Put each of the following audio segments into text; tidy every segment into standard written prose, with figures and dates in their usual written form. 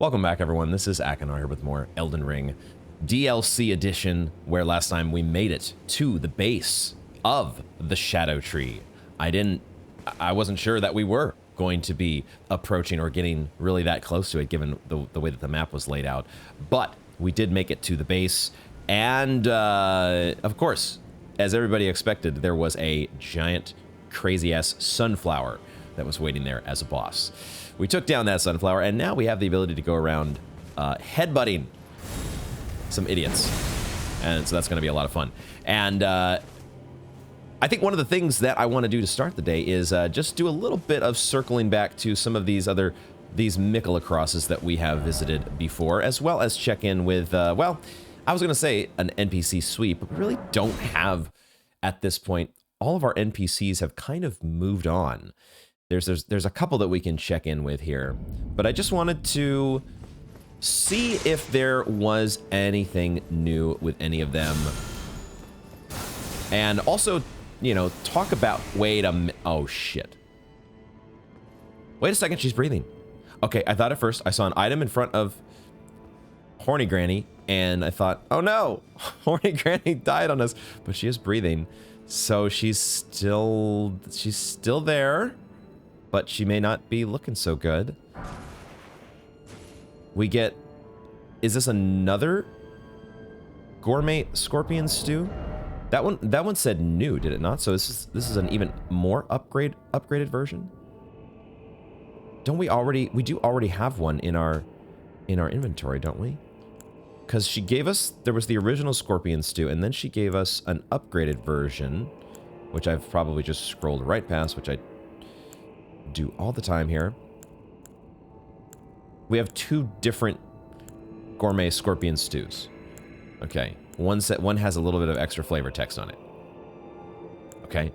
Welcome back, everyone. This is Akanar here with more Elden Ring DLC edition, where last time we made it to the base of the Shadow Tree. I wasn't sure that we were going to be approaching or getting really that close to it, given the way that the map was laid out. But we did make it to the base, and of course, as everybody expected, there was a giant, crazy-ass sunflower that was waiting there as a boss. We took down that sunflower, and now we have the ability to go around headbutting some idiots. And so that's going to be a lot of fun. And I think one of the things that I want to do to start the day is just do a little bit of circling back to some of these Miquella crosses that we have visited before, as well as check in with, well, I was going to say an NPC sweep, but we really don't have, at this point, all of our NPCs have kind of moved on. There's a couple that we can check in with here, but I just wanted to see if there was anything new with any of them, and also, you know, talk about. Oh shit! Wait a second, she's breathing. Okay, I thought at first I saw an item in front of Horny Granny, and I thought, oh no, Horny Granny died on us, but she is breathing, so she's still there. But she may not be looking so good. We get... Is this another gourmet scorpion stew? That one said new, did it not? So this is an even more upgraded version? Don't we do already have one in our inventory, don't we? Because she gave us... There was the original scorpion stew, and then she gave us an upgraded version, which I've probably just scrolled right past, which I do all the time here. We have two different gourmet scorpion stews. Okay, one has a little bit of extra flavor text on it. Okay,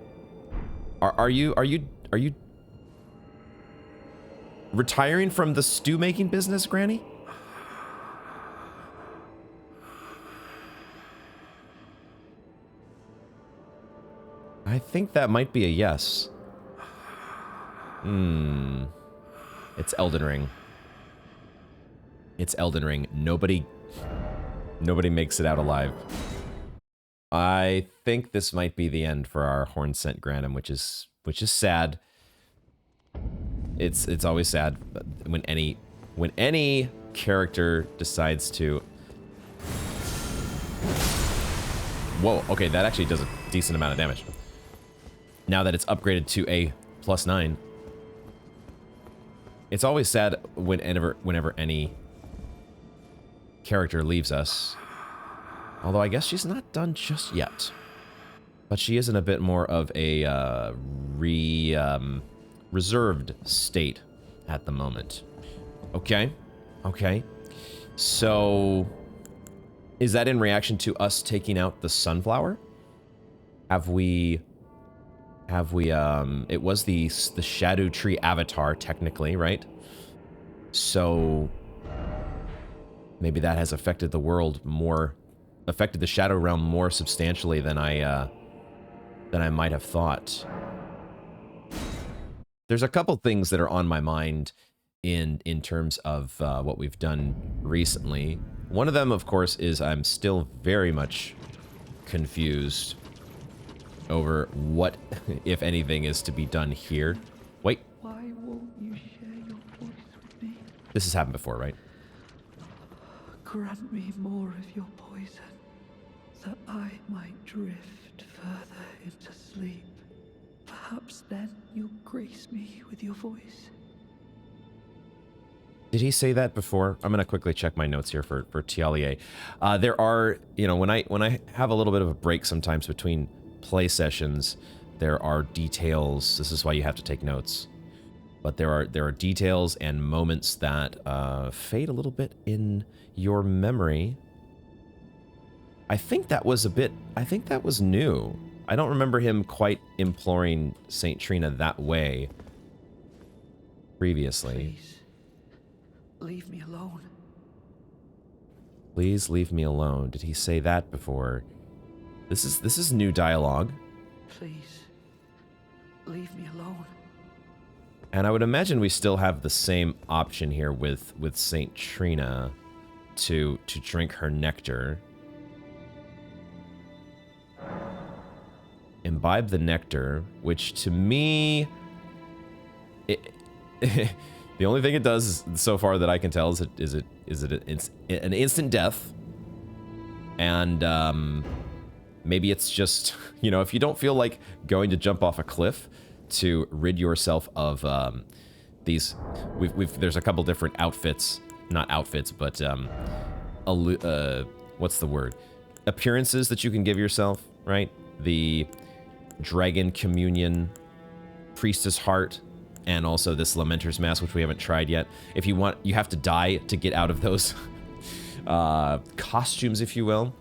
are you retiring from the stew making business, Granny? I think that might be a yes. It's Elden Ring. It's Elden Ring. Nobody makes it out alive. I think this might be the end for our Horn-Scent Granum, which is sad. It's always sad when any character decides to... Whoa, okay, that actually does a decent amount of damage. Now that it's upgraded to a +9. It's always sad whenever any character leaves us. Although I guess she's not done just yet. But she is in a bit more of a reserved state at the moment. Okay. Okay. So, is that in reaction to us taking out the sunflower? It was the Shadow Tree avatar, technically, right? So maybe that has affected the world more, affected the Shadow Realm more substantially than I might have thought. There's a couple things that are on my mind in terms of what we've done recently. One of them, of course, is I'm still very much confused over what, if anything, is to be done here. Wait. Why won't you share your voice with me? This has happened before, right? Grant me more of your poison, that I might drift further into sleep. Perhaps then you'll grace me with your voice. Did he say that before? I'm gonna quickly check my notes here for Tialier. There are, you know, when I have a little bit of a break sometimes between play sessions, there are details. This is why you have to take notes. But there are details and moments that fade a little bit in your memory. I think that was new. I don't remember him quite imploring Saint Trina that way previously. Please, leave me alone. Please leave me alone. Did he say that before? This is new dialogue. Please, leave me alone. And I would imagine we still have the same option here with Saint Trina to drink her nectar. Imbibe the nectar, which to me, the only thing it does so far that I can tell is an instant death, and maybe it's just, you know, if you don't feel like going to jump off a cliff to rid yourself of these, there's a couple different outfits, not outfits, but what's the word? Appearances that you can give yourself, right? The Dragon Communion, Priestess Heart, and also this Lamenter's Mask, which we haven't tried yet. If you want, you have to die to get out of those costumes, if you will.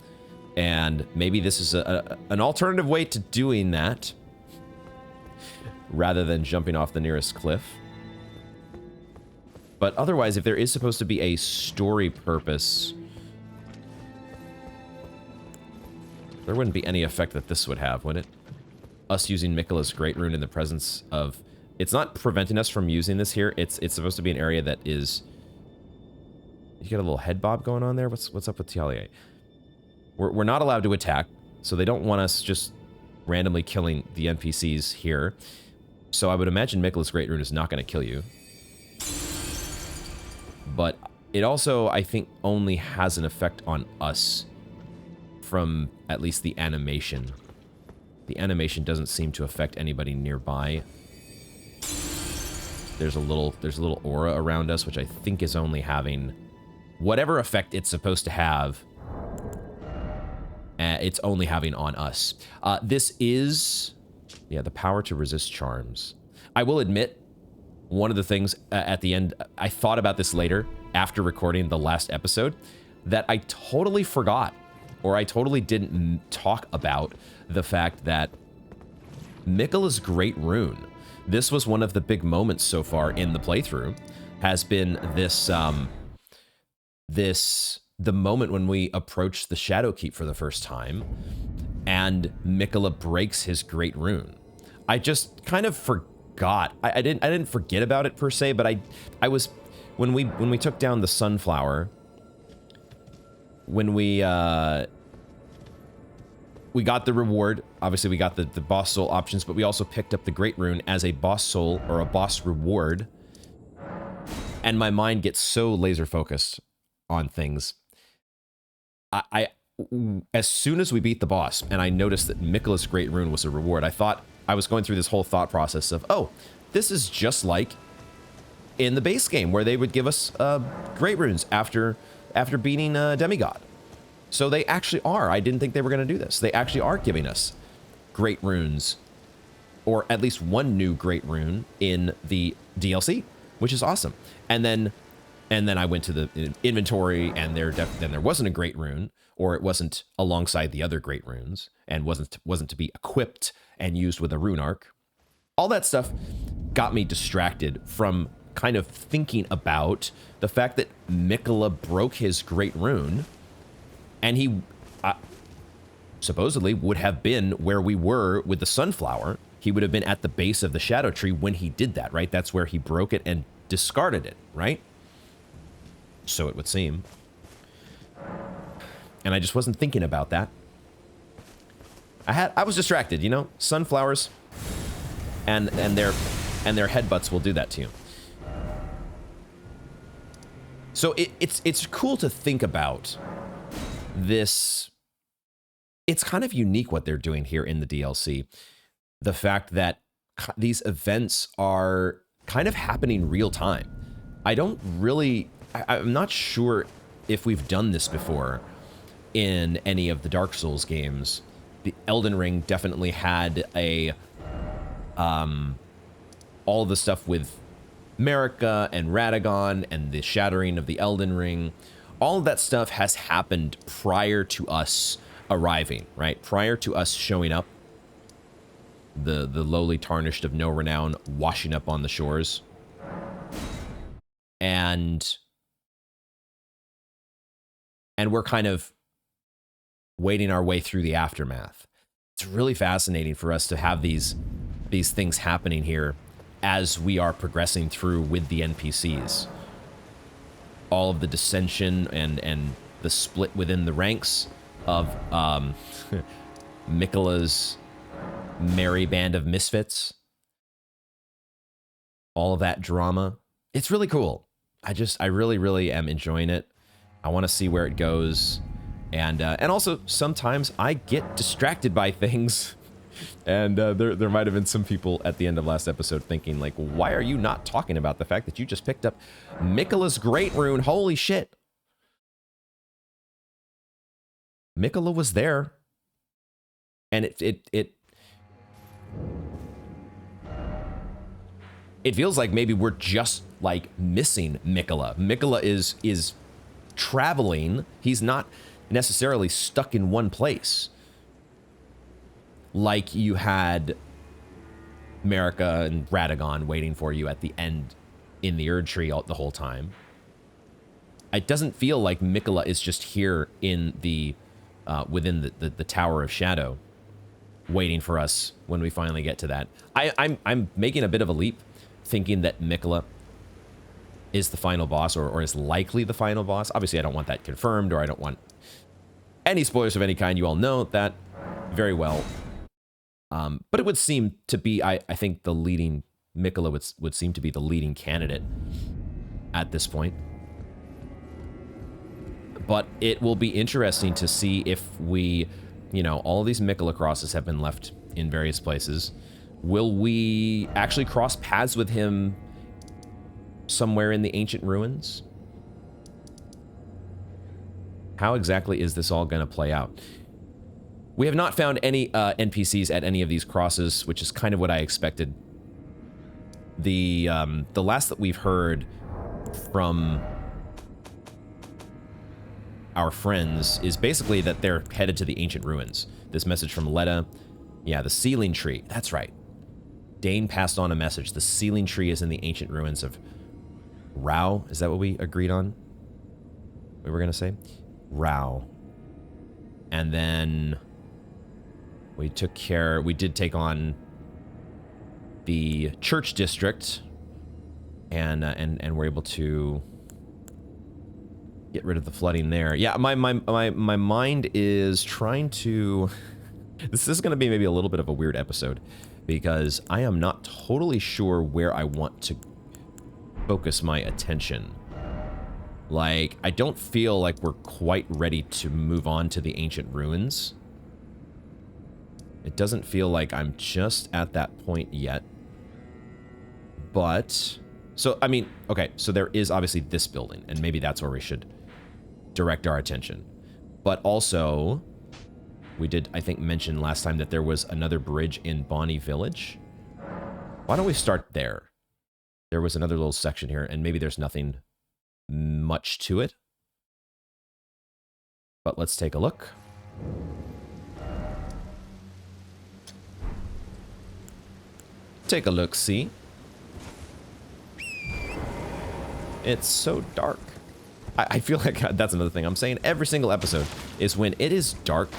And maybe this is an alternative way to doing that, rather than jumping off the nearest cliff. But otherwise, if there is supposed to be a story purpose, there wouldn't be any effect that this would have, would it? Us using Miquella's Great Rune in the presence of... It's not preventing us from using this here. It's supposed to be an area that is... You got a little head bob going on there? What's up with Tialier? We're not allowed to attack, so they don't want us just randomly killing the NPCs here. So I would imagine Miquella's Great Rune is not going to kill you. But it also, I think, only has an effect on us from at least the animation. The animation doesn't seem to affect anybody nearby. There's a little aura around us, which I think is only having whatever effect it's supposed to have. It's only having on us. This is, yeah, the power to resist charms. I will admit, one of the things at the end, I thought about this later after recording the last episode, that I totally forgot, or I totally didn't talk about the fact that Miquella's Great Rune, this was one of the big moments so far in the playthrough, has been this, the moment when we approach the Shadowkeep for the first time, and Miquella breaks his Great Rune. I just kind of forgot. I didn't forget about it per se, but I was, when we took down the Sunflower, when we got the reward. Obviously, we got the boss soul options, but we also picked up the Great Rune as a boss soul or a boss reward. And my mind gets so laser focused on things. As soon as we beat the boss and I noticed that Miquella's Great Rune was a reward, I thought, I was going through this whole thought process of, oh, this is just like in the base game where they would give us Great Runes after beating a demigod. So they actually are. I didn't think they were going to do this. They actually are giving us Great Runes, or at least one new Great Rune in the DLC, which is awesome. And then I went to the inventory, and then there wasn't a Great Rune, or it wasn't alongside the other Great Runes, and wasn't to be equipped and used with a rune arc. All that stuff got me distracted from kind of thinking about the fact that Miquella broke his Great Rune. And he supposedly would have been where we were with the Sunflower. He would have been at the base of the Shadow Tree when he did that, right? That's where he broke it and discarded it, right? So it would seem. And I just wasn't thinking about that. I was distracted, you know? Sunflowers and their headbutts will do that to you. So it's cool to think about this. It's kind of unique what they're doing here in the DLC. The fact that these events are kind of happening real time. I'm not sure if we've done this before in any of the Dark Souls games. The Elden Ring definitely had all the stuff with Marika and Radagon and the shattering of the Elden Ring. All of that stuff has happened prior to us arriving, right? Prior to us showing up, the lowly tarnished of no renown washing up on the shores. And we're kind of wading our way through the aftermath. It's really fascinating for us to have these things happening here as we are progressing through with the NPCs. All of the dissension and the split within the ranks of Miquella's merry band of misfits. All of that drama. It's really cool. I really, really am enjoying it. I want to see where it goes. And also, sometimes I get distracted by things. And there might have been some people at the end of last episode thinking, like, why are you not talking about the fact that you just picked up Miquella's Great Rune? Holy shit. Miquella was there. And it feels like maybe we're just, like, missing Miquella. Miquella is traveling. He's not necessarily stuck in one place. Like you had Marika and Radagon waiting for you at the end in the Erdtree the whole time. It doesn't feel like Miquella is just here in the within the Tower of Shadow, waiting for us when we finally get to that. I'm making a bit of a leap, thinking that Miquella is the final boss, or is likely the final boss. Obviously, I don't want that confirmed, or I don't want any spoilers of any kind. You all know that very well. But it would seem to be, I think the leading, Miquella would seem to be the leading candidate at this point. But it will be interesting to see if we, you know, all these Miquella crosses have been left in various places. Will we actually cross paths with him somewhere in the ancient ruins? How exactly is this all going to play out? We have not found any NPCs at any of these crosses, which is kind of what I expected. The last that we've heard from our friends is basically that they're headed to the ancient ruins. This message from Letta. Yeah, the sealing tree. That's right. Dane passed on a message. The sealing tree is in the ancient ruins of Rao. Is that what we agreed on? We were going to say? Rao. And then we did take on the church district, and we're able to get rid of the flooding there. Yeah, my mind is trying to... This is going to be maybe a little bit of a weird episode, because I am not totally sure where I want to focus my attention. Like, I don't feel like we're quite ready to move on to the ancient ruins. It doesn't feel like I'm just at that point yet. But, so, I mean, okay, so there is obviously this building, and maybe that's where we should direct our attention. But also, we did, I think, mention last time that there was another bridge in Bonny Village. Why don't we start there? There was another little section here, and maybe there's nothing much to it. But let's take a look. Take a look, see? It's so dark. I feel like that's another thing I'm saying every single episode, is when it is dark,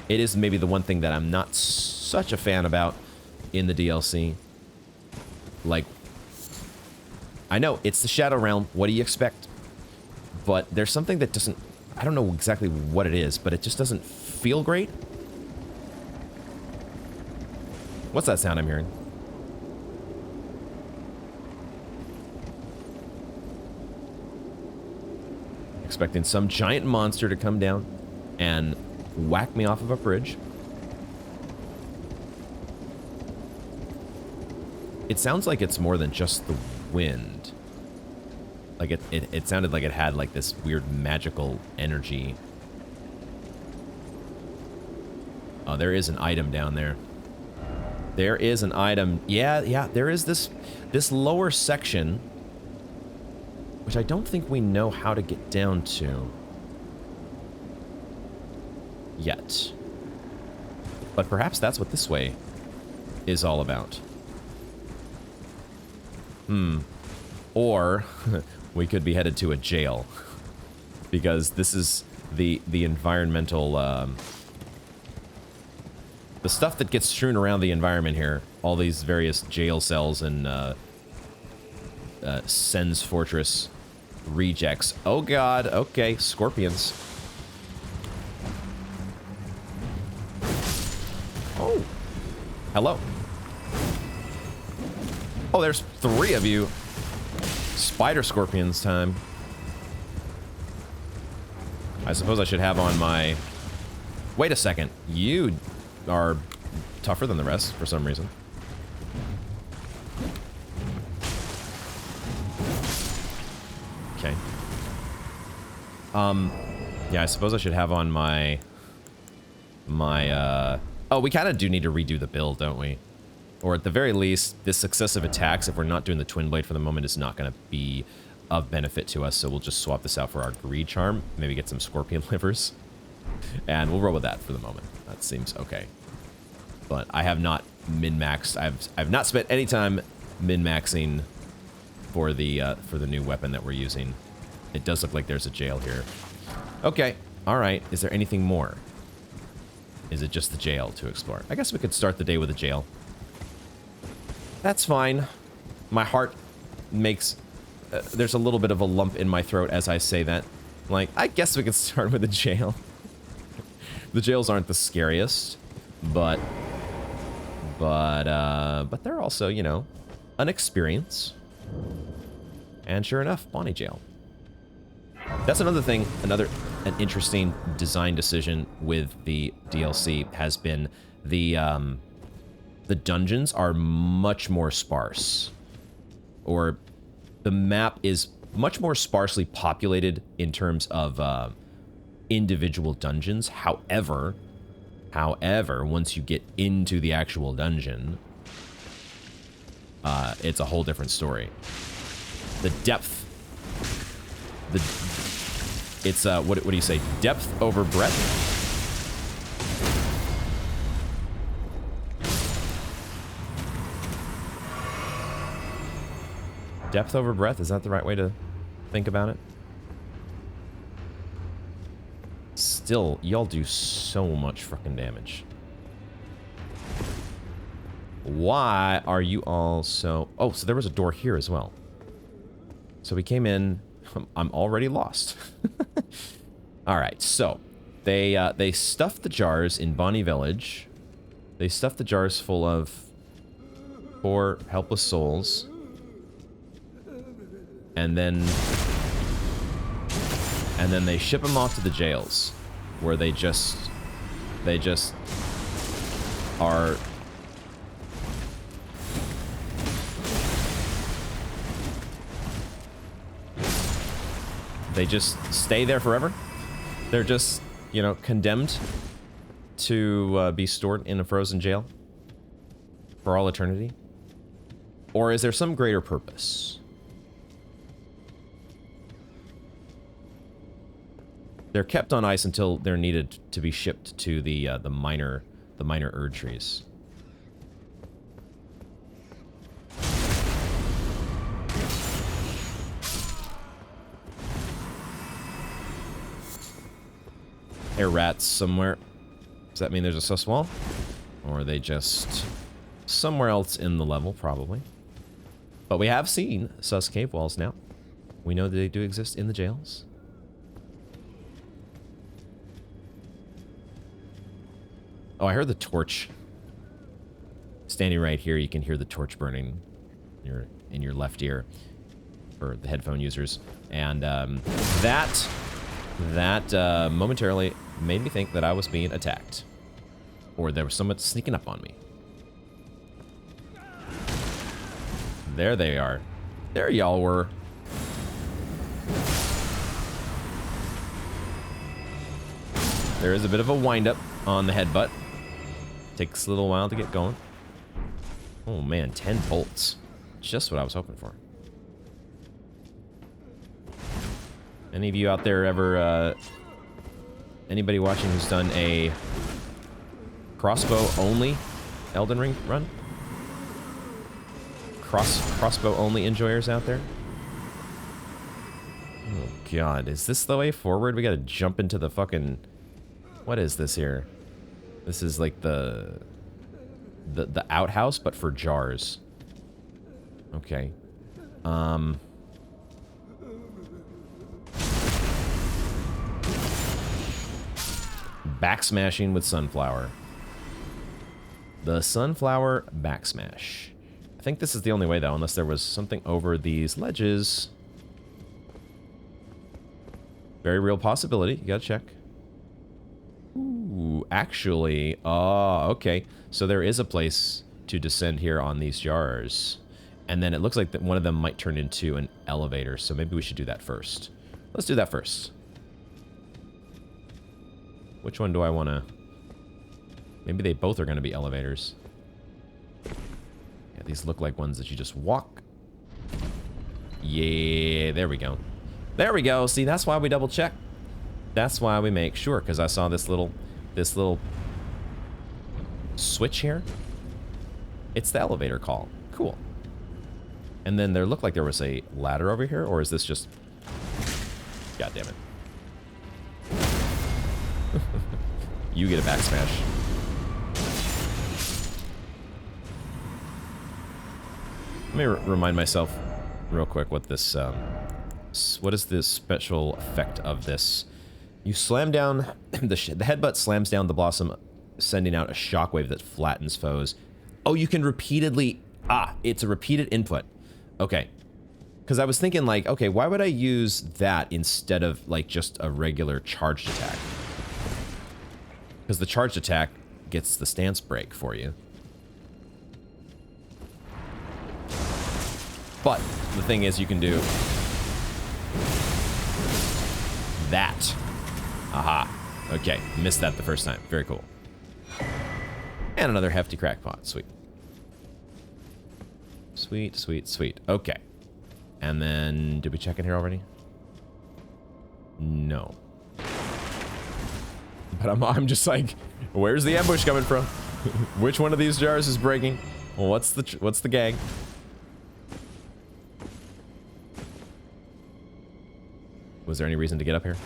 it is maybe the one thing that I'm not such a fan about in the DLC. Like, I know, it's the Shadow Realm, what do you expect? But there's something that doesn't, I don't know exactly what it is, but it just doesn't feel great. What's that sound I'm hearing? Expecting some giant monster to come down and whack me off of a bridge. It sounds like it's more than just the wind. Like it sounded like it had like this weird magical energy. Oh, there is an item down there. There is an item. Yeah, there is this lower section, which I don't think we know how to get down to yet. But perhaps that's what this way is all about. Or we could be headed to a jail, because this is the environmental, the The stuff that gets strewn around the environment here, all these various jail cells and Sen's Fortress rejects. Oh god, okay, scorpions. Oh, hello. Oh, there's 3 of you. Spider scorpions time. I suppose I should have on my... Wait a second. You are tougher than the rest for some reason. Okay. Yeah, I suppose I should have on my... Oh, we kind of do need to redo the build, don't we? Or at the very least, this successive attacks, if we're not doing the Twin Blade for the moment, is not going to be of benefit to us, so we'll just swap this out for our Greed Charm, maybe get some Scorpion Livers, and we'll roll with that for the moment. That seems okay. But I have not min-maxed. I've not spent any time min-maxing for the new weapon that we're using. It does look like there's a jail here. Okay, all right. Is there anything more? Is it just the jail to explore? I guess we could start the day with a jail. That's fine. My heart makes... there's a little bit of a lump in my throat as I say that. Like, I guess we could start with a jail. The jails aren't the scariest, but they're also, you know, an experience. And sure enough, Bonny Gaol. That's another thing, an interesting design decision with the DLC has been the dungeons are much more sparse. Or the map is much more sparsely populated in terms of individual dungeons. However, once you get into the actual dungeon, it's a whole different story. The depth, it's what do you say? Depth over breadth. Depth over breadth, is that the right way to think about it? Still, y'all do so much fucking damage. Why are you all so... Oh, so there was a door here as well. So we came in... I'm already lost. Alright, so... They stuffed the jars in Bonny Village. They stuffed the jars full of 4 helpless souls. And then they ship them off to the jails, where they just are. They just stay there forever. They're just, you know, condemned to be stored in a frozen jail for all eternity. Or is there some greater purpose? They're kept on ice until they're needed to be shipped to the minor Erdtrees. There are rats somewhere. Does that mean there's a sus wall? Or are they just somewhere else in the level, probably? But we have seen sus cave walls now. We know that they do exist in the jails. Oh, I heard the torch. Standing right here, you can hear the torch burning in your left ear for the headphone users. And that momentarily made me think that I was being attacked. Or there was someone sneaking up on me. There they are. There y'all were. There is a bit of a wind-up on the headbutt. Takes a little while to get going. Oh man, 10 bolts. Just what I was hoping for. Any of you out there ever, anybody watching who's done a crossbow-only Elden Ring run? Crossbow-only enjoyers out there? Oh god, is this the way forward? We gotta jump into the fucking... What is this here? This is like the the outhouse, but for jars. Okay. Backsmashing with sunflower. The sunflower backsmash. I think this is the only way, though, unless there was something over these ledges. Very real possibility. You gotta check. Ooh, actually, oh, okay. So there is a place to descend here on these jars. And then it looks like that one of them might turn into an elevator, so maybe we should do that first. Let's do that first. Which one do I want to... Maybe they both are going to be elevators. Yeah, these look like ones that you just walk. Yeah, there we go. There we go. See, that's why we double check. That's why we make sure, because I saw this little switch here. It's the elevator call. Cool. And then there looked like there was a ladder over here, or is this just... God damn it. You get a back smash. Let me remind myself real quick what this, what is the special effect of this? You slam down, the headbutt slams down the blossom, sending out a shockwave that flattens foes. Oh, you can repeatedly, it's a repeated input. Okay. Because I was thinking like, okay, why would I use that instead of like just a regular charged attack? Because the charged attack gets the stance break for you. But the thing is, you can do that. Aha. Okay, missed that the first time. Very cool. And another hefty crackpot. Sweet. Sweet, sweet, sweet. Okay. And then, did we check in here already? No. But I'm just like, where's the ambush coming from? Which one of these jars is breaking? Well, what's the gag? Was there any reason to get up here?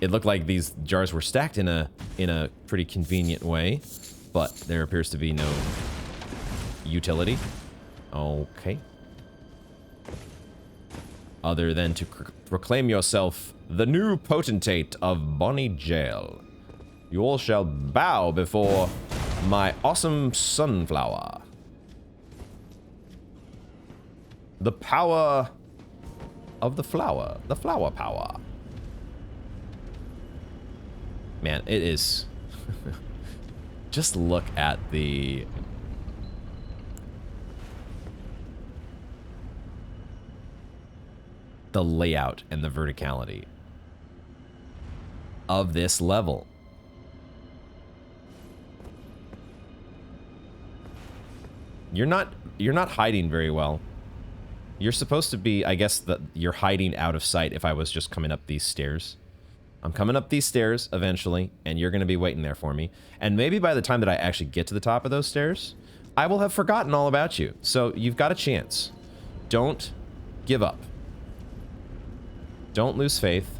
It looked like these jars were stacked in a pretty convenient way, but there appears to be no utility. Okay. Other than to proclaim yourself the new potentate of Bonny Gaol. You all shall bow before my awesome sunflower. The power of the flower power. Man, it is... Just look at the... the layout and the verticality of this level. You're not hiding very well. You're supposed to be, I guess, that you're hiding out of sight if I was just coming up these stairs. I'm coming up these stairs eventually, and you're going to be waiting there for me. And maybe by the time that I actually get to the top of those stairs, I will have forgotten all about you. So you've got a chance. Don't give up. Don't lose faith.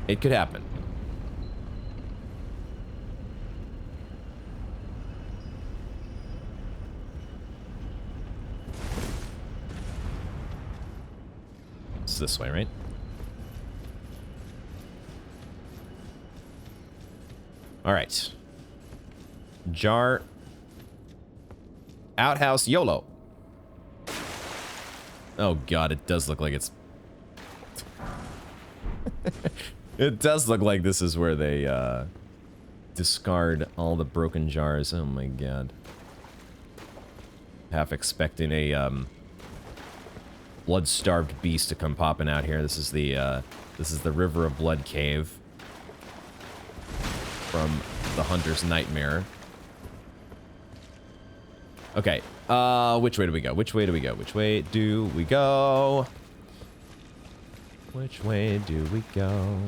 It could happen. It's this way, right? All right. Jar. Outhouse YOLO. Oh god, it does look like it's... It does look like this is where they discard all the broken jars. Oh my god. Half expecting a blood-starved beast to come popping out here. This is the River of Blood cave from the Hunter's Nightmare. Okay, which way do we go? Which way do we go? Which way do we go? Which way do we go?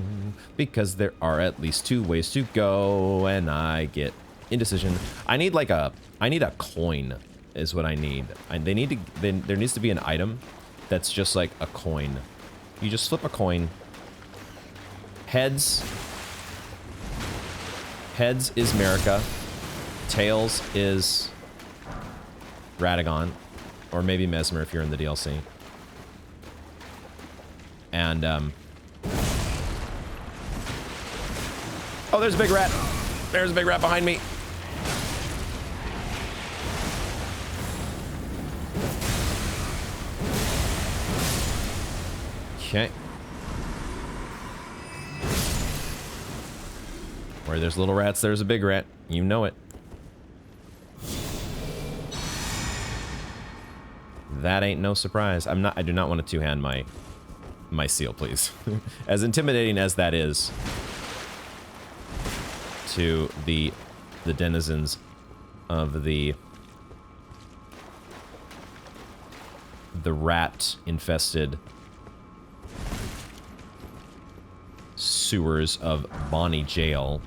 Because there are at least 2 ways to go, and I get indecision. I need like a coin is what I need. There needs to be an item that's just like a coin. You just flip a coin. Heads. Heads is Merica. Tails is Radagon. Or maybe Mesmer if you're in the DLC. And, oh, there's a big rat. There's a big rat behind me. Okay. Where there's little rats, there's a big rat. You know it. That ain't no surprise. I do not want to two-hand my seal, please. As intimidating as that is to the denizens of the rat-infested sewers of Bonny Gaol.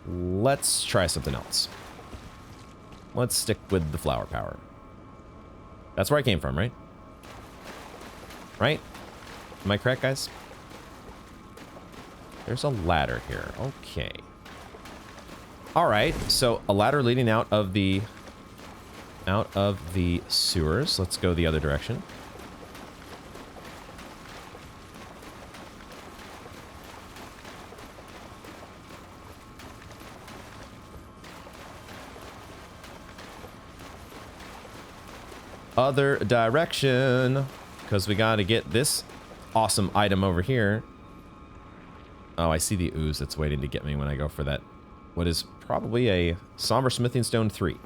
Let's try something else. Let's stick with the flower power. That's where I came from, right? Right? Am I correct, guys? There's a ladder here. Okay. Alright, so a ladder leading out of the sewers. Let's go the other direction. Other direction, because we gotta get this awesome item over here. Oh, I see the ooze that's waiting to get me when I go for that. What is probably a Somber Smithing Stone 3.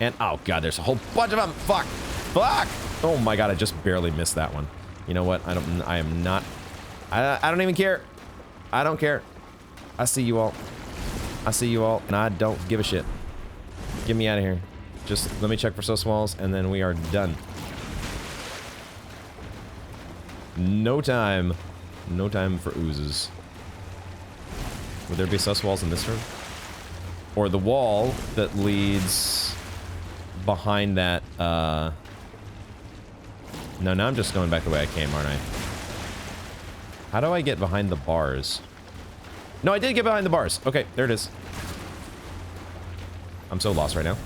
And, oh god, there's a whole bunch of them! Fuck! Fuck! Oh my god, I just barely missed that one. You know what? I don't even care. I don't care. I see you all. I see you all, and I don't give a shit. Get me out of here. Just let me check for Sus Walls, and then we are done. No time. No time for oozes. Would there be Sus Walls in this room? Or the wall that leads behind that, No, now I'm just going back the way I came, aren't I? How do I get behind the bars? No, I did get behind the bars. Okay, there it is. I'm so lost right now.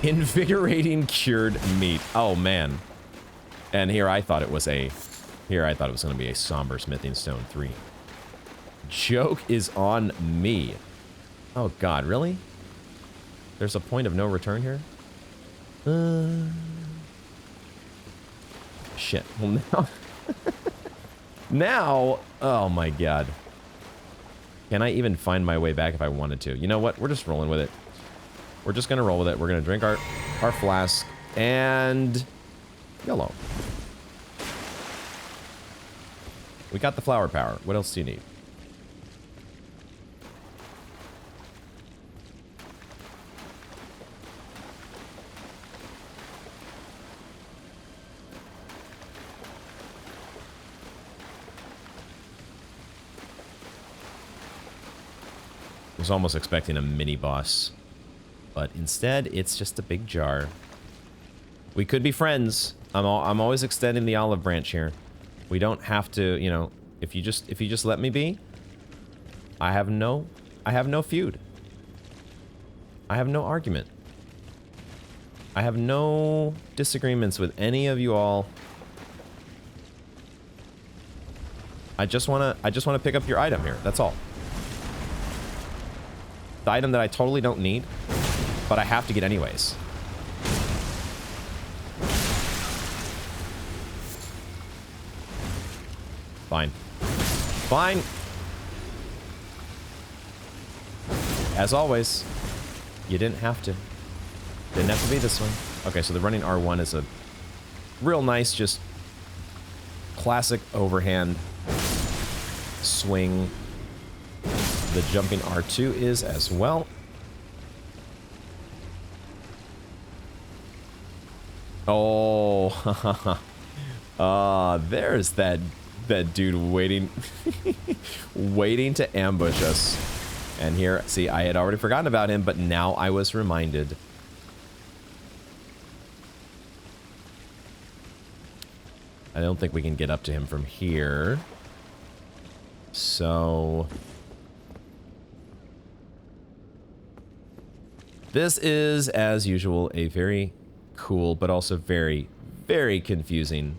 Invigorating cured meat. Oh man. And here I thought it was going to be a Somber Smithing Stone 3. Joke is on me. Oh god, really? There's a point of no return here? Shit. Well, now... Now... Oh my god. Can I even find my way back if I wanted to? You know what? We're just rolling with it. We're just gonna roll with it. We're gonna drink our flask. And... YOLO. We got the flower power. What else do you need? I was almost expecting a mini boss, but instead it's just a big jar. We could be friends. I'm always extending the olive branch here. We don't have to, you know, if you just let me be, I have no feud. I have no argument. I have no disagreements with any of you all. I just want to pick up your item here. That's all. The item that I totally don't need, but I have to get anyways. Fine. Fine. As always, you didn't have to. Didn't have to be this one. Okay, so the running R1 is a real nice, just classic overhand swing. The jumping R2 is as well. Oh, there's that dude waiting, waiting to ambush us. And here, see, I had already forgotten about him, but now I was reminded. I don't think we can get up to him from here. So... this is, as usual, a very cool, but also very, very confusing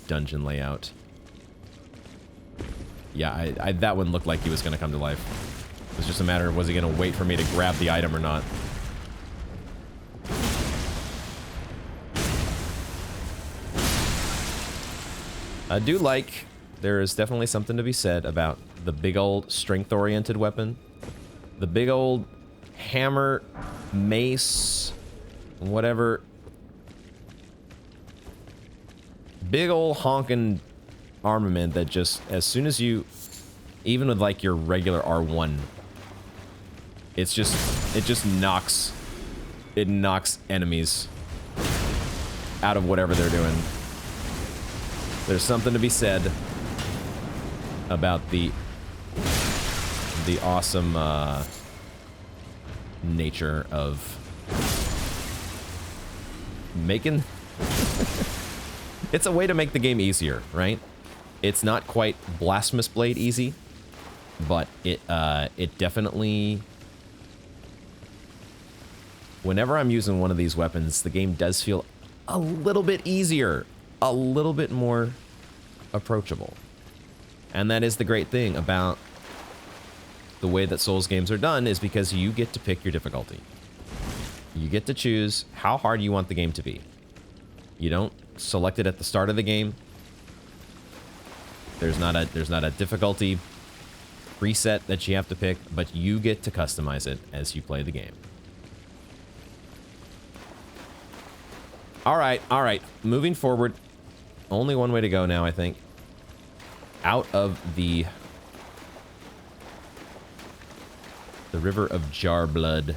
dungeon layout. Yeah, that one looked like he was going to come to life. It was just a matter of, was he going to wait for me to grab the item or not? I do like, there is definitely something to be said about the big old strength-oriented weapon. The big old hammer, mace, whatever. Big old honking armament that just, as soon as you, even with like your regular R1, it just knocks enemies out of whatever they're doing. There's something to be said about the awesome nature of making... it's a way to make the game easier, right? It's not quite Blasphemous Blade easy, but it definitely... whenever I'm using one of these weapons, the game does feel a little bit easier, a little bit more approachable. And that is the great thing about the way that Souls games are done, is because you get to pick your difficulty. You get to choose how hard you want the game to be. You don't select it at the start of the game. There's not a difficulty preset that you have to pick, but you get to customize it as you play the game. All right. Moving forward. Only one way to go now, I think. Out of the River of Jar Blood.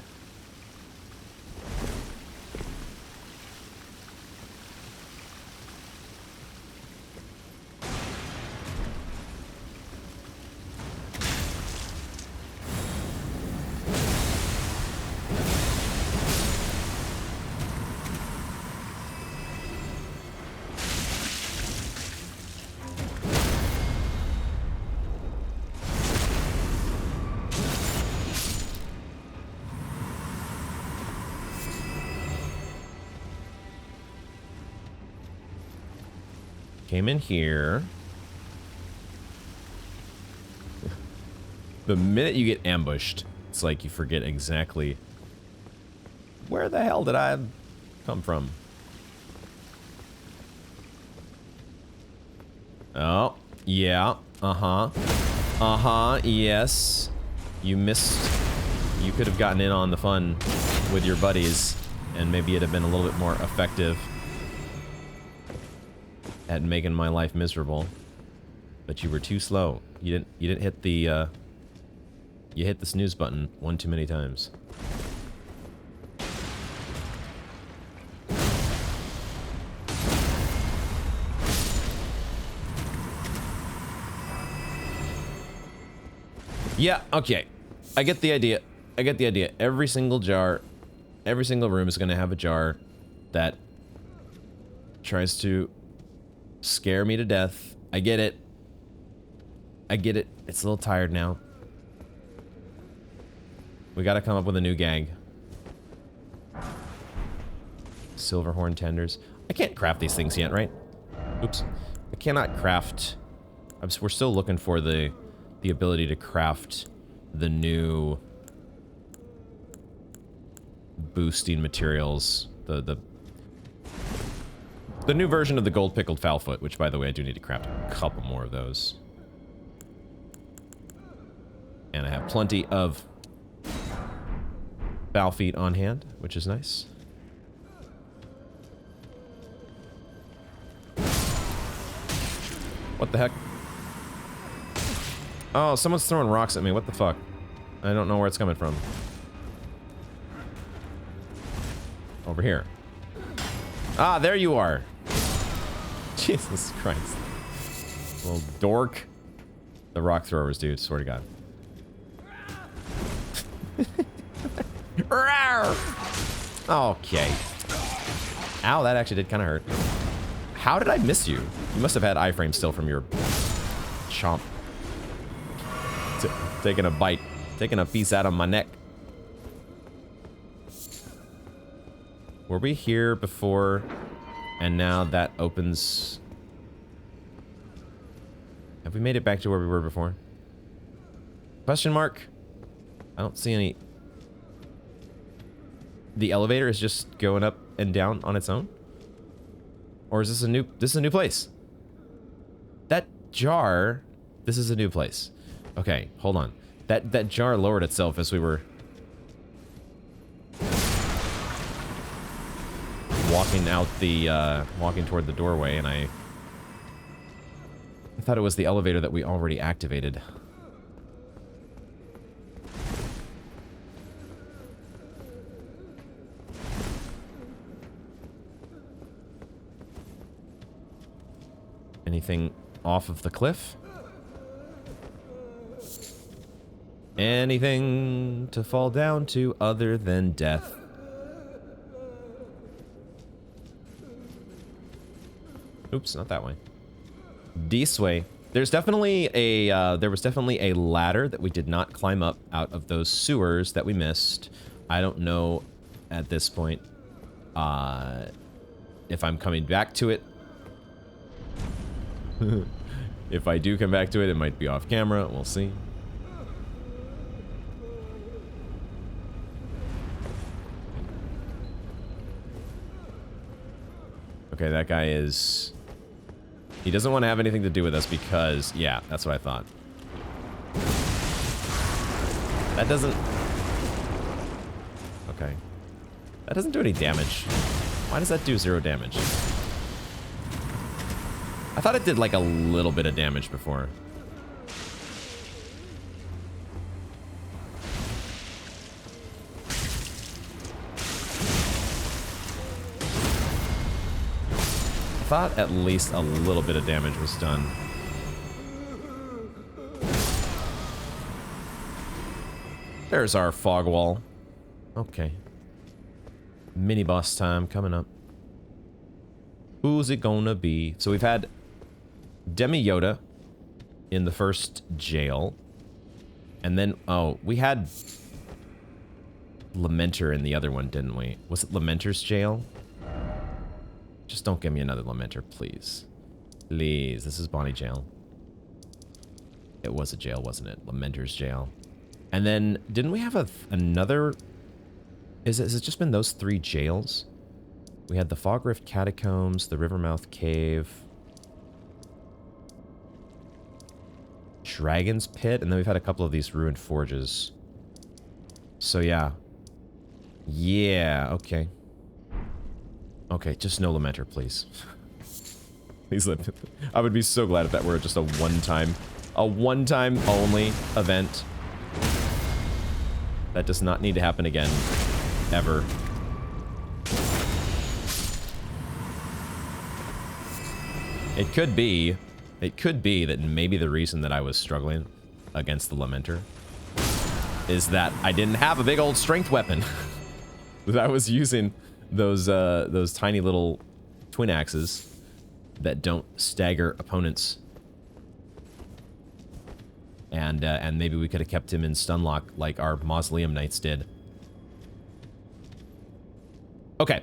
Came in here. The minute you get ambushed, it's like you forget exactly where the hell did I come from. Oh, yeah. Yes. You missed. You could have gotten in on the fun with your buddies, and maybe it'd have been a little bit more effective at making my life miserable, but you were too slow. You didn't hit the you hit the snooze button one too many times. Yeah, okay. I get the idea. Every single jar, every single room is going to have a jar that tries to scare me to death. I get it. It's a little tired now. We gotta come up with a new gag. Silverhorn tenders. I can't craft these things yet, right? Oops. I cannot craft... we're still looking for the ability to craft the new boosting materials. The new version of the gold pickled foulfoot, which, by the way, I do need to craft a couple more of those. And I have plenty of foul feet on hand, which is nice. What the heck? Oh, someone's throwing rocks at me. What the fuck? I don't know where it's coming from. Over here. Ah, there you are. Jesus Christ. Little dork. The rock throwers, dude. Swear to God. Okay. Ow, that actually did kind of hurt. How did I miss you? You must have had iframe still from your chomp. Taking a bite. Taking a piece out of my neck. Were we here before? And now that opens... Have we made it back to where we were before? Question mark? I don't see any... The elevator is just going up and down on its own? Or is this a new... This is a new place. That jar... This is a new place. Okay, hold on. That jar lowered itself as we were... walking out the... walking toward the doorway, and I thought it was the elevator that we already activated. Anything off of the cliff? Anything to fall down to other than death? Oops, not that way. This way. There's definitely a, there was definitely a ladder that we did not climb up out of those sewers that we missed. I don't know at this point if I'm coming back to it. If I do come back to it, it might be off camera. We'll see. Okay, that guy is... He doesn't want to have anything to do with us because... Yeah, that's what I thought. That doesn't... Okay. That doesn't do any damage. Why does that do 0 damage? I thought it did like a little bit of damage before. I thought at least a little bit of damage was done. There's our fog wall. Okay. Mini boss time coming up. Who's it gonna be? So we've had Demi Yoda in the first jail. And then, oh, we had Lamenter in the other one, didn't we? Was it Lamenter's jail? Just don't give me another Lamenter, please. Please, this is Bonny Jail. It was a jail, wasn't it? Lamenter's jail. And then, didn't we have another... Has it just been those 3 jails? We had the Fog Rift Catacombs, the Rivermouth Cave, Dragon's Pit, and then we've had a couple of these ruined forges. So yeah. Yeah, okay. Okay, just no Lamenter, please. Please let me... I would be so glad if that were just a one-time only event. That does not need to happen again. Ever. It could be that maybe the reason that I was struggling against the Lamenter is that I didn't have a big old strength weapon. That I was using those tiny little twin axes that don't stagger opponents. And maybe we could have kept him in stun lock like our Mausoleum Knights did. Okay,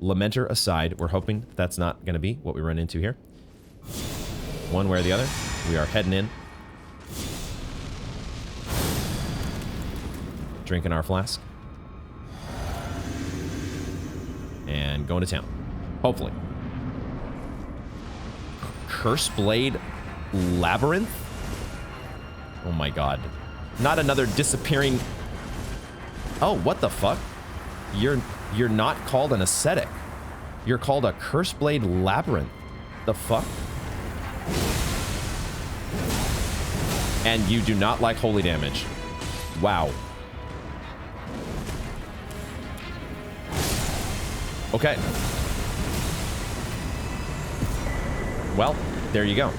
Lamenter aside, we're hoping that's not going to be what we run into here. One way or the other, we are heading in. Drinking our flask. And going to town. Hopefully. Curseblade Labyrinth? Oh my god. Not another disappearing... Oh, what the fuck? You're not called an ascetic. You're called a Curseblade Labyrinth. The fuck? And you do not like holy damage. Wow. Okay. Well, there you go.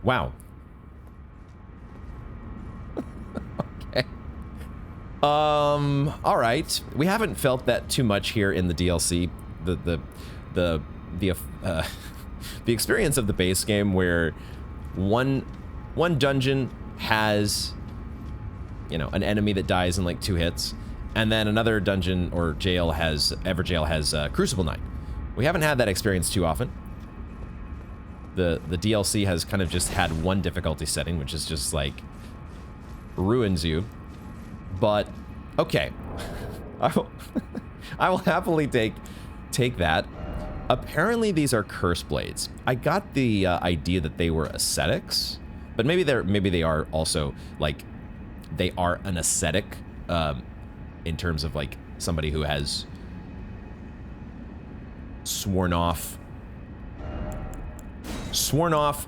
Wow. Okay. All right. We haven't felt that too much here in the DLC. The the experience of the base game where one dungeon has, you know, an enemy that dies in like 2 hits, and then another dungeon or jail has Crucible Knight. We haven't had that experience too often. The DLC has kind of just had one difficulty setting, which is just like ruins you. But okay, I will happily take that. Apparently these are curse blades. I got the idea that they were ascetics, but maybe they are also like they are an ascetic in terms of like somebody who has sworn off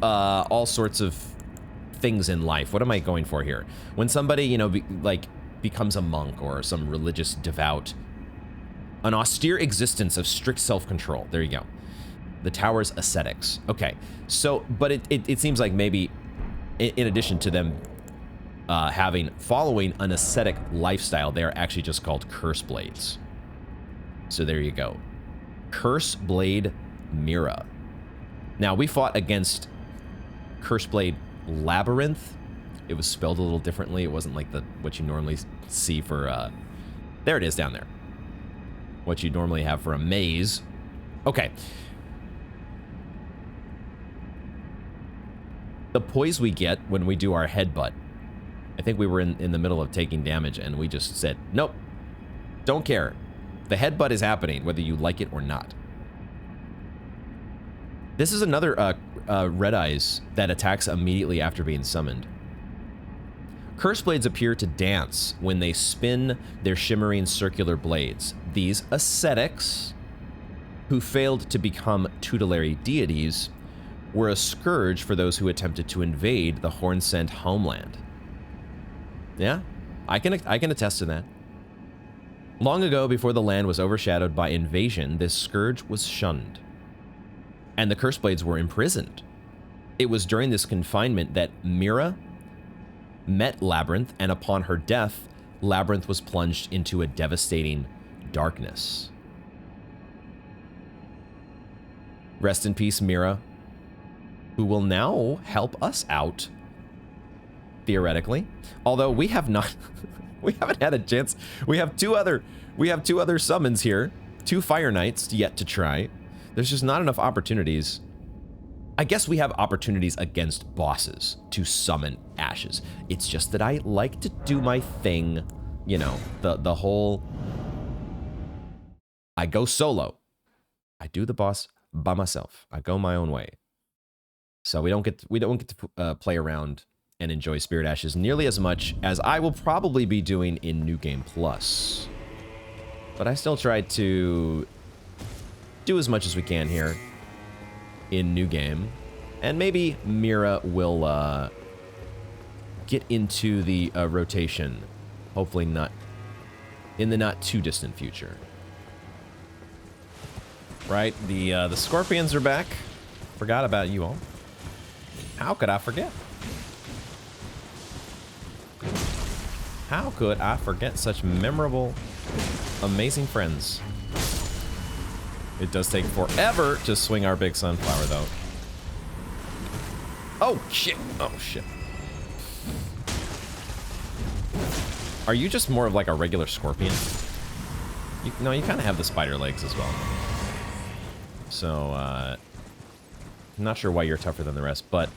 all sorts of things in life. What am I going for here? When somebody, you know, becomes a monk or some religious devout, an austere existence of strict self-control. There you go. The tower's ascetics. Okay, so, but it seems like maybe in addition to them following an ascetic lifestyle, they are actually just called curse blades. So there you go. Curse Blade Mira. Now, we fought against Curse Blade Labyrinth. It was spelled a little differently. It wasn't like what you normally see for, there it is down there. What you normally have for a maze. Okay. The poise we get when we do our headbutt. I think we were in the middle of taking damage and we just said, nope, don't care. The headbutt is happening whether you like it or not. This is another Red Eyes that attacks immediately after being summoned. Curse blades appear to dance when they spin their shimmering circular blades. These ascetics, who failed to become tutelary deities, were a scourge for those who attempted to invade the Horn-sent homeland. Yeah, I can attest to that. Long ago, before the land was overshadowed by invasion, this scourge was shunned, and the curse blades were imprisoned. It was during this confinement that Mira met Labyrinth, and upon her death, Labyrinth was plunged into a devastating darkness. Rest in peace, Mira, who will now help us out, theoretically. Although we have not, we haven't had a chance. We have two other summons here, 2 Fire Knights yet to try. There's just not enough opportunities. I guess we have opportunities against bosses to summon ashes. It's just that I like to do my thing, you know, the whole, I go solo. I do the boss by myself. I go my own way. So we don't get to play around and enjoy Spirit Ashes nearly as much as I will probably be doing in New Game Plus. But I still try to do as much as we can here in New Game. And maybe Mira will get into the rotation. Hopefully not in the not too distant future. Right, the Scorpions are back. Forgot about you all. How could I forget? How could I forget such memorable, amazing friends? It does take forever to swing our big sunflower, though. Oh, shit. Oh, shit. Are you just more of like a regular scorpion? No, you kind of have the spider legs as well. So, I'm not sure why you're tougher than the rest, but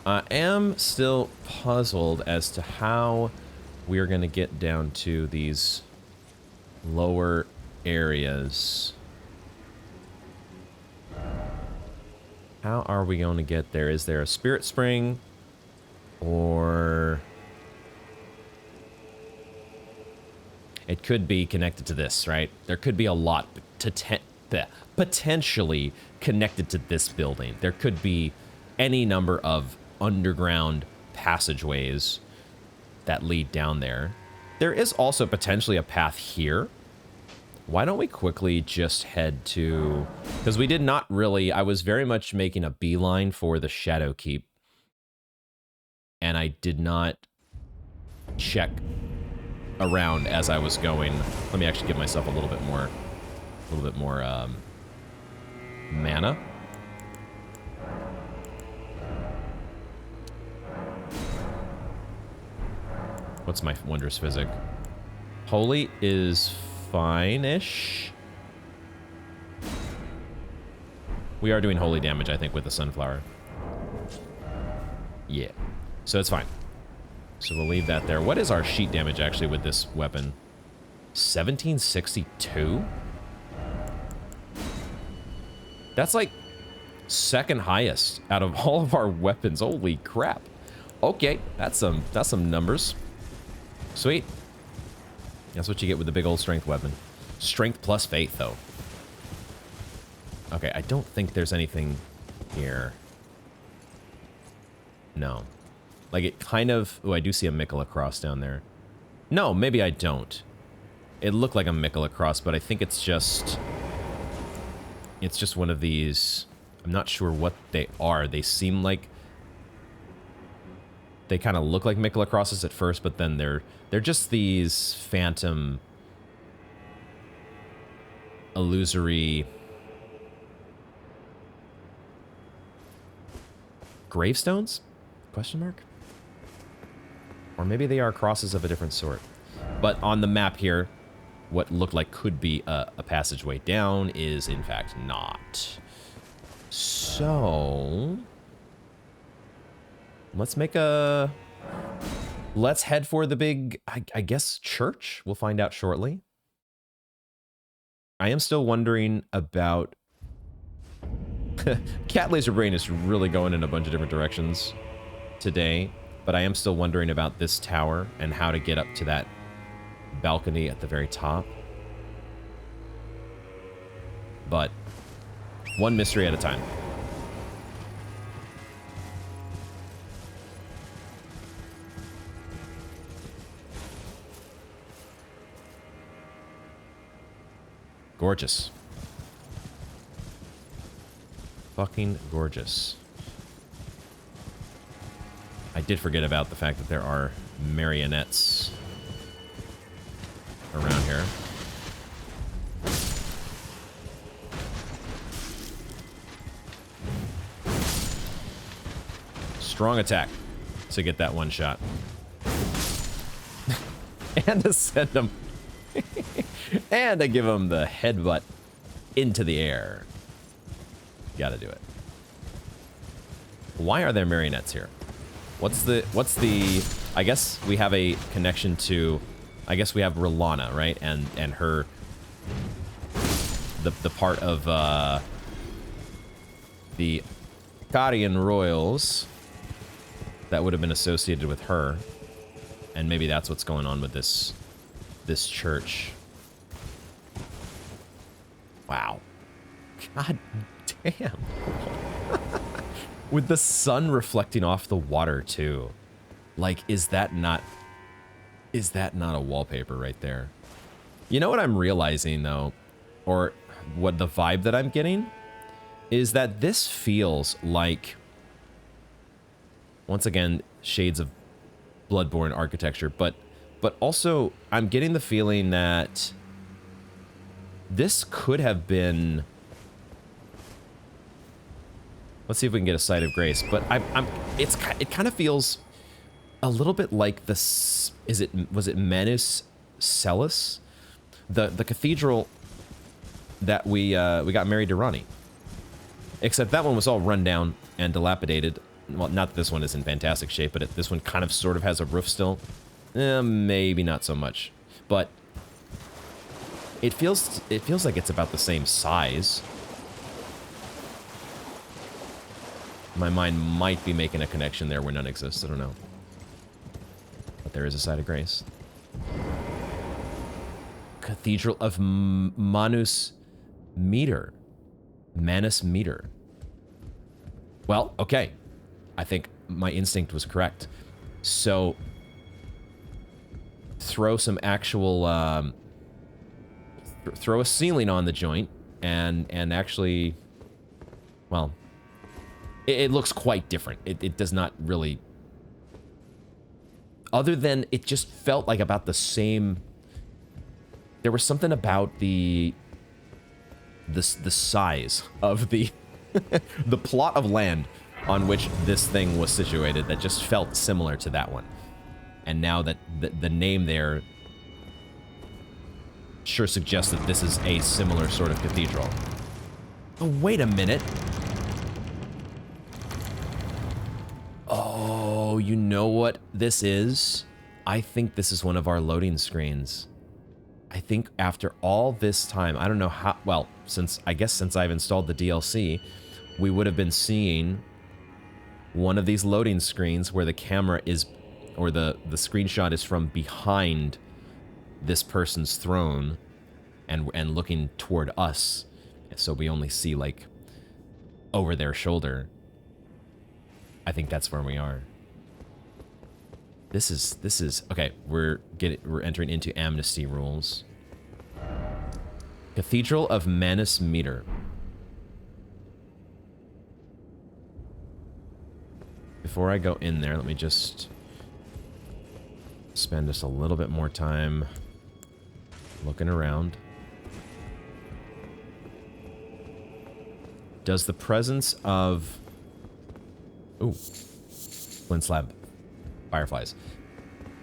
I am still puzzled as to how we are going to get down to these lower areas. How are we going to get there? Is there a spirit spring? Or it could be connected to this, right? There could be a lot potentially connected to this building. There could be any number of underground passageways that lead down there. There is also potentially a path here. Why don't we quickly just head to... Because we did not really... I was very much making a beeline for the Shadow Keep. And I did not check around as I was going. Let me actually give myself a little bit more mana. What's my wondrous physic? Holy is fine-ish. We are doing holy damage, I think, with the sunflower. Yeah. So it's fine. So we'll leave that there. What is our sheet damage, actually, with this weapon? 1762? That's like second highest out of all of our weapons. Holy crap. Okay, that's some numbers. Sweet. That's what you get with the big old strength weapon. Strength plus faith, though. Okay, I don't think there's anything here. No. Like, it kind of... Oh, I do see a Mikola cross down there. No, maybe I don't. It looked like a Mikola cross, but I think it's just... It's just one of these... I'm not sure what they are. They seem like... They kind of look like Mikola crosses at first, but then they're just these phantom... illusory... gravestones? Question mark? Or maybe they are crosses of a different sort. But on the map here, what looked like could be a passageway down is, in fact, not. So... Let's make a... Let's head for the big, I guess, church? We'll find out shortly. I am still wondering about... Cat Laser Brain is really going in a bunch of different directions today, but I am still wondering about this tower and how to get up to that balcony at the very top. But one mystery at a time. Gorgeous. Fucking gorgeous. I did forget about the fact that there are marionettes around here. Strong attack to get that one shot. And to send him. And to give him the headbutt into the air. Gotta do it. Why are there marionettes here? What's the I guess we have a connection to, I guess we have Rilana, right? And her the part of the Carian royals that would have been associated with her. And maybe that's what's going on with this church. Wow. God damn. With the sun reflecting off the water too. Like, is that not a wallpaper right there? You know what I'm realizing though, or what the vibe that I'm getting, is that this feels like, once again, shades of Bloodborne architecture, but also I'm getting the feeling that this could have been... Let's see if we can get a Sight of Grace, but it kind of feels a little bit like this. Was it Manus Celis, the cathedral that we got married to Ronnie? Except that one was all run down and dilapidated. Well, not that this one is in fantastic shape, but this one kind of sort of has a roof still. Maybe not so much, but it feels like it's about the same size. My mind might be making a connection there where none exists. I don't know. But there is a Sight of Grace. Cathedral of Manus Metyr. Manus Metyr. Well, okay. I think my instinct was correct. So, throw some actual... throw a ceiling on the joint and actually... Well... It looks quite different. It does not really... other than it just felt like about the same. There was something about the size of the the plot of land on which this thing was situated that just felt similar to that one. And now that the name there sure suggests that this is a similar sort of cathedral. Oh, wait a minute. Oh, you know what this is? I think this is one of our loading screens. I think after all this time, I don't know how, well, I guess since I've installed the DLC, we would have been seeing one of these loading screens where the camera is, or the screenshot is from behind this person's throne and looking toward us. So we only see like over their shoulder. I think that's where we are. This is okay. We're entering into amnesty rules. Cathedral of Manus Metyr. Before I go in there, let me just spend just a little bit more time looking around. Does the presence of glint slab fireflies,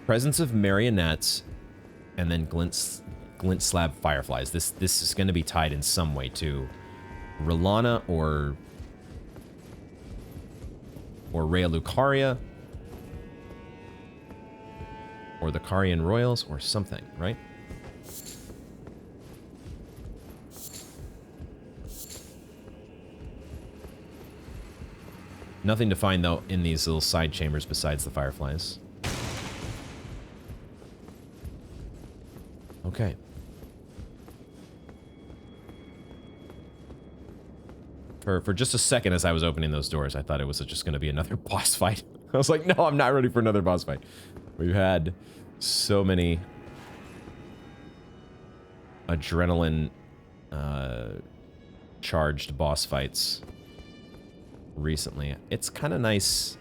presence of marionettes, and then glint slab fireflies. This is going to be tied in some way to Rilana or Rhea Lucaria or the Carian Royals or something, right? Nothing to find, though, in these little side chambers besides the fireflies. Okay. For just a second as I was opening those doors, I thought it was just going to be another boss fight. I was like, no, I'm not ready for another boss fight. We've had so many adrenaline charged boss fights recently. It's kind of nice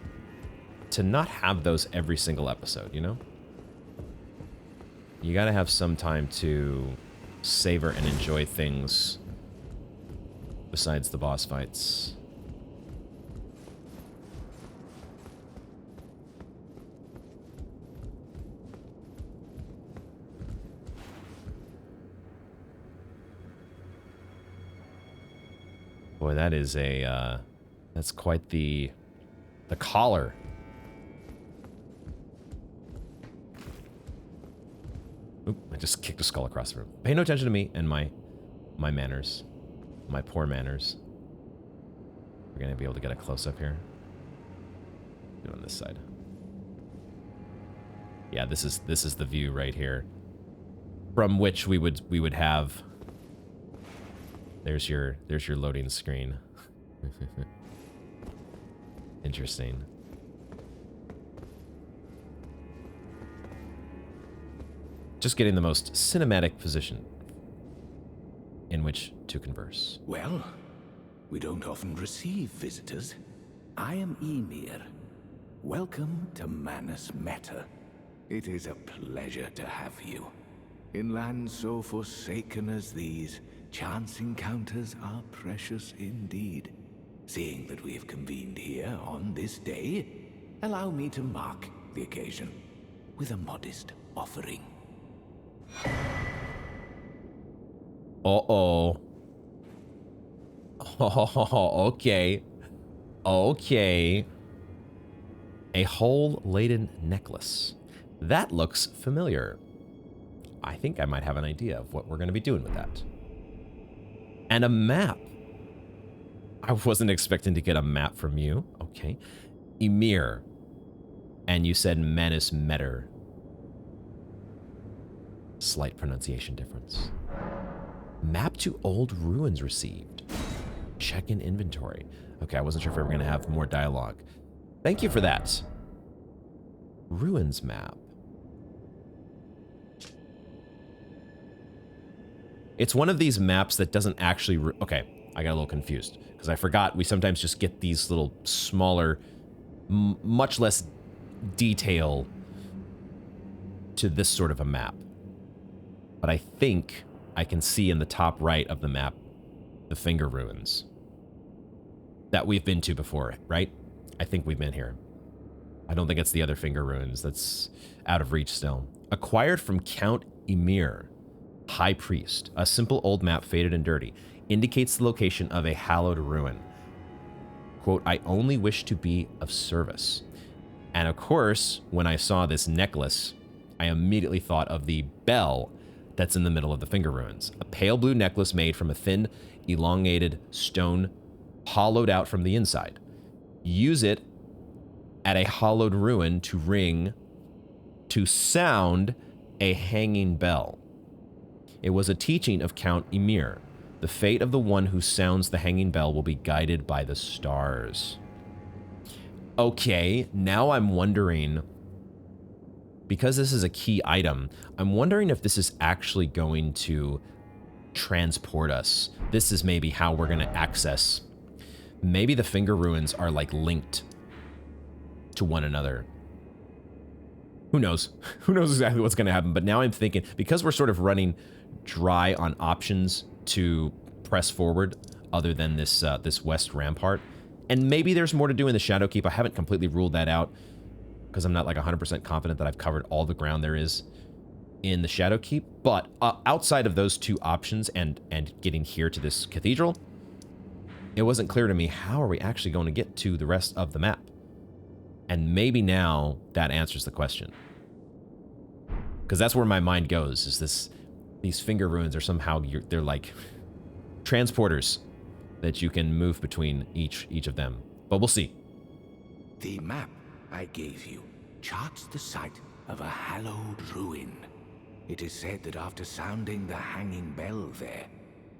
to not have those every single episode, you know? You gotta have some time to savor and enjoy things besides the boss fights. Boy, that is a, that's quite the collar. Oop, I just kicked a skull across the room. Pay no attention to me and my manners. My poor manners. We're gonna be able to get a close-up here. Do it on this side. Yeah, this is the view right here. From which we would have. There's your loading screen. Interesting. Just getting the most cinematic position in which to converse. Well, we don't often receive visitors. I am Ymir. Welcome to Manus Metyr. It is a pleasure to have you. In lands so forsaken as these, chance encounters are precious indeed. Seeing that we have convened here on this day, allow me to mark the occasion with a modest offering. Uh-oh. Oh, okay. Okay. A hole-laden necklace. That looks familiar. I think I might have an idea of what we're going to be doing with that. And a map. I wasn't expecting to get a map from you. Okay. Ymir. And you said Manus Metyr. Slight pronunciation difference. Map to old ruins received. Check in inventory. Okay, I wasn't sure if we were going to have more dialogue. Thank you for that. Ruins map. It's one of these maps that doesn't actually... Okay, I got a little confused. Because I forgot we sometimes just get these little smaller, much less detail to this sort of a map. But I think I can see in the top right of the map the finger ruins that we've been to before, right? I think we've been here. I don't think it's the other finger ruins. That's out of reach still. Acquired from Count Ymir, High Priest. A simple old map, faded and dirty. Indicates the location of a hallowed ruin. Quote, I only wish to be of service. And of course, when I saw this necklace, I immediately thought of the bell that's in the middle of the finger ruins. A pale blue necklace made from a thin, elongated stone hollowed out from the inside. Use it at a hollowed ruin to ring, to sound a hanging bell. It was a teaching of Count Ymir. The fate of the one who sounds the hanging bell will be guided by the stars. Okay, now I'm wondering, because this is a key item, I'm wondering if this is actually going to transport us. This is maybe how we're going to access. Maybe the finger ruins are like linked to one another. Who knows? Who knows exactly what's going to happen? But now I'm thinking, because we're sort of running dry on options to press forward other than this this west rampart, and maybe there's more to do in the Shadowkeep. I haven't completely ruled that out because I'm not like 100% confident that I've covered all the ground there is in the Shadowkeep. But outside of those two options and getting here to this cathedral, it wasn't clear to me how are we actually going to get to the rest of the map. And maybe now that answers the question. Because that's where my mind goes, is these finger ruins are somehow, they're like transporters that you can move between each of them. But we'll see. The map I gave you charts the site of a hallowed ruin. It is said that after sounding the hanging bell there,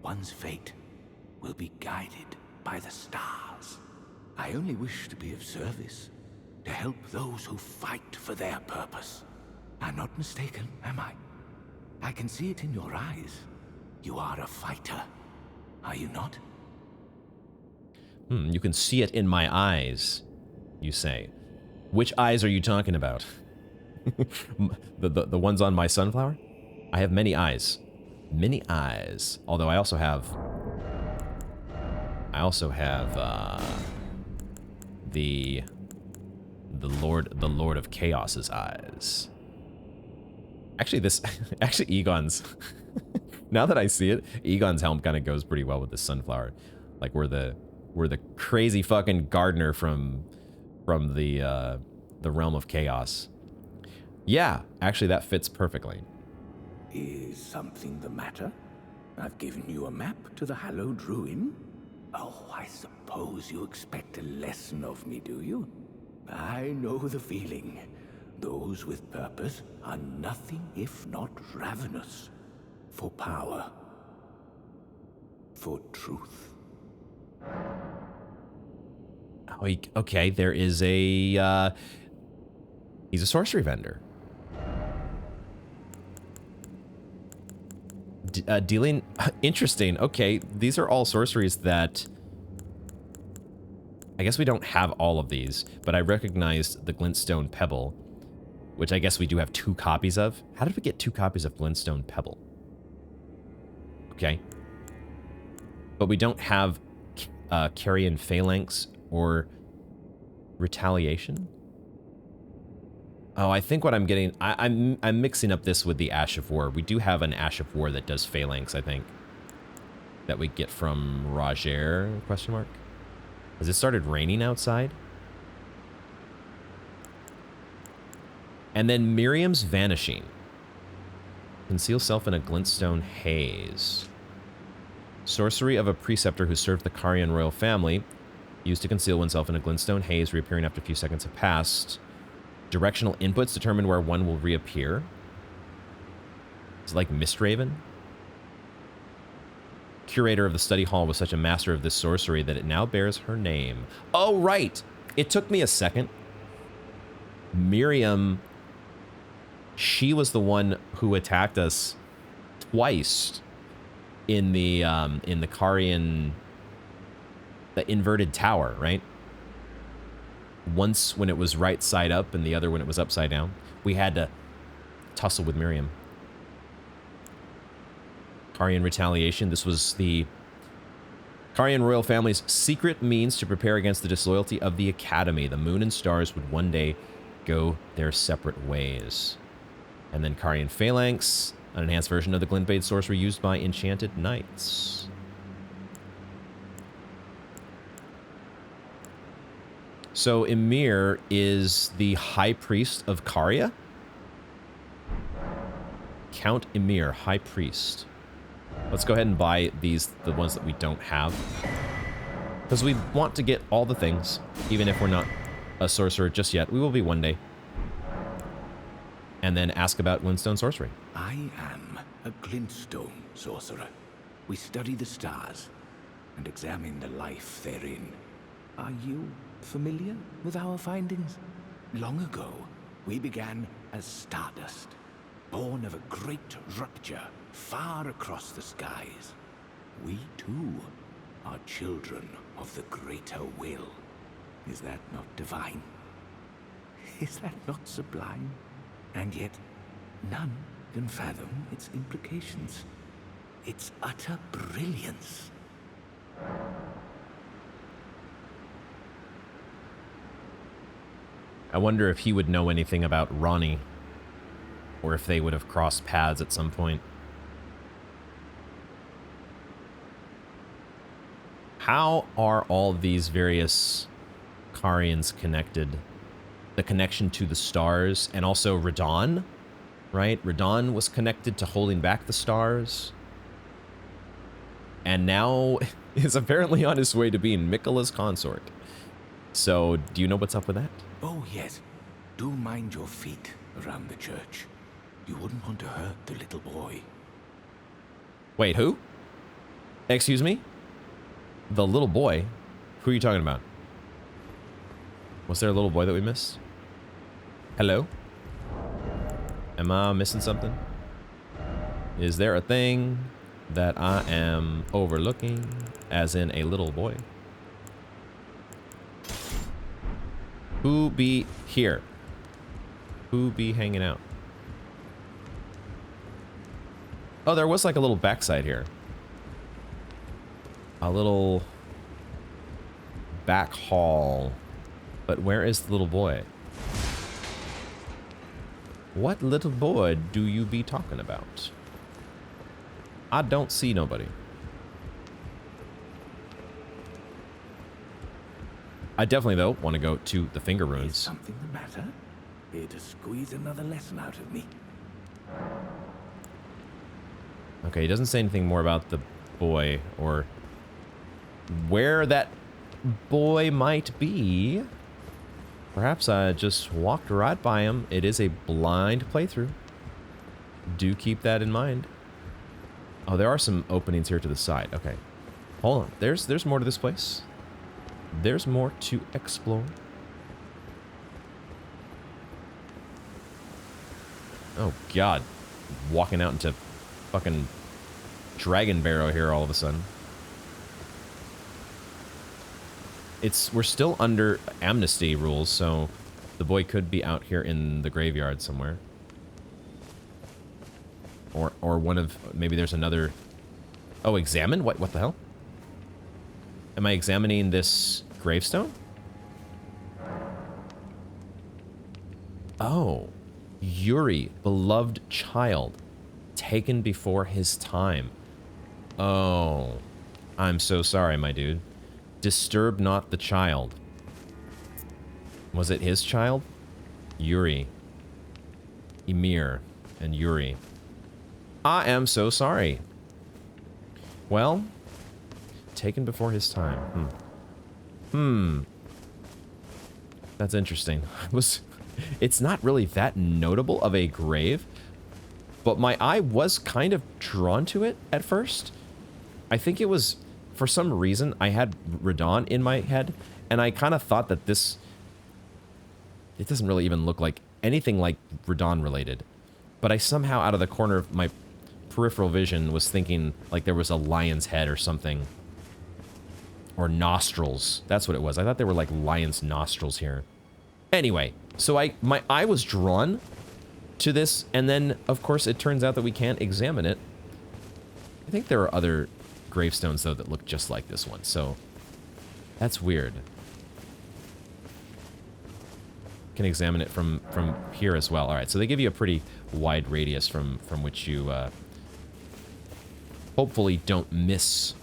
one's fate will be guided by the stars. I only wish to be of service, to help those who fight for their purpose. I'm not mistaken, am I? I can see it in your eyes. You are a fighter, are you not? You can see it in my eyes, you say. Which eyes are you talking about? the ones on my sunflower? I have many eyes. Many eyes. Although I also have the Lord of Chaos's eyes. Actually Egon's now that I see it, Egon's helm kind of goes pretty well with this sunflower. Like we're the crazy fucking gardener from the realm of chaos. Yeah, actually that fits perfectly. Is something the matter? I've given you a map to the hallowed ruin. Oh, I suppose you expect a lesson of me, do you? I know the feeling. Those with purpose are nothing if not ravenous. For power. For truth. Oh, okay, there is a... he's a sorcery vendor. Dealing... Interesting. Okay, these are all sorceries that... I guess we don't have all of these, but I recognized the glintstone pebble, which I guess we do have 2 copies of. How did we get 2 copies of glintstone pebble? Okay. But we don't have carrion phalanx or retaliation. Oh, I think what I'm getting... I'm mixing up this with the Ash of War. We do have an Ash of War that does phalanx, I think. That we get from Roger, question mark? Has it started raining outside? And then Miriam's Vanishing. Conceal self in a glintstone haze. Sorcery of a preceptor who served the Carian royal family. Used to conceal oneself in a glintstone haze, reappearing after a few seconds have passed. Directional inputs determine where one will reappear. Is it like Mistraven? Curator of the study hall was such a master of this sorcery that it now bears her name. Oh, right! It took me a second. Miriam, she was the one who attacked us twice in the Carian, the inverted tower, right? Once when it was right side up and the other when it was upside down. We had to tussle with Miriam. Carian retaliation. This was the Carian royal family's secret means to prepare against the disloyalty of the Academy. The moon and stars would one day go their separate ways. And then Carian phalanx, an enhanced version of the Glintblade sorcery used by enchanted knights. So Ymir is the high priest of Caria? Count Ymir, high priest. Let's go ahead and buy these, the ones that we don't have. Because we want to get all the things, even if we're not a sorcerer just yet. We will be one day. And then ask about glintstone sorcery. I am a glintstone sorcerer. We study the stars and examine the life therein. Are you familiar with our findings? Long ago, we began as stardust, born of a great rupture far across the skies. We too are children of the greater will. Is that not divine? Is that not sublime? And yet, none can fathom its implications. Its utter brilliance. I wonder if he would know anything about Ronnie, or if they would have crossed paths at some point. How are all these various Carians connected? The connection to the stars, and also Radon, right? Radon was connected to holding back the stars. And now is apparently on his way to being Miquella's consort. So, do you know what's up with that? Oh yes, do mind your feet around the church. You wouldn't want to hurt the little boy. Wait, who? Excuse me? The little boy? Who are you talking about? Was there a little boy that we missed? Hello? Am I missing something? Is there a thing that I am overlooking, as in a little boy? Who be here? Who be hanging out? Oh, there was like a little backside here. A little back hall. But where is the little boy? What little boy do you be talking about? I don't see nobody. I definitely, though, want to go to the Finger Is Ruins. something the matter? Here to squeeze another lesson out of me. Okay, he doesn't say anything more about the boy or where that boy might be. Perhaps I just walked right by him. It is a blind playthrough. Do keep that in mind. Oh, there are some openings here to the side. Okay. Hold on. There's more to this place. There's more to explore. Oh, God. Walking out into fucking Dragon Barrow here all of a sudden. We're still under amnesty rules, so the boy could be out here in the graveyard somewhere. Or one of, maybe there's another. Oh, examine? What the hell? Am I examining this gravestone? Oh, Yuri, beloved child, taken before his time. Oh, I'm so sorry, my dude. Disturb not the child. Was it his child? Yuri. Ymir and Yuri. I am so sorry. Well, taken before his time. That's interesting. It's not really that notable of a grave, but my eye was kind of drawn to it at first. I think it was, for some reason, I had Radon in my head, and I kind of thought that this... It doesn't really even look like anything like Radon related. But I somehow, out of the corner of my peripheral vision, was thinking like there was a lion's head or something. Or nostrils. That's what it was. I thought they were like lion's nostrils here. Anyway, so my eye was drawn to this, and then, of course, it turns out that we can't examine it. I think there are other gravestones, though, that look just like this one, so that's weird. Can examine it from here as well. All right, so they give you a pretty wide radius from which you hopefully don't miss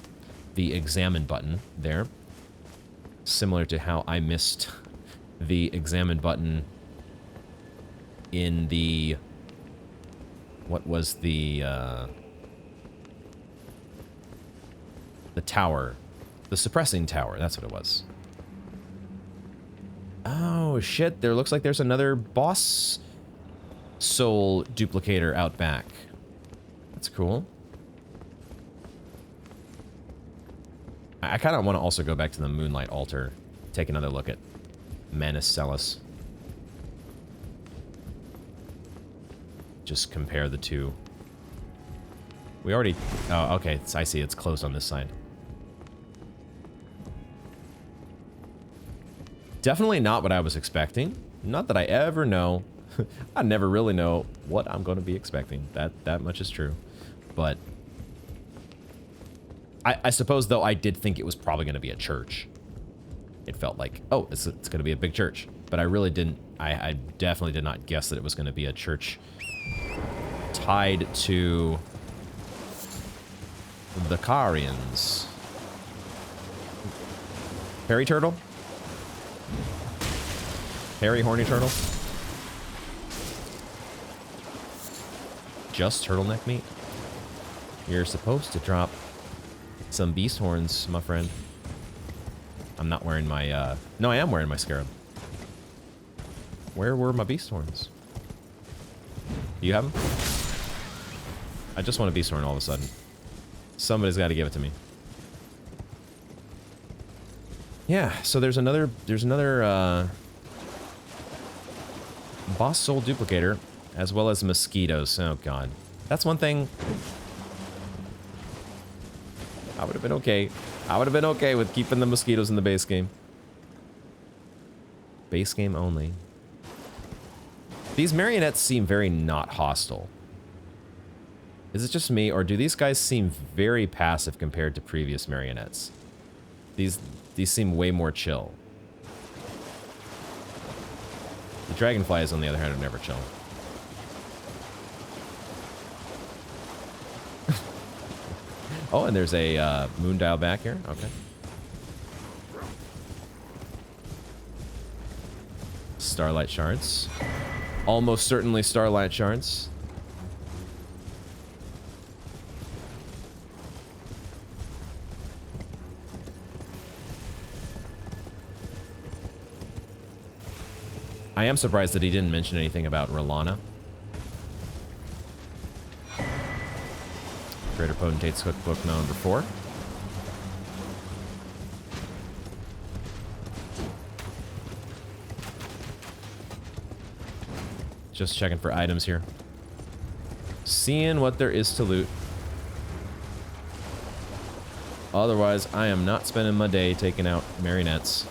the examine button there. Similar to how I missed the examine button in the... What was the tower? The suppressing tower, that's what it was. Oh, shit, there looks like there's another boss soul duplicator out back. That's cool. I kind of want to also go back to the Moonlight Altar, take another look at Manus. Just compare the two. We already... Oh, okay, I see, it's closed on this side. Definitely not what I was expecting. Not that I ever know. I never really know what I'm going to be expecting. That much is true. But I suppose, though, I did think it was probably going to be a church. It felt like, oh, it's going to be a big church. But I really didn't... I definitely did not guess that it was going to be a church tied to the Carians. Hairy turtle? Hairy horny turtle? Just turtleneck meat? You're supposed to drop some beast horns, my friend. I'm not wearing my, no, I am wearing my scarab. Where were my beast horns? Do you have them? I just want a beast horn all of a sudden. Somebody's got to give it to me. Yeah, so there's another boss soul duplicator, as well as mosquitoes. Oh god, that's one thing. I would have been okay. I would have been okay with keeping the mosquitoes in the base game. Base game only. These marionettes seem very not hostile. Is it just me, or do these guys seem very passive compared to previous marionettes? These seem way more chill. The dragonflies, on the other hand, are never chill. Oh, and there's a moon dial back here. Okay. Starlight shards. Almost certainly starlight shards. I am surprised that he didn't mention anything about Rolana. Greater Potentate's Cookbook number 4. Just checking for items here. Seeing what there is to loot. Otherwise, I am not spending my day taking out marionettes.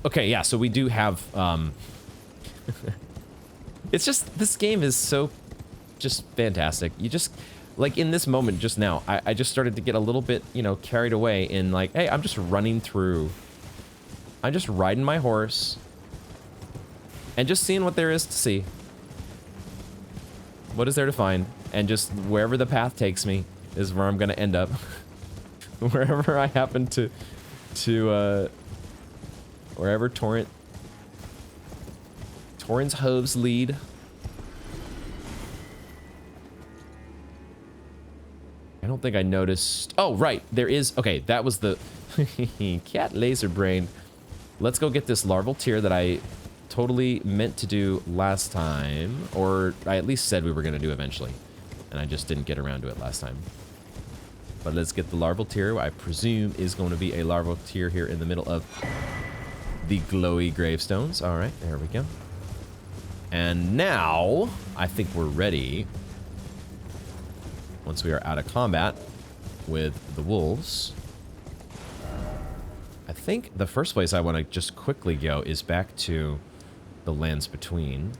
Okay, yeah, so we do have, it's just, this game is so just fantastic. You just, like, in this moment just now, I just started to get a little bit, you know, carried away in, like, hey, I'm just running through. I'm just riding my horse and just seeing what there is to see. What is there to find? And just wherever the path takes me is where I'm going to end up. Wherever I happen to wherever Torrent's hooves lead. I don't think I noticed. Oh, right. There is. Okay, that was the cat laser brain. Let's go get this larval tear that I totally meant to do last time. Or I at least said we were going to do eventually. And I just didn't get around to it last time. But let's get the larval tear. I presume is going to be a larval tear here in the middle of the glowy gravestones. All right, there we go. And now I think we're ready once we are out of combat with the wolves, I think the first place I want to just quickly go is back to the lands between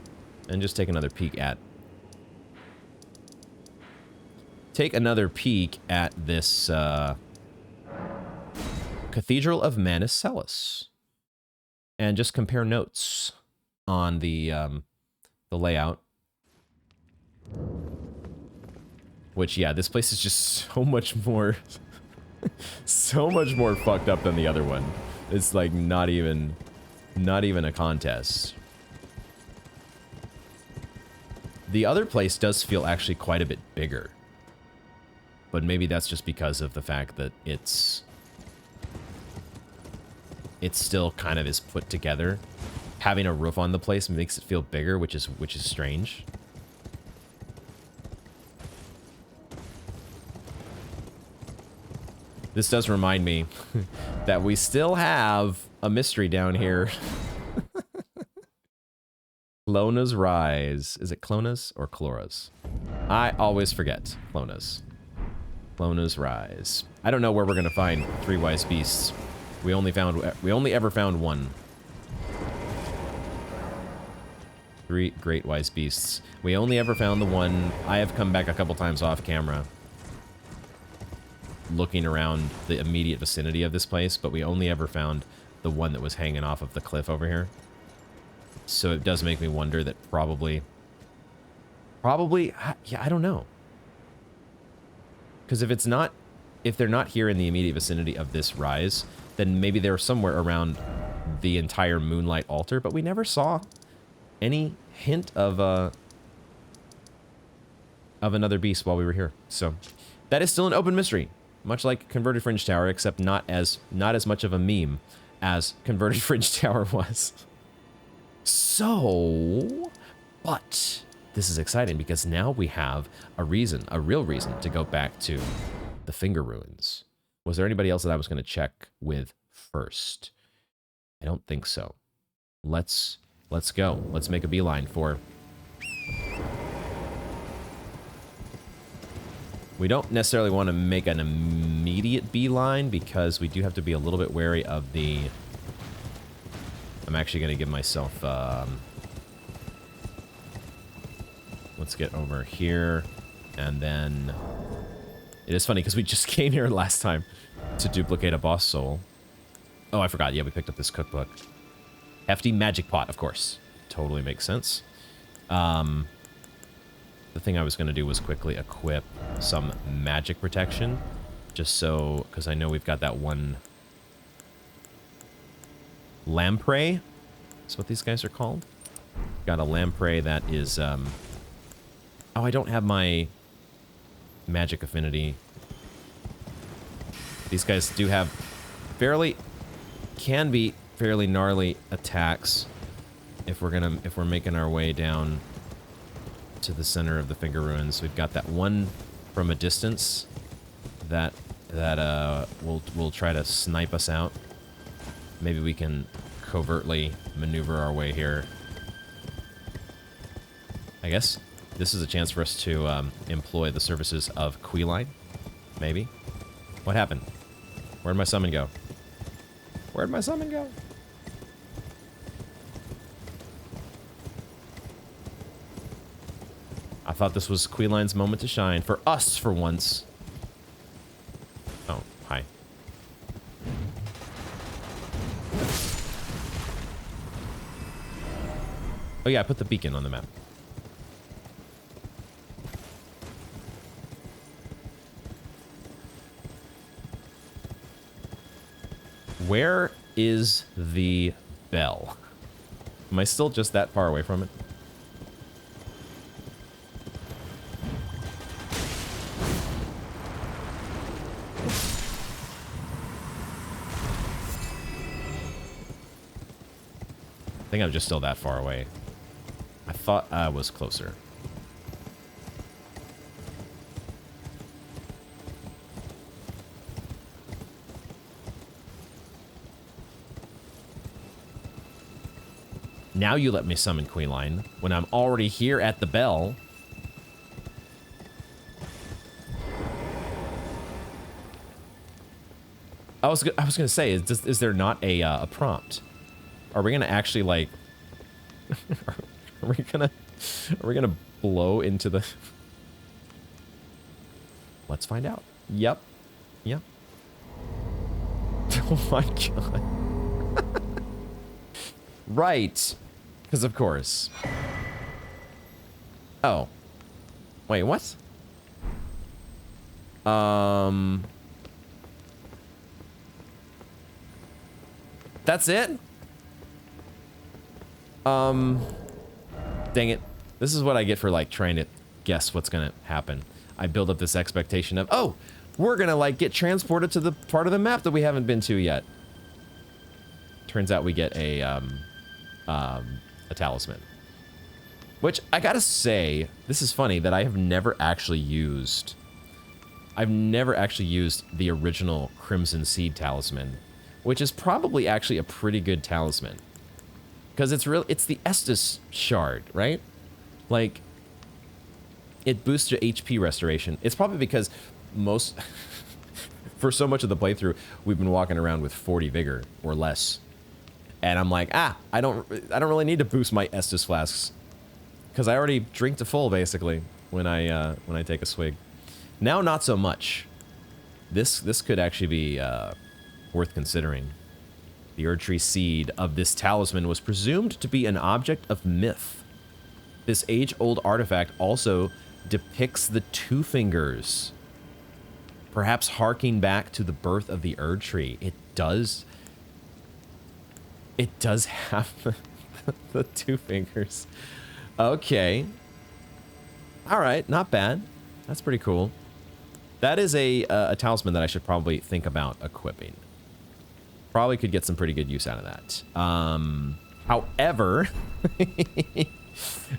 and just take another peek at this Cathedral of Manus and just compare notes on the layout. Which, yeah, this place is just so much more so much more fucked up than the other one. It's like not even a contest. The other place does feel actually quite a bit bigger. But maybe that's just because of the fact that it's still kind of is put together. Having a roof on the place makes it feel bigger, which is strange. This does remind me that we still have a mystery down here. Clona's Rise. Is it Clona's or Clora's? I always forget. Clona's. Clona's Rise. I don't know where we're gonna find 3 wise beasts. We only ever found 1. 3 great wise beasts. We only ever found the 1. I have come back a couple times off camera, looking around the immediate vicinity of this place, but we only ever found the one that was hanging off of the cliff over here. So it does make me wonder that probably, yeah, I don't know. Because if they're not here in the immediate vicinity of this rise, then maybe they're somewhere around the entire Moonlight Altar, but we never saw any hint of another beast while we were here. So that is still an open mystery. Much like Converted Fringe Tower, except not as much of a meme as Converted Fringe Tower was. So, but this is exciting because now we have a real reason to go back to the Finger Ruins. Was there anybody else that I was going to check with first? I don't think so. Let's go. Let's make a beeline for... We don't necessarily want to make an immediate beeline because we do have to be a little bit wary of the... I'm actually going to give myself... Let's get over here. And then... It is funny because we just came here last time to duplicate a boss soul. Oh, I forgot. Yeah, we picked up this cookbook. Hefty magic pot, of course. Totally makes sense. The thing I was going to do was quickly equip some magic protection. Just so... Because I know we've got that one... Lamprey? That's what these guys are called. Got a lamprey that is... Oh, I don't have my magic affinity. These guys do have can be fairly gnarly attacks if we're making our way down to the center of the Finger Ruins. We've got that one from a distance that will try to snipe us out. Maybe we can covertly maneuver our way here. I guess this is a chance for us to employ the services of Queeline. Maybe. What happened? Where'd my summon go? Where'd my summon go? I thought this was Queeline's moment to shine. For us, for once. Oh, hi. Oh yeah, I put the beacon on the map. Where is the bell? Am I still just that far away from it? I think I'm just still that far away. I thought I was closer. Now you let me summon Queeline when I'm already here at the bell. I was gonna say, is there not a prompt? Are we gonna actually like? are we gonna blow into the? Let's find out. Yep. Yep. Oh my god. Right. Because of course. Oh. Wait, what? That's it? Dang it. This is what I get for like trying to guess what's gonna happen. I build up this expectation of, oh, we're gonna like get transported to the part of the map that we haven't been to yet. Turns out we get a talisman. Which, I gotta say, this is funny that I have never actually used... I've never actually used the original Crimson Seed talisman, which is probably actually a pretty good talisman. Because it's the Estus shard, right? Like, it boosts your HP restoration. It's probably because most... for so much of the playthrough, we've been walking around with 40 vigor or less. And I'm like, I don't really need to boost my Estus flasks. Because I already drink to full, basically, when I take a swig. Now, not so much. This could actually be worth considering. The Erdtree seed of this talisman was presumed to be an object of myth. This age-old artifact also depicts the Two Fingers, perhaps harking back to the birth of the Erdtree. It does have the Two Fingers. Okay. All right, not bad. That's pretty cool. That is a talisman that I should probably think about equipping. Probably could get some pretty good use out of that.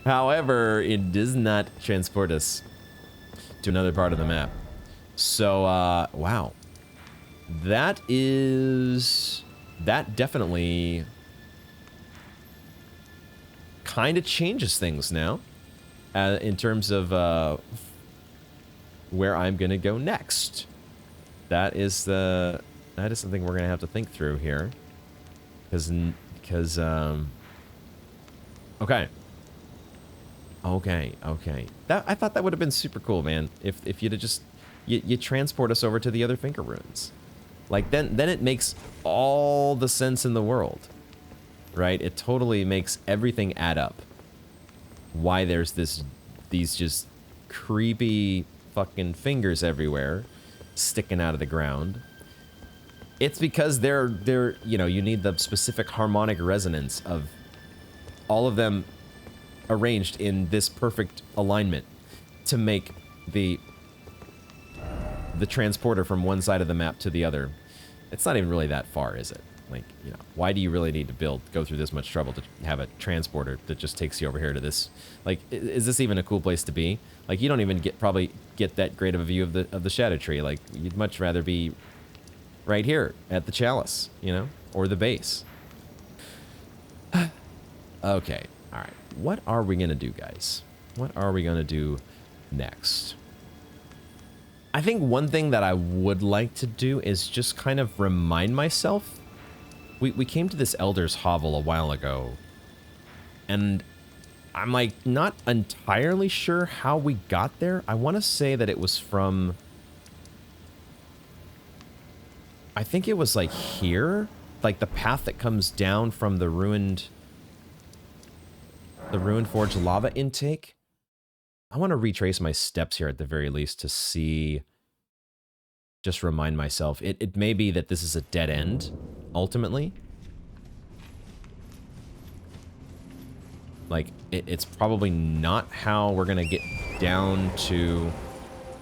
However, it does not transport us to another part of the map. So, wow. That definitely kind of changes things now in terms of where I'm gonna go next. That is something we're gonna have to think through here, because okay. I thought that would have been super cool, man. If you'd have just you transport us over to the other finger runes, like then it makes all the sense in the world. Right? It totally makes everything add up. Why there's these just creepy fucking fingers everywhere sticking out of the ground. It's because they're you know, you need the specific harmonic resonance of all of them arranged in this perfect alignment to make the transporter from one side of the map to the other. It's not even really that far, is it? Like, you know, why do you really need to go through this much trouble to have a transporter that just takes you over here to this? Like, is this even a cool place to be? Like, you don't even probably get that great of a view of the Shadow Tree. Like, you'd much rather be right here at the chalice, you know, or the base. Okay, all right. What are we gonna do, guys? What are we gonna do next? I think one thing that I would like to do is just kind of remind myself. We came to this Elder's Hovel a while ago, and I'm like not entirely sure how we got there. I want to say that it was from, I think it was like here, like the path that comes down from the ruined forge lava intake. I want to retrace my steps here at the very least to see, just remind myself. It may be that this is a dead end, ultimately. Like, it's probably not how we're gonna get down to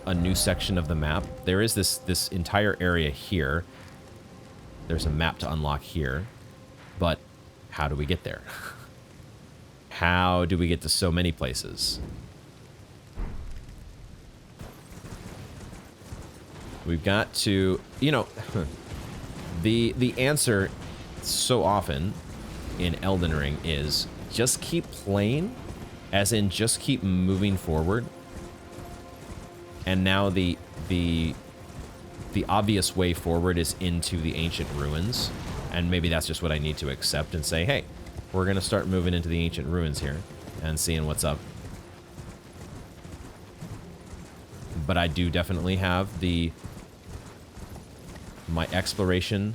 a new section of the map. There is this entire area here. There's a map to unlock here. But how do we get there? How do we get to so many places? We've got to, you know, the answer so often in Elden Ring is just keep playing, as in just keep moving forward. And now the the obvious way forward is into the ancient ruins. And maybe that's just what I need to accept and say, hey, we're going to start moving into the ancient ruins here and seeing what's up. But I do definitely have my exploration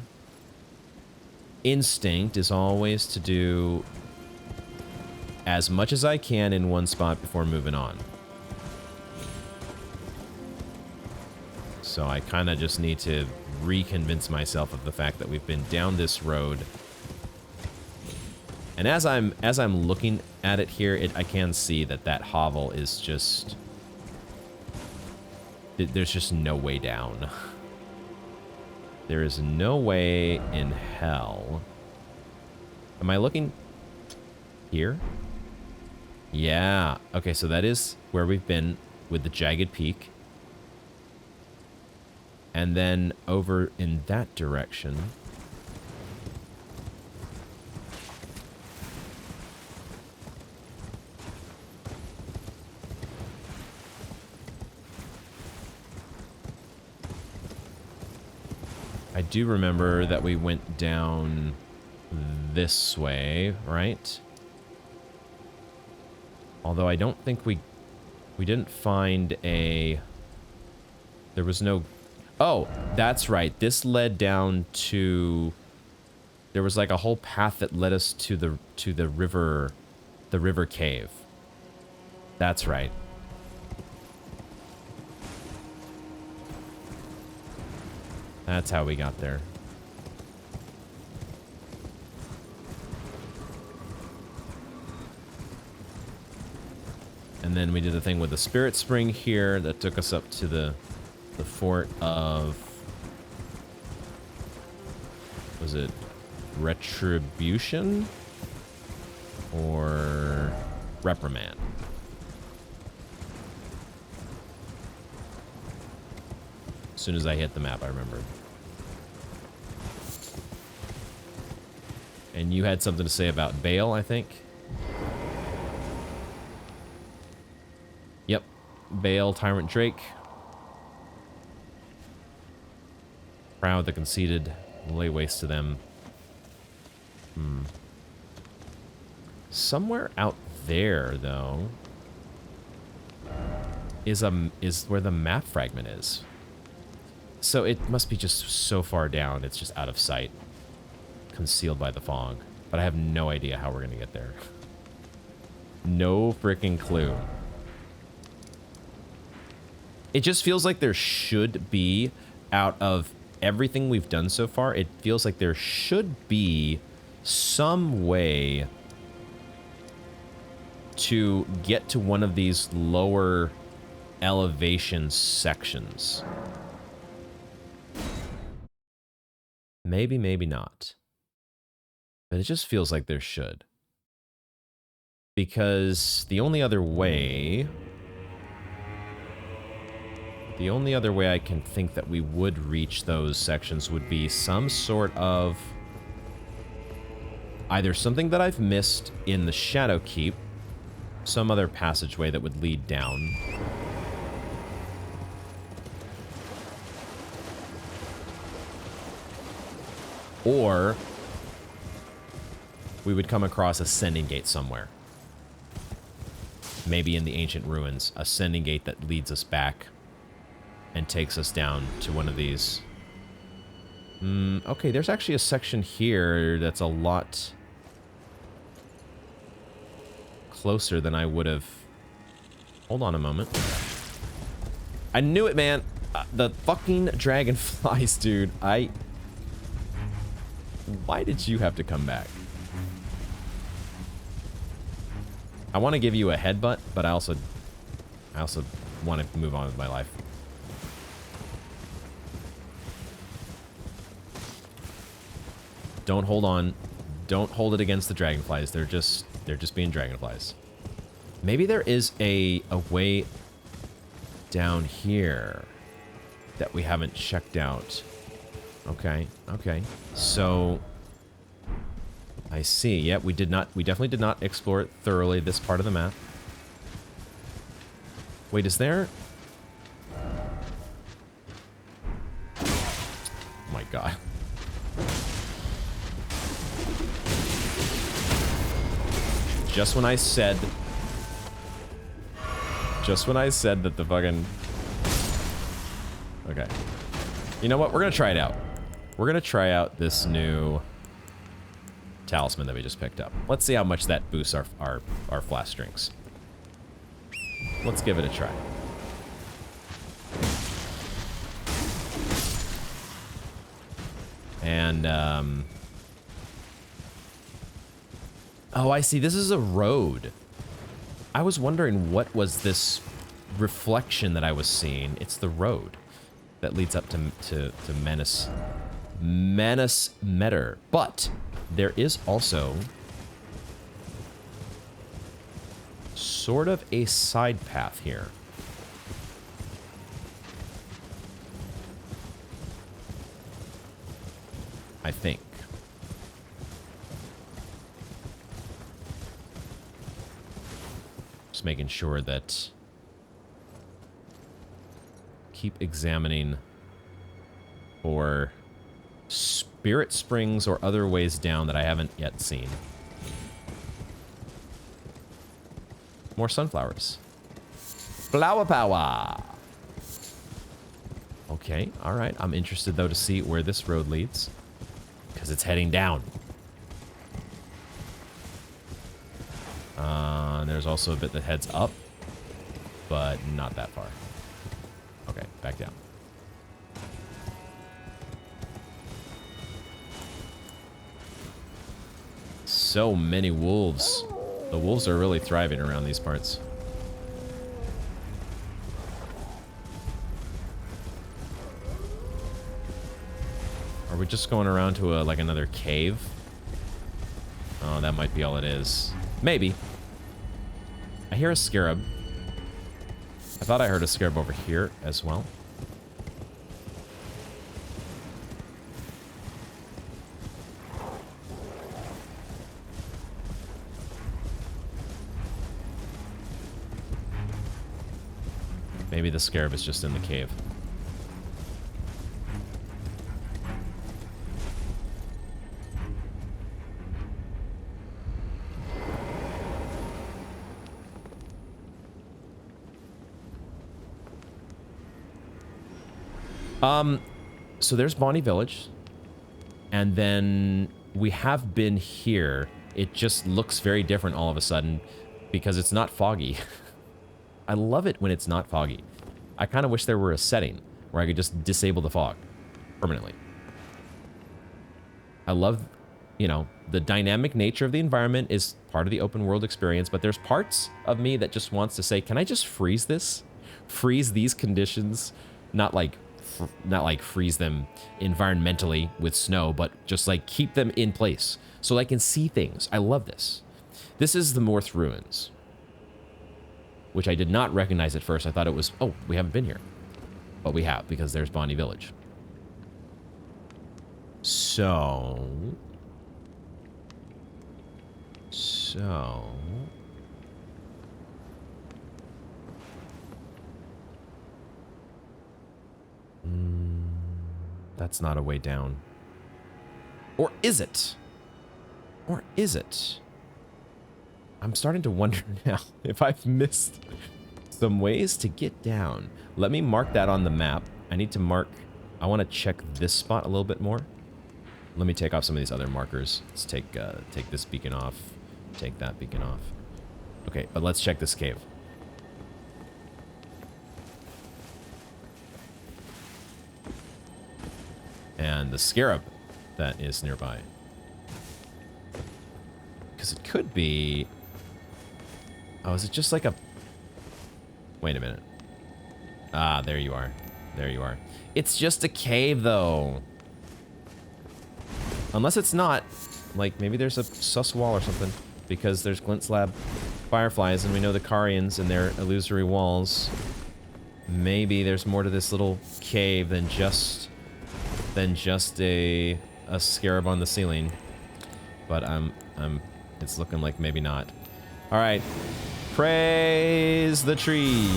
instinct is always to do as much as I can in one spot before moving on. So I kind of just need to reconvince myself of the fact that we've been down this road. And as I'm looking at it here, I can see that hovel is just... There's just no way down. There is no way in hell. Am I looking here? Yeah. Okay, so that is where we've been with the jagged peak. And then over in that direction. I do remember that we went down this way, right? Although I don't think we didn't find a... There was no... Oh, that's right. This led down to... There was like a whole path that led us to the river cave. That's right. That's how we got there. And then we did a thing with the spirit spring here that took us up to the fort of... Was it Retribution? Or Reprimand? As soon as I hit the map, I remembered. And you had something to say about Baal, I think? Yep. Baal, Tyrant Drake. Proud the conceited, lay waste to them. Somewhere out there, though, is where the map fragment is. So it must be just so far down, it's just out of sight. Concealed by the fog. But I have no idea how we're gonna get there. No freaking clue. It just feels like there should be, out of everything we've done so far, it feels like there should be some way to get to one of these lower elevation sections. Maybe, maybe not. But it just feels like there should. Because the only other way I can think that we would reach those sections would be some sort of... either something that I've missed in the Shadow Keep, some other passageway that would lead down. Or we would come across a sending gate somewhere. Maybe in the ancient ruins, a sending gate that leads us back and takes us down to one of these. Okay, there's actually a section here that's a lot closer than I would have. Hold on a moment. I knew it, man. The fucking dragonflies, dude. Why did you have to come back? I want to give you a headbutt, but I also want to move on with my life. Don't hold on. Don't hold it against the dragonflies. They're just being dragonflies. Maybe there is a way down here that we haven't checked out. Okay, okay. So I see. Yep, we definitely did not explore it thoroughly, this part of the map. Wait, is there... God. Just when I said that the fucking... Okay. You know what? We're gonna try it out. We're gonna try out this new talisman that we just picked up. Let's see how much that boosts our flask drinks. Let's give it a try. And, oh, I see. This is a road. I was wondering what was this reflection that I was seeing. It's the road that leads up to Manus. Metyr. But there is also sort of a side path here. I think. Just making sure that... Keep examining for spirit springs or other ways down that I haven't yet seen. More sunflowers. Flower power! Okay, alright. I'm interested, though, to see where this road leads. Because it's heading down. And there's also a bit that heads up. But not that far. Okay, back down. So many wolves. The wolves are really thriving around these parts. Are we just going around to like another cave? Oh, that might be all it is. Maybe. I hear a scarab. I thought I heard a scarab over here as well. Maybe the scarab is just in the cave. So there's Bonny Village. And then we have been here. It just looks very different all of a sudden because it's not foggy. I love it when it's not foggy. I kind of wish there were a setting where I could just disable the fog permanently. I love, you know, the dynamic nature of the environment is part of the open world experience, but there's parts of me that just wants to say, can I just freeze this? Freeze these conditions? Not like freeze them environmentally with snow, but just like keep them in place so I can see things. I love this. This is the Morth Ruins, which I did not recognize at first. I thought it was, oh, we haven't been here. But we have, because there's Bonny Village. So... That's not a way down. Or is it? Or is it? I'm starting to wonder now if I've missed some ways to get down. Let me mark that on the map. I need to mark... I want to check this spot a little bit more. Let me take off some of these other markers. Let's take this beacon off. Take that beacon off. Okay, but let's check this cave. And the scarab that is nearby. Because it could be... Oh, is it just like a... Wait a minute. Ah, there you are. There you are. It's just a cave, though. Unless it's not. Like, maybe there's a sus wall or something. Because there's Glint Slab fireflies, and we know the Carians and their illusory walls. Maybe there's more to this little cave than just a scarab on the ceiling. But it's looking like maybe not. All right. Praise the tree.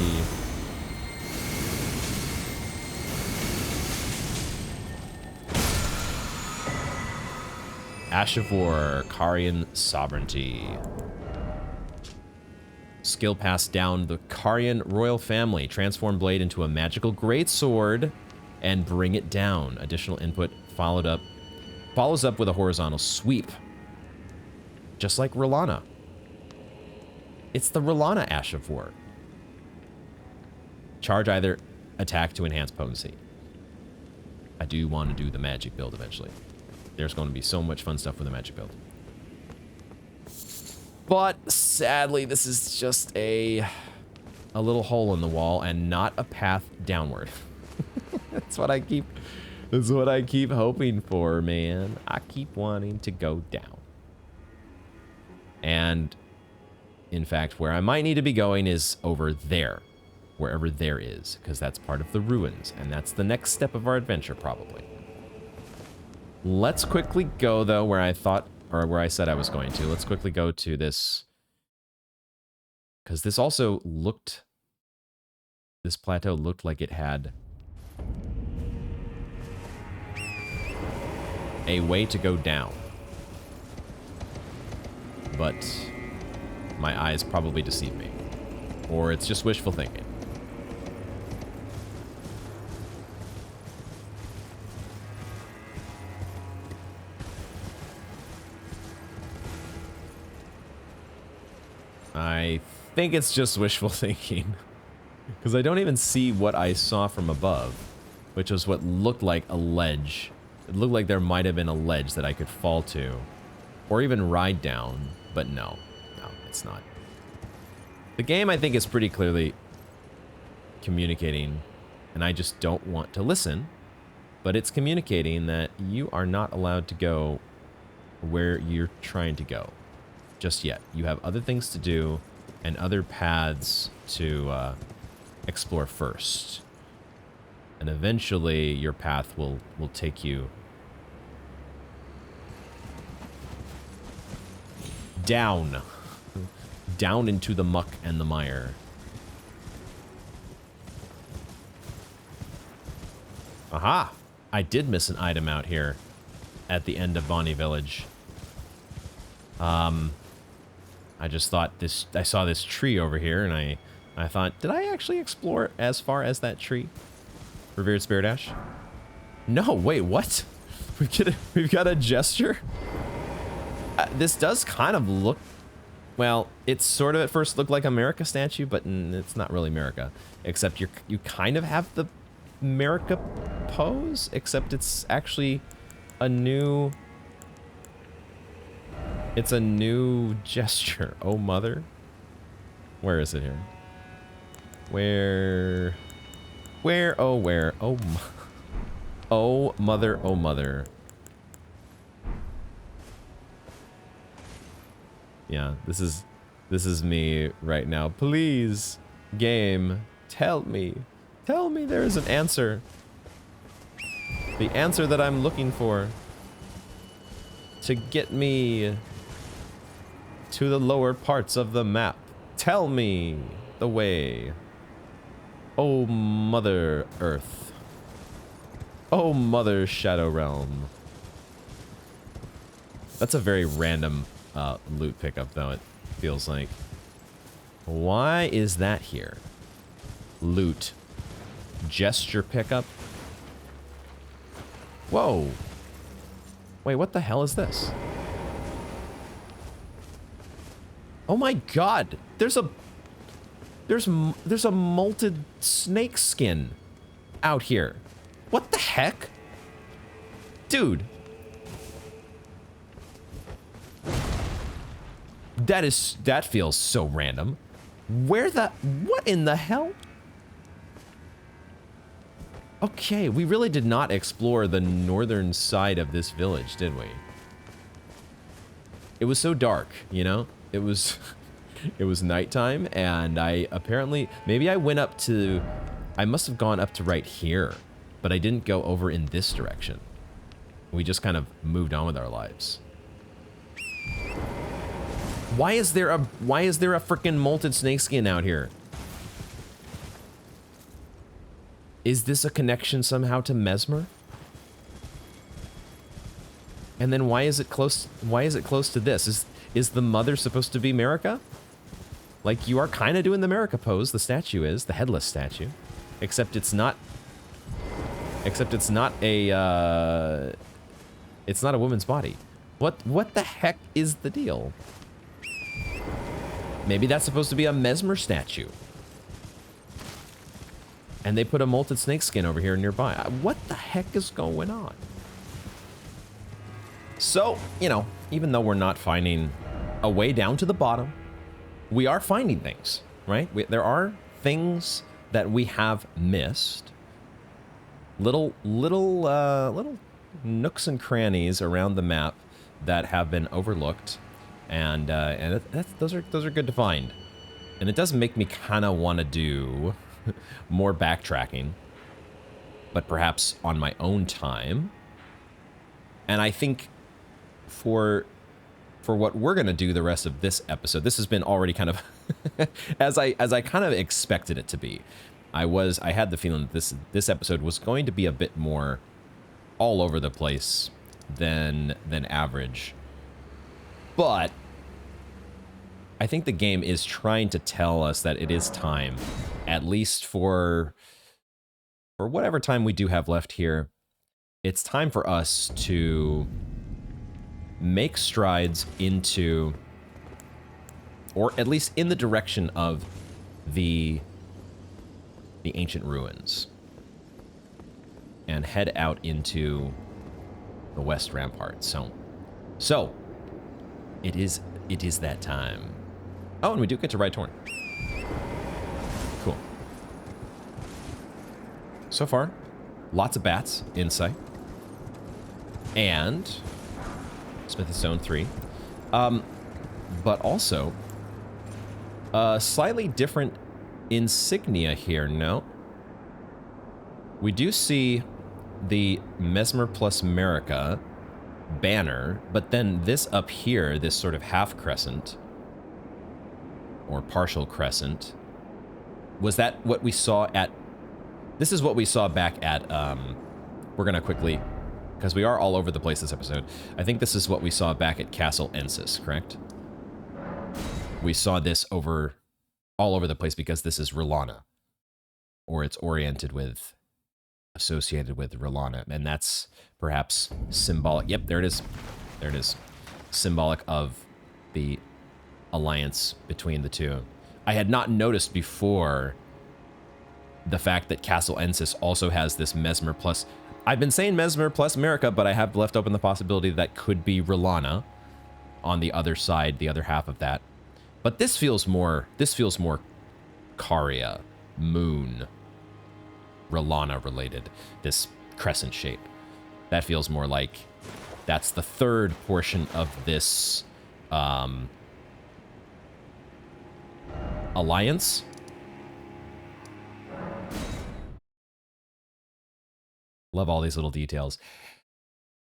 Ash of War, Carian Sovereignty. Skill passed down the Carian royal family. Transform blade into a magical greatsword and bring it down. Additional input follows up with a horizontal sweep. Just like Rolana. It's the Rolana Ash of War. Charge either attack to enhance potency. I do want to do the magic build eventually. There's going to be so much fun stuff with the magic build. But sadly, this is just a little hole in the wall and not a path downward. That's what I keep hoping for, man. I keep wanting to go down. And in fact, where I might need to be going is over there. Wherever there is, because that's part of the ruins, and that's the next step of our adventure, probably. Let's quickly go, though, where I thought, or where I said I was going to. Let's quickly go to this, because this also looked, this plateau looked like it had a way to go down. But my eyes probably deceive me, or it's just wishful thinking. I think it's just wishful thinking, because I don't even see what I saw from above, which was what looked like a ledge. It looked like there might have been a ledge that I could fall to, or even ride down, but no, it's not. The game, I think, is pretty clearly communicating, and I just don't want to listen, but it's communicating that you are not allowed to go where you're trying to go. Just yet. You have other things to do and other paths to explore first. And eventually your path will take you down. Down into the muck and the mire. Aha! I did miss an item out here at the end of Bonny Village. I just thought I saw this tree over here, and I thought, did I actually explore as far as that tree? Revered Spirit Ash? No, wait, what? We've got a gesture? This does kind of look, well, it sort of at first looked like a America statue, but it's not really America. Except you kind of have the America pose, except it's actually a new... It's a new gesture. Oh, mother. Where is it here? Where? Oh, where? Oh, oh, mother. Oh, mother. Yeah, this is me right now. Please, game, tell me there is an answer. The answer that I'm looking for to get me to the lower parts of the map. Tell me the way. Oh, Mother Earth. Oh, Mother Shadow Realm. That's a very random loot pickup, though, it feels like. Why is that here? Loot. Gesture pickup. Whoa. Wait, what the hell is this? Oh my god, there's a molted snake skin out here. What the heck? Dude. That feels so random. What in the hell? Okay, we really did not explore the northern side of this village, did we? It was so dark, you know? It was nighttime, and maybe I went up to, I must have gone up to right here, but I didn't go over in this direction. We just kind of moved on with our lives. Why is there a freaking molted snakeskin out here? Is this a connection somehow to Mesmer? And then why is it close to this? Is the mother supposed to be Merica? Like, you are kind of doing the Merica pose, the statue is, the headless statue. Except it's not a woman's body. What the heck is the deal? Maybe that's supposed to be a Mesmer statue. And they put a molted snake skin over here nearby. What the heck is going on? So, you know, even though we're not finding a way down to the bottom, we are finding things, right? There are things that we have missed. Little nooks and crannies around the map that have been overlooked, and those are good to find. And it does make me kind of want to do more backtracking, but perhaps on my own time. And I think for what we're gonna do the rest of this episode, this has been already kind of as I kind of expected it to be. I had the feeling that this episode was going to be a bit more all over the place than average. But I think the game is trying to tell us that it is time, at least for whatever time we do have left here. It's time for us to make strides into, or at least in the direction of the ancient ruins, and head out into the West Rampart. So it is that time. Oh, and we do get to ride Torn. Cool. So far, lots of bats in sight. And Smithy Stone 3. But also, slightly different insignia here, no? We do see the Mesmer plus Merica banner, but then this up here, this sort of half crescent, or partial crescent, was that what we saw at... This is what we saw back at, we're gonna quickly, because we are all over the place this episode. I think this is what we saw back at Castle Ensis, correct? We saw this all over the place because this is Rilana, or it's associated with Rilana, and that's perhaps symbolic. Yep, there it is. There it is. Symbolic of the alliance between the two. I had not noticed before the fact that Castle Ensis also has this Mesmer plus... I've been saying Mesmer plus Merica, but I have left open the possibility that could be Rilana on the other side, the other half of that. But this feels more Caria, Moon, Rilana related, this crescent shape. That feels more like that's the third portion of this alliance. Love all these little details.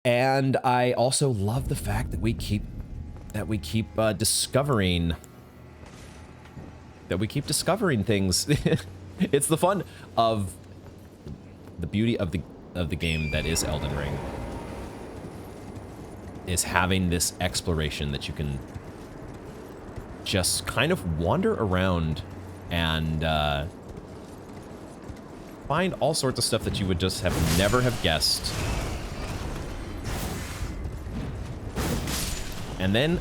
And I also love the fact that we keep discovering things. It's the fun of the beauty of the game that is Elden Ring, is having this exploration that you can just kind of wander around and find all sorts of stuff that you would just never have guessed. And then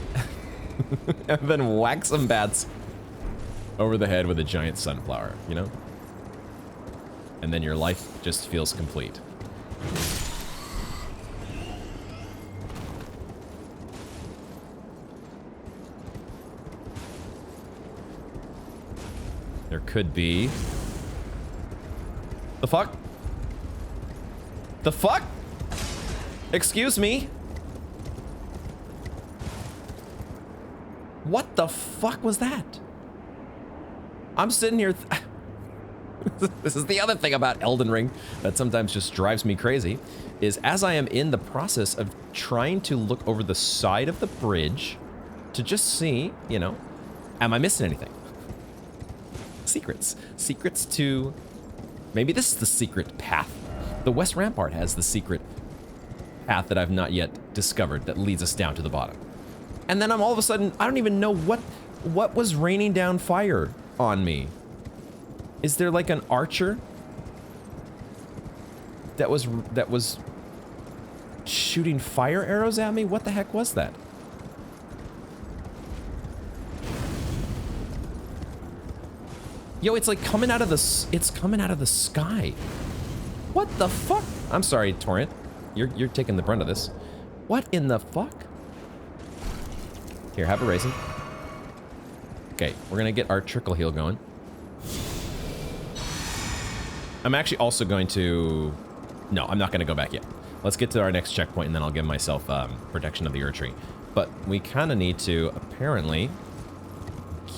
whack some bats over the head with a giant sunflower, you know? And then your life just feels complete. There could be... The fuck? The fuck? Excuse me? What the fuck was that? I'm sitting here... This is the other thing about Elden Ring that sometimes just drives me crazy, is as I am in the process of trying to look over the side of the bridge to just see, you know, am I missing anything? Secrets. Secrets to... Maybe this is the secret path. The West Rampart has the secret path that I've not yet discovered that leads us down to the bottom. And then I'm all of a sudden, I don't even know what was raining down fire on me. Is there like an archer that was shooting fire arrows at me? What the heck was that? Yo, it's like coming out of the, it's coming out of the sky. What the fuck? I'm sorry, Torrent. You're taking the brunt of this. What in the fuck? Here, have a raisin. Okay, we're gonna get our trickle heal going. I'm actually also going to... No, I'm not gonna go back yet. Let's get to our next checkpoint and then I'll give myself protection of the Erdtree. But we kind of need to, apparently,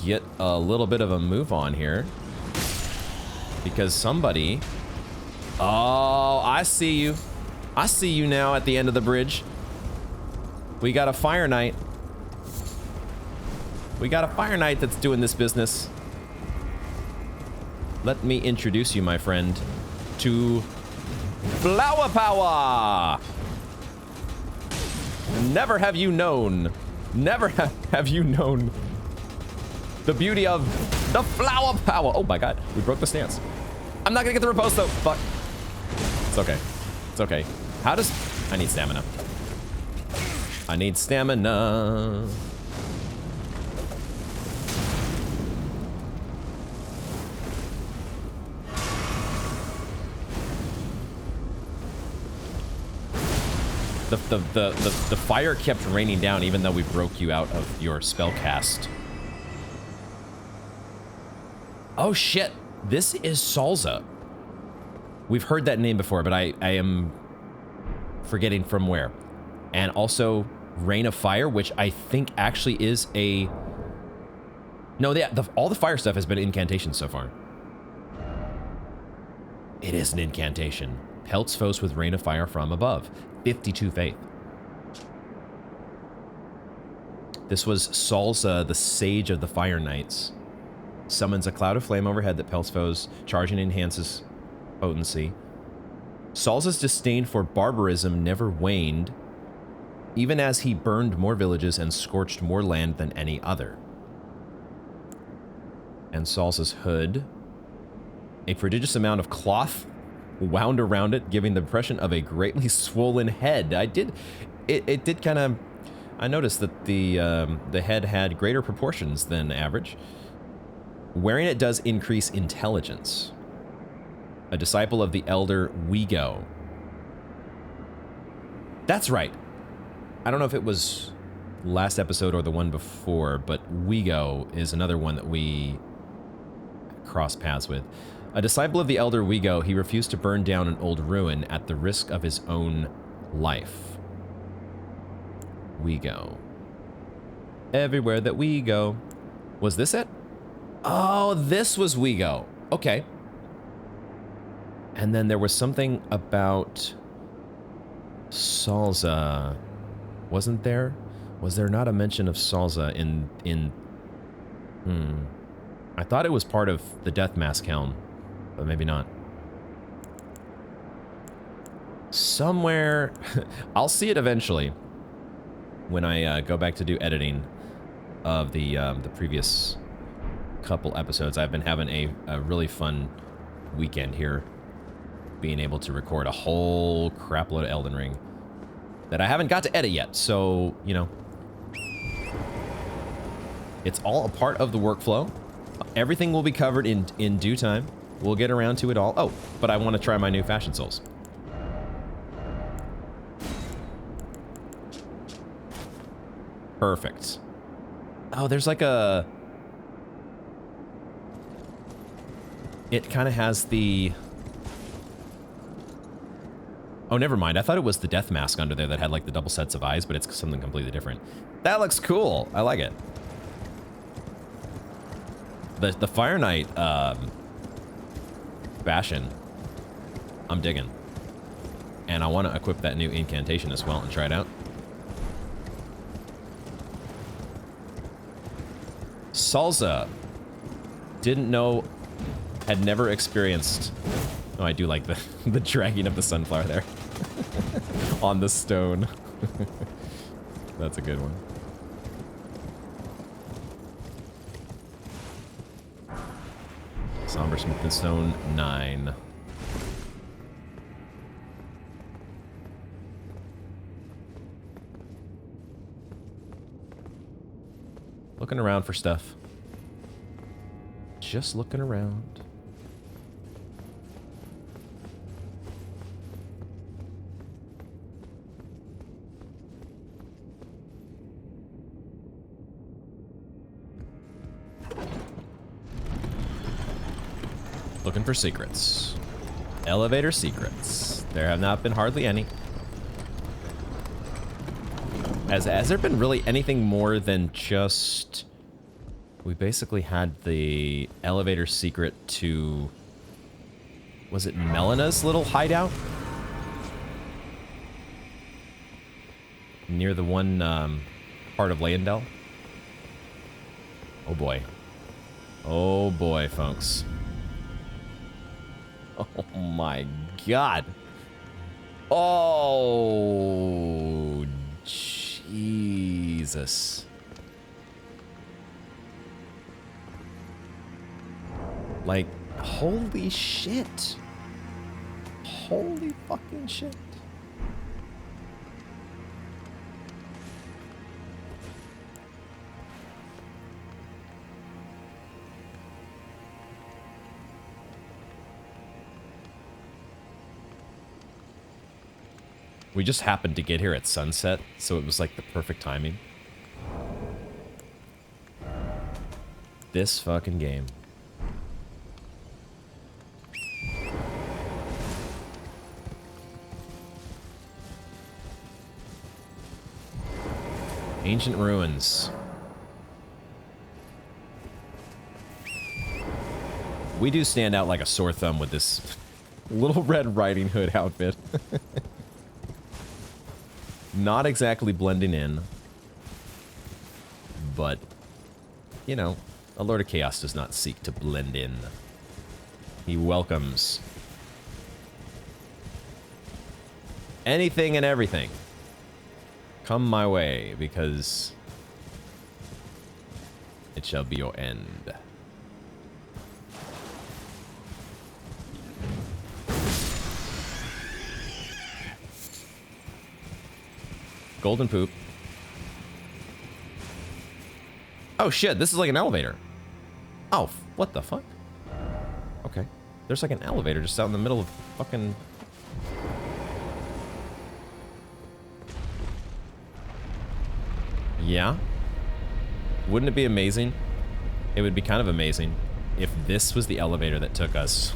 get a little bit of a move on here. Because somebody... Oh, I see you. I see you now at the end of the bridge. We got a Fire Knight. We got a Fire Knight that's doing this business. Let me introduce you, my friend, to Flower Power! Never have you known the beauty of the Flower Power. Oh my god, we broke the stance. I'm not gonna get the riposte though, fuck. It's okay, it's okay. How does, I need stamina. I need stamina. The fire kept raining down even though we broke you out of your spell cast. Oh shit, this is Salza. We've heard that name before, but I am forgetting from where. And also Rain of Fire, which I think actually is a... No, all the fire stuff has been incantations so far. It is an incantation. Pelts foes with Rain of Fire from above. 52 faith. This was Salza, the Sage of the Fire Knights. Summons a cloud of flame overhead that pelts foes, charging and enhances potency. Salza's disdain for barbarism never waned, even as he burned more villages and scorched more land than any other. And Salza's hood. A prodigious amount of cloth wound around it, giving the impression of a greatly swollen head. It did kind of... I noticed that the head had greater proportions than average. Wearing it does increase intelligence. A disciple of the elder Wigo. That's right. I don't know if it was last episode or the one before, but Wigo is another one that we cross paths with. A disciple of the elder Wigo, he refused to burn down an old ruin at the risk of his own life. Wigo. Everywhere that we go. Was this it? Oh, this was Wigo. Okay. And then there was something about Salza. Wasn't there? Was there not a mention of Salza in I thought it was part of the Death Mask Helm, but maybe not. Somewhere, I'll see it eventually when I go back to do editing of the previous couple episodes. I've been having a really fun weekend here, being able to record a whole crapload of Elden Ring that I haven't got to edit yet. So, you know, it's all a part of the workflow. Everything will be covered in due time. We'll get around to it all. Oh, but I want to try my new Fashion Souls. Perfect. Oh, there's like a... It kind of has the... Oh, never mind. I thought it was the Death Mask under there that had like the double sets of eyes, but it's something completely different. That looks cool. I like it. The Fire Knight fashion, I'm digging. And I want to equip that new incantation as well and try it out. Salza. Didn't know, had never experienced... Oh, I do like the dragging of the sunflower there. on the stone. That's a good one. Somber Smith and Stone 9. Looking around for stuff. Just looking around. Looking for secrets. Elevator secrets. There have not been hardly any. Has there been really anything more than just... We basically had the elevator secret to... Was it Melina's little hideout? Near the one part of Leyendell? Oh boy. Oh boy, folks. Oh my god. Oh, Jesus. Like, holy shit. Holy fucking shit. We just happened to get here at sunset, so it was like the perfect timing. This fucking game. Ancient ruins. We do stand out like a sore thumb with this Little Red Riding Hood outfit. Not exactly blending in, but, you know, a Lord of Chaos does not seek to blend in. He welcomes anything and everything. Come my way, because it shall be your end. Golden poop. Oh shit, this is like an elevator. Oh, what the fuck? Okay. There's like an elevator just out in the middle of fucking... Yeah? Wouldn't it be amazing? It would be kind of amazing if this was the elevator that took us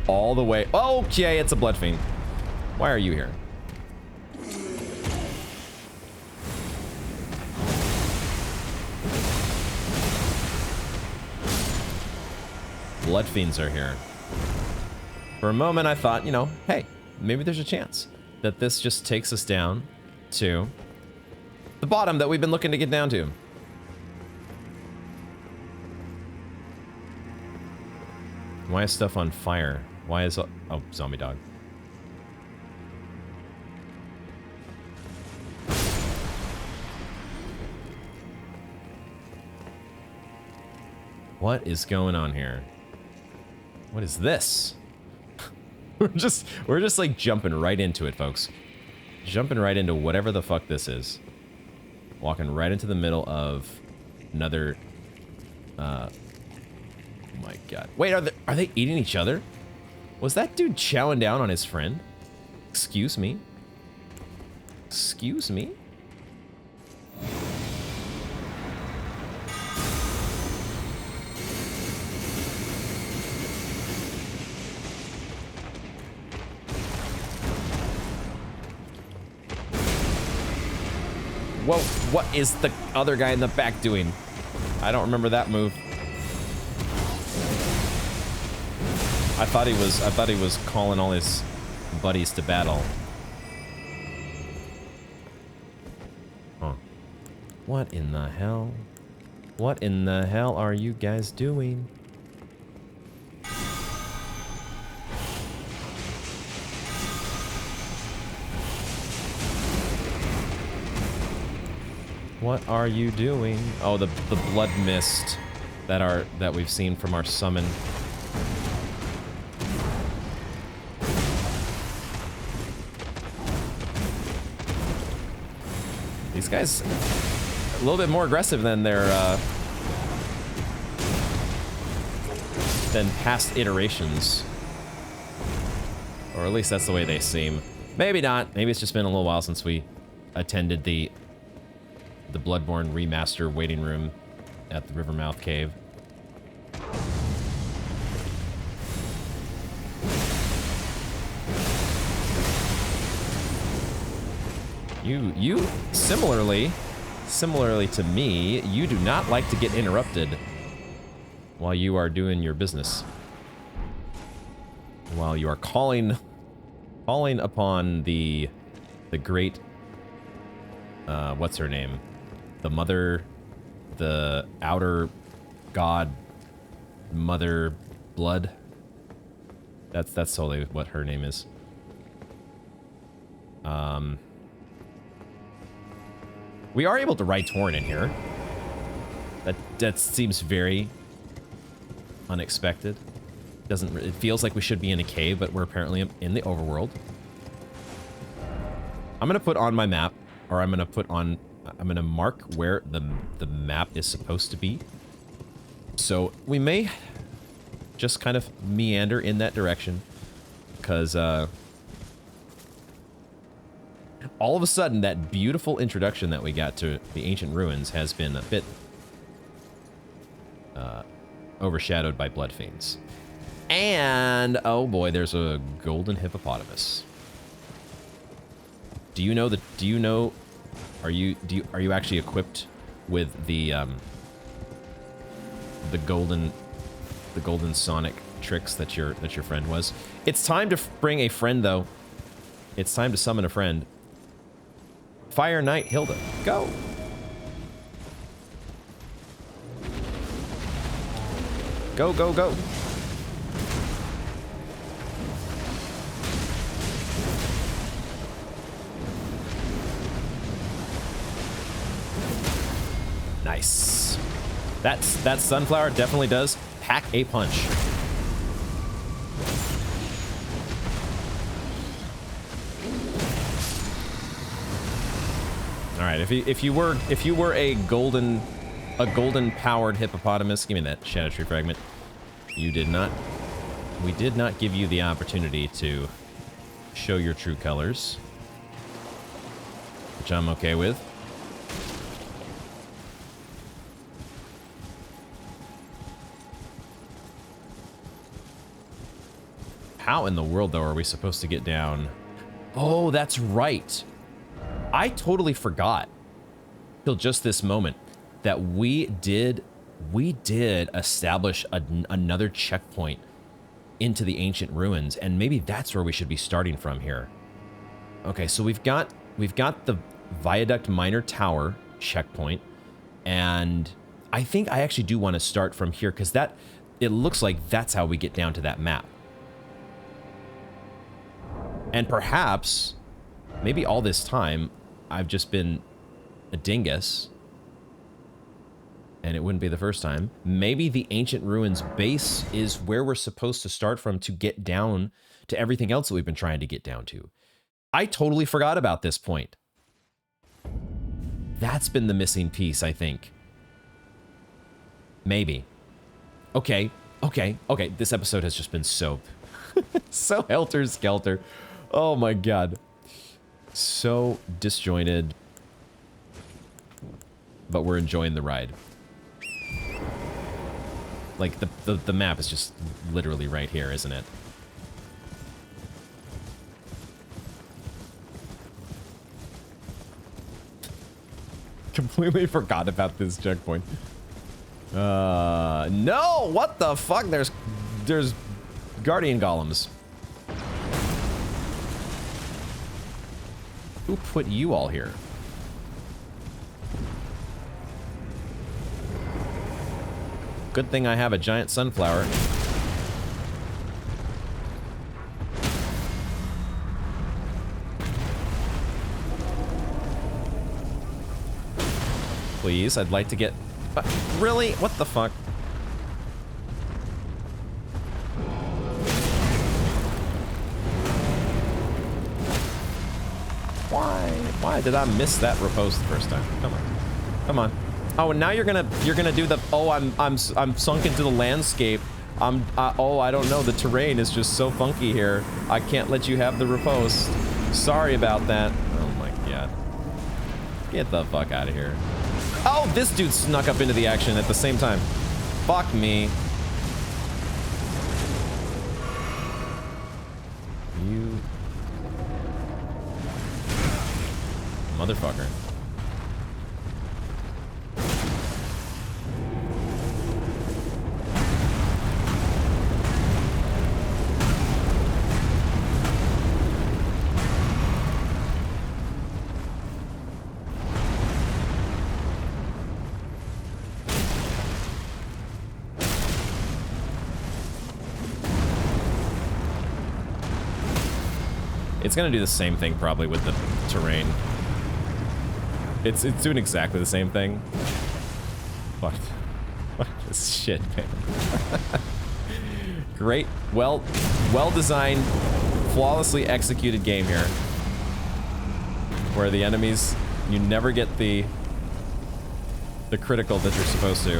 all the way... Okay, it's a blood fiend. Why are you here? Blood fiends are here. For a moment I thought, you know, hey, maybe there's a chance that this just takes us down to the bottom that we've been looking to get down to. Why is stuff on fire? Why is... Oh, zombie dog. What is going on here? What is this? we're just like jumping right into it, folks. Jumping right into whatever the fuck this is. Walking right into the middle of another... oh my god. Wait, are they eating each other? Was that dude chowing down on his friend? Excuse me? Excuse me? Whoa, what is the other guy in the back doing? I don't remember that move. I thought he was calling all his buddies to battle. Huh. What in the hell? What in the hell are you guys doing? What are you doing? Oh, the blood mist that we've seen from our summon. These guys a little bit more aggressive than their than past iterations. Or at least that's the way they seem. Maybe not. Maybe it's just been a little while since we attended the Bloodborne remaster waiting room at the Rivermouth Cave. You similarly to me, you do not like to get interrupted while you are doing your business. While you are calling upon the great, what's her name? The mother, the outer god, mother blood. That's totally what her name is. We are able to ride Torrent in here. That seems very unexpected. It feels like we should be in a cave, but we're apparently in the overworld. I'm gonna put on my map, or I'm gonna mark where the map is supposed to be. So we may just kind of meander in that direction, because all of a sudden that beautiful introduction that we got to the ancient ruins has been a bit overshadowed by blood fiends. And oh boy, there's a golden hippopotamus. Do you know are you actually equipped with the golden sonic tricks that your friend was? It's time to bring a friend though. It's time to summon a friend. Fire Knight Hilda, go. Go, go, go. Nice. That sunflower definitely does pack a punch. All right, if you were a golden powered hippopotamus, give me that Shadow Tree fragment. We did not give you the opportunity to show your true colors, which I'm okay with. How in the world, though, are we supposed to get down? Oh, that's right. I totally forgot till just this moment that we did establish another checkpoint into the ancient ruins, and maybe that's where we should be starting from here. Okay, so we've got the Viaduct Minor Tower checkpoint, and I think I actually do want to start from here because it looks like that's how we get down to that map. And perhaps, maybe all this time, I've just been a dingus, and it wouldn't be the first time. Maybe the Ancient Ruins base is where we're supposed to start from to get down to everything else that we've been trying to get down to. I totally forgot about this point. That's been the missing piece, I think. Maybe. Okay. This episode has just been so helter-skelter. Oh my god. So disjointed. But we're enjoying the ride. Like, the map is just literally right here, isn't it? Completely forgot about this checkpoint. No! What the fuck? There's guardian golems. Who put you all here? Good thing I have a giant sunflower. please. I'd like to get... really? What the fuck? Why did I miss that riposte the first time? Come on. Come on. Oh, and now you're gonna do the... oh, I'm sunk into the landscape. Oh, I don't know. The terrain is just so funky here. I can't let you have the riposte. Sorry about that. Oh my god. Get the fuck out of here. Oh, this dude snuck up into the action at the same time. Fuck me. You... motherfucker. It's gonna do the same thing probably with the terrain. It's doing exactly the same thing. What this shit, man. Great, well designed, flawlessly executed game here. Where the enemies, you never get the critical that you're supposed to.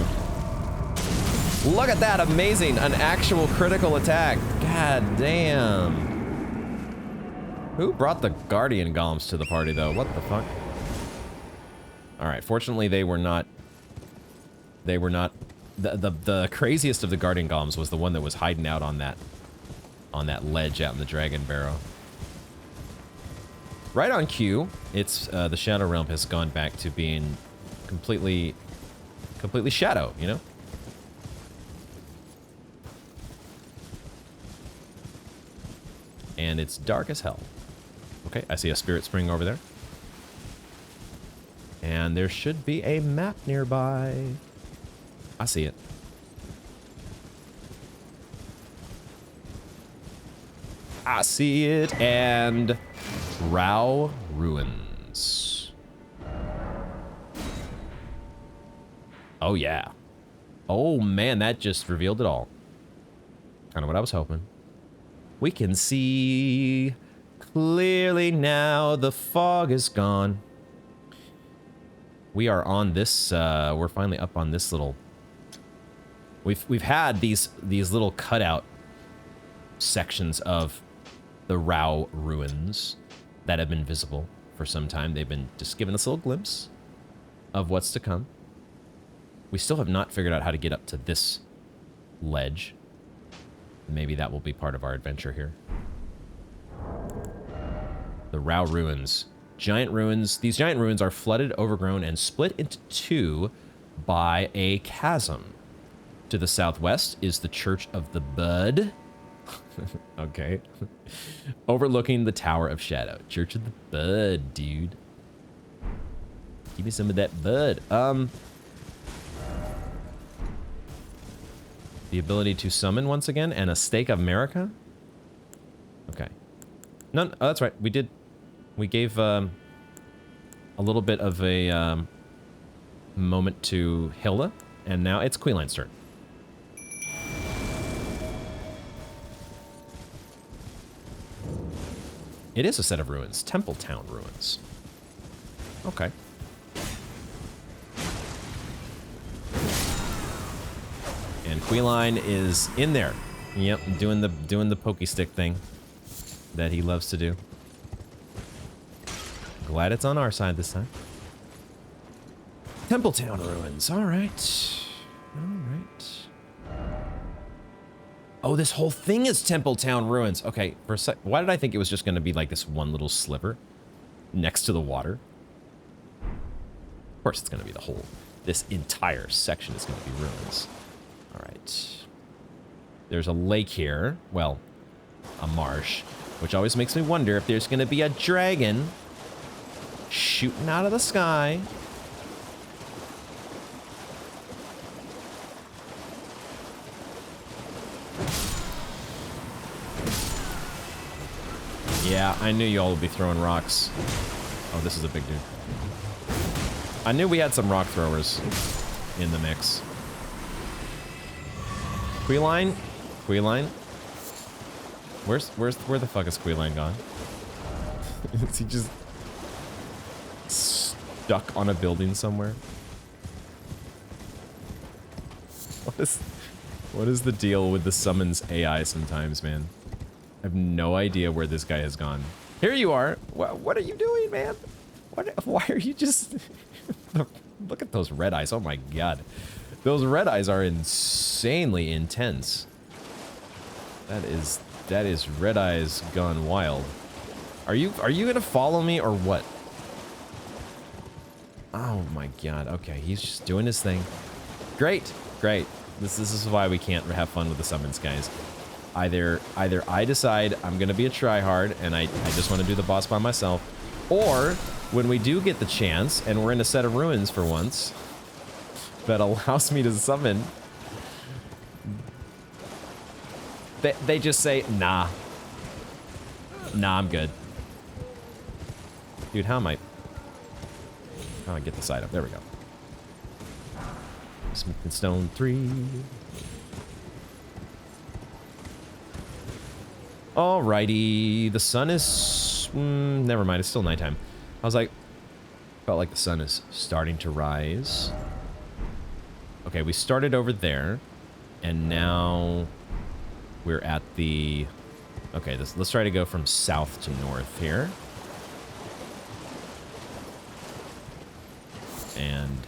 Look at that, amazing, an actual critical attack. God damn. Who brought the guardian golems to the party though? What the fuck? Alright, fortunately they were not... The craziest of the guardian golems was the one that was hiding out on that ledge out in the dragon barrow. Right on cue, it's the Shadow Realm has gone back to being completely shadow, you know? And it's dark as hell. Okay, I see a spirit spring over there. And there should be a map nearby. I see it. I see it, and Rao Ruins. Oh yeah. Oh man, that just revealed it all. Kind of what I was hoping. We can see clearly now, the fog is gone. We are on this, we're finally up on this little... We've had these little cutout sections of the Rao Ruins that have been visible for some time. They've been just giving us a little glimpse of what's to come. We still have not figured out how to get up to this ledge. Maybe that will be part of our adventure here. The Rao Ruins. Giant ruins. These giant ruins are flooded, overgrown, and split into two by a chasm. To the southwest is the Church of the Bud. Okay. Overlooking the Tower of Shadow. Church of the Bud, dude. Give me some of that bud. The ability to summon once again, and a Stake of America? Okay. None. Oh, that's right. We did. We gave a little bit of a moment to Hilda, and now it's Queenline's turn. It is a set of ruins. Templetown ruins. Okay. And Queenline is in there. Yep, doing the pokey stick thing that he loves to do. Glad it's on our side this time. Templetown ruins. All right. All right. Oh, this whole thing is Templetown ruins. Okay, for a sec. Why did I think it was just going to be like this one little sliver next to the water? Of course, it's going to be the whole. This entire section is going to be ruins. All right. There's a lake here. Well, a marsh, which always makes me wonder if there's going to be a dragon shooting out of the sky. Yeah, I knew y'all would be throwing rocks. Oh, this is a big dude. I knew we had some rock throwers in the mix. Queeline? Queeline? Where the fuck is Queeline gone? Is he just stuck on a building somewhere? What is the deal with the summons AI sometimes, man? I have no idea where this guy has gone. Here you are. What are you doing, man? Why are you just... Look at those red eyes. Oh my god. Those red eyes are insanely intense. That is red eyes gone wild. Are you gonna follow me or what? Oh my god. Okay, he's just doing his thing. Great. Great. This is why we can't have fun with the summons, guys. Either I decide I'm gonna be a tryhard and I just want to do the boss by myself, or when we do get the chance and we're in a set of ruins for once that allows me to summon, they just say, nah, I'm good. Dude, how am I get this item? There we go. Smith and Stone 3. Alrighty, the sun is... never mind, it's still nighttime. I was like... Felt like the sun is starting to rise. Okay, we started over there. And now... We're at the... Okay, let's try to go from south to north here. And...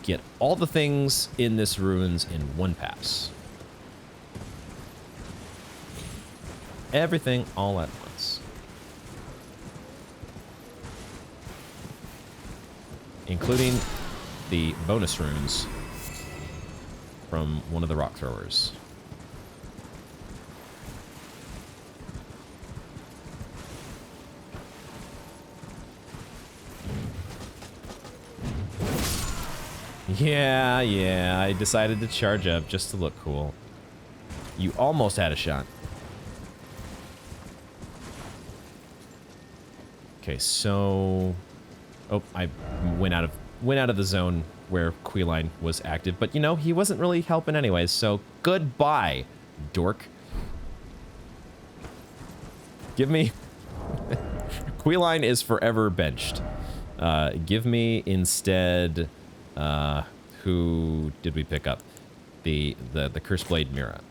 get all the things in this ruins in one pass. Everything all at once. Including the bonus runes from one of the rock throwers. Yeah, I decided to charge up just to look cool. You almost had a shot. Okay, so... Oh, I went out of the zone where Queeline was active, but you know, he wasn't really helping anyways, so goodbye, dork. Give me... Queeline is forever benched. Give me instead... who did we pick up? The Curse Blade Mira.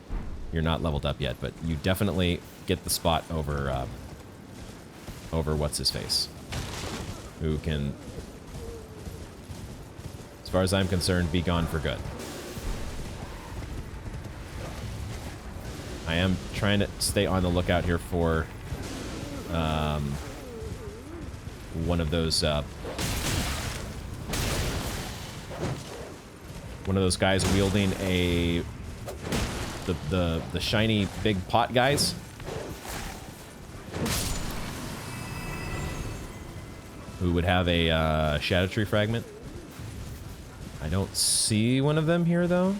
You're not leveled up yet, but you definitely get the spot over over what's his face, who can, as far as I'm concerned, be gone for good. I am trying to stay on the lookout here for one of those guys wielding the shiny big pot guys. Who would have a Shadow Tree fragment. I don't see one of them here though.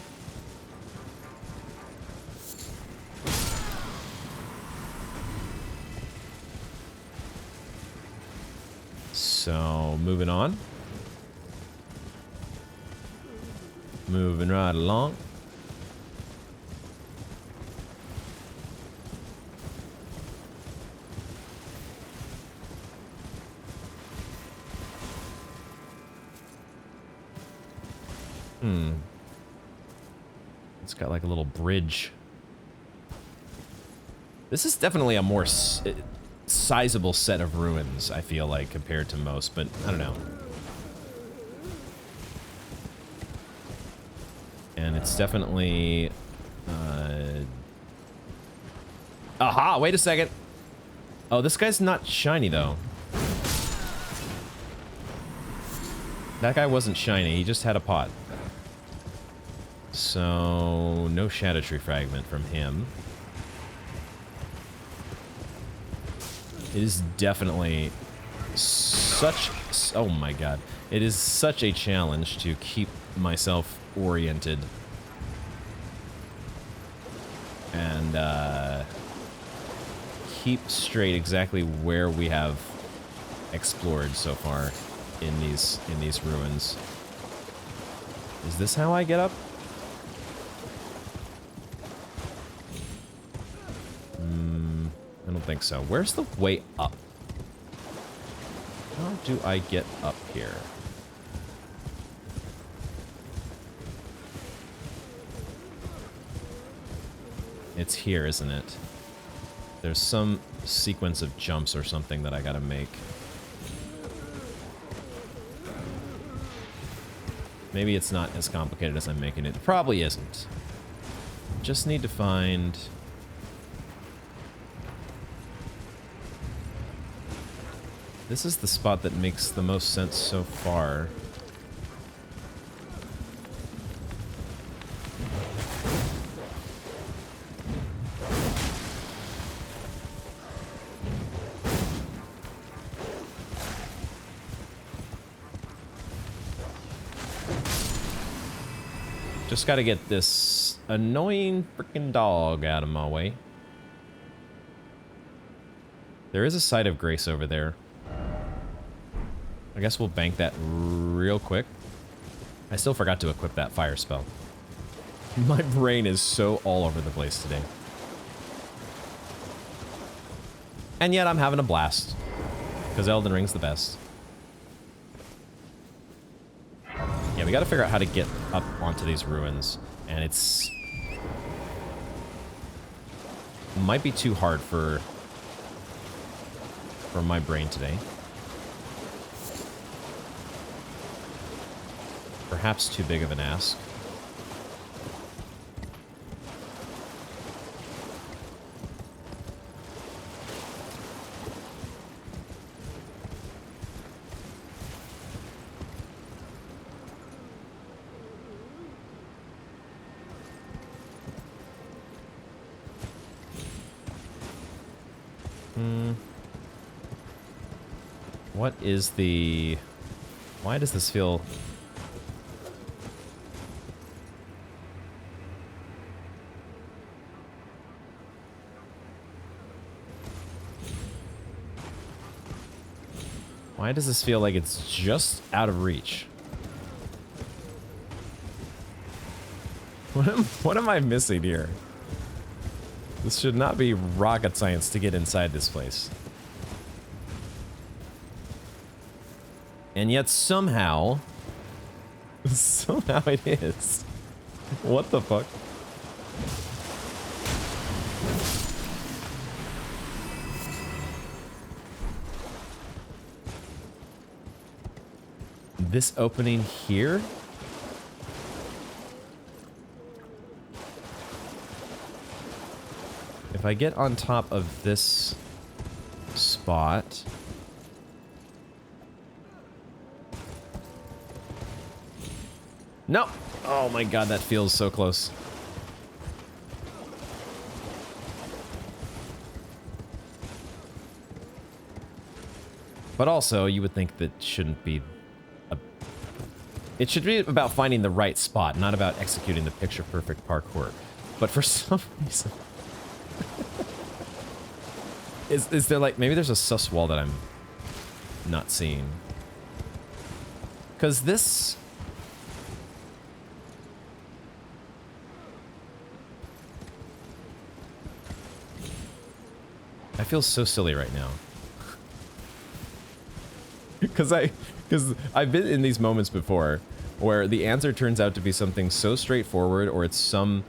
So moving on. Moving right along. It's got like a little bridge. This is definitely a more sizable set of ruins, I feel like, compared to most, but I don't know. And it's definitely... Aha! Wait a second! Oh, this guy's not shiny, though. That guy wasn't shiny, he just had a pot. So, no Shadow Tree fragment from him. It is definitely such... Oh my god. It is such a challenge to keep myself oriented. And, keep straight exactly where we have explored so far. in these ruins. Is this how I get up? I don't think so. Where's the way up? How do I get up here? It's here, isn't it? There's some sequence of jumps or something that I gotta make. Maybe it's not as complicated as I'm making it. It probably isn't. Just need to find... This is the spot that makes the most sense so far. Just gotta get this annoying freaking dog out of my way. There is a site of grace over there. I guess we'll bank that real quick. I still forgot to equip that fire spell. My brain is so all over the place today. And yet I'm having a blast. Because Elden Ring's the best. Yeah, we gotta figure out how to get up onto these ruins. And it's... might be too hard for my brain today. Perhaps too big of an ask. What is the... why does this feel... why does this feel like it's just out of reach? What am I missing here? This should not be rocket science to get inside this place. And yet somehow... somehow it is. What the fuck? This opening here? If I get on top of this spot... no! Oh my god, that feels so close. But also, you would think that shouldn't be... it should be about finding the right spot, not about executing the picture-perfect parkour. But for some reason... Is there like... maybe there's a sus wall that I'm not seeing. Because this... I feel so silly right now. Because I've been in these moments before where the answer turns out to be something so straightforward, or it's some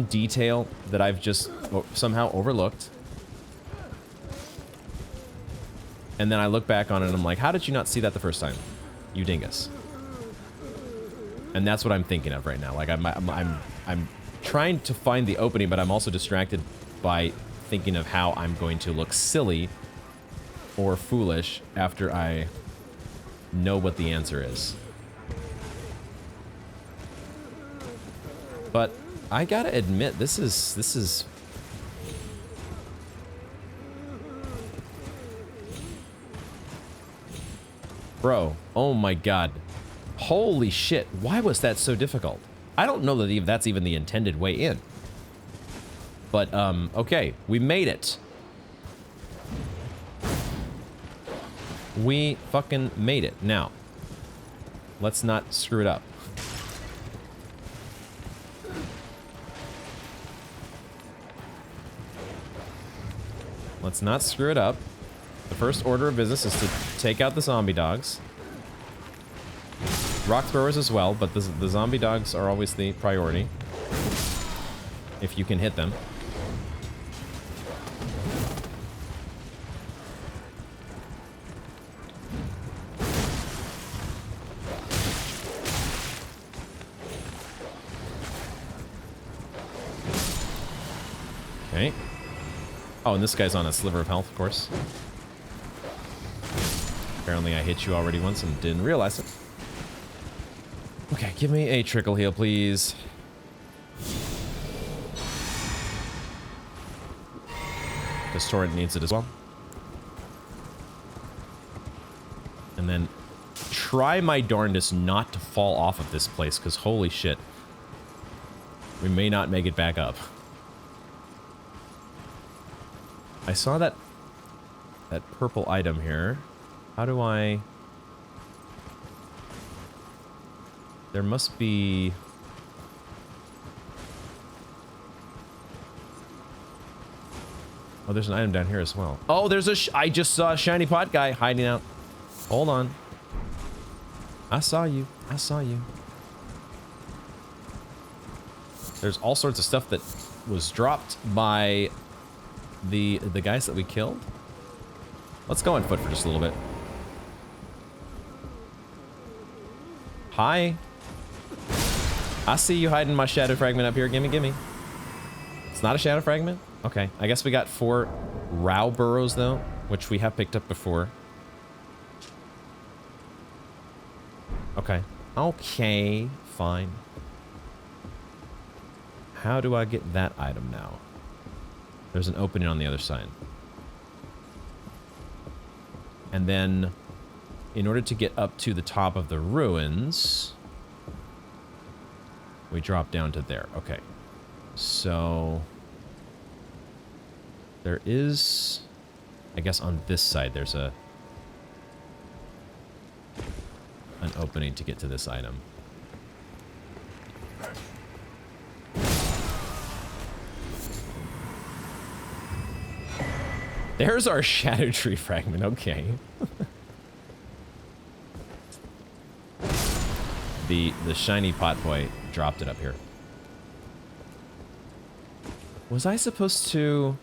detail that I've just somehow overlooked. And then I look back on it and I'm like, how did you not see that the first time? You dingus. And that's what I'm thinking of right now. Like I'm trying to find the opening, but I'm also distracted by thinking of how I'm going to look silly or foolish after I know what the answer is. But I gotta admit, this is bro, oh my god. Holy shit, why was that so difficult? I don't know that that's even the intended way in. But, okay, we made it. We fucking made it. Now, let's not screw it up. Let's not screw it up. The first order of business is to take out the zombie dogs. Rock throwers as well, but the zombie dogs are always the priority. If you can hit them. Okay. Oh, and this guy's on a sliver of health, of course. Apparently I hit you already once and didn't realize it. Okay, give me a trickle heal, please. Because Torrent needs it as well. And then try my darndest not to fall off of this place, because holy shit. We may not make it back up. I saw that purple item here. How do I... There must be... Oh, there's an item down here as well. Oh, there's a... I just saw a shiny pot guy hiding out. Hold on. I saw you. I saw you. There's all sorts of stuff that was dropped by the guys that we killed. Let's go on foot for just a little bit. Hi. I see you hiding my shadow fragment up here. Gimme, gimme. It's not a shadow fragment? Okay. I guess we got 4 Row burrows, though, which we have picked up before. Okay. Okay. Fine. How do I get that item now? There's an opening on the other side. And then, in order to get up to the top of the ruins, we drop down to there. Okay. So, there is, I guess on this side, there's an opening to get to this item. There's our shadow tree fragment. Okay. The shiny pot boy dropped it up here. Was I supposed to...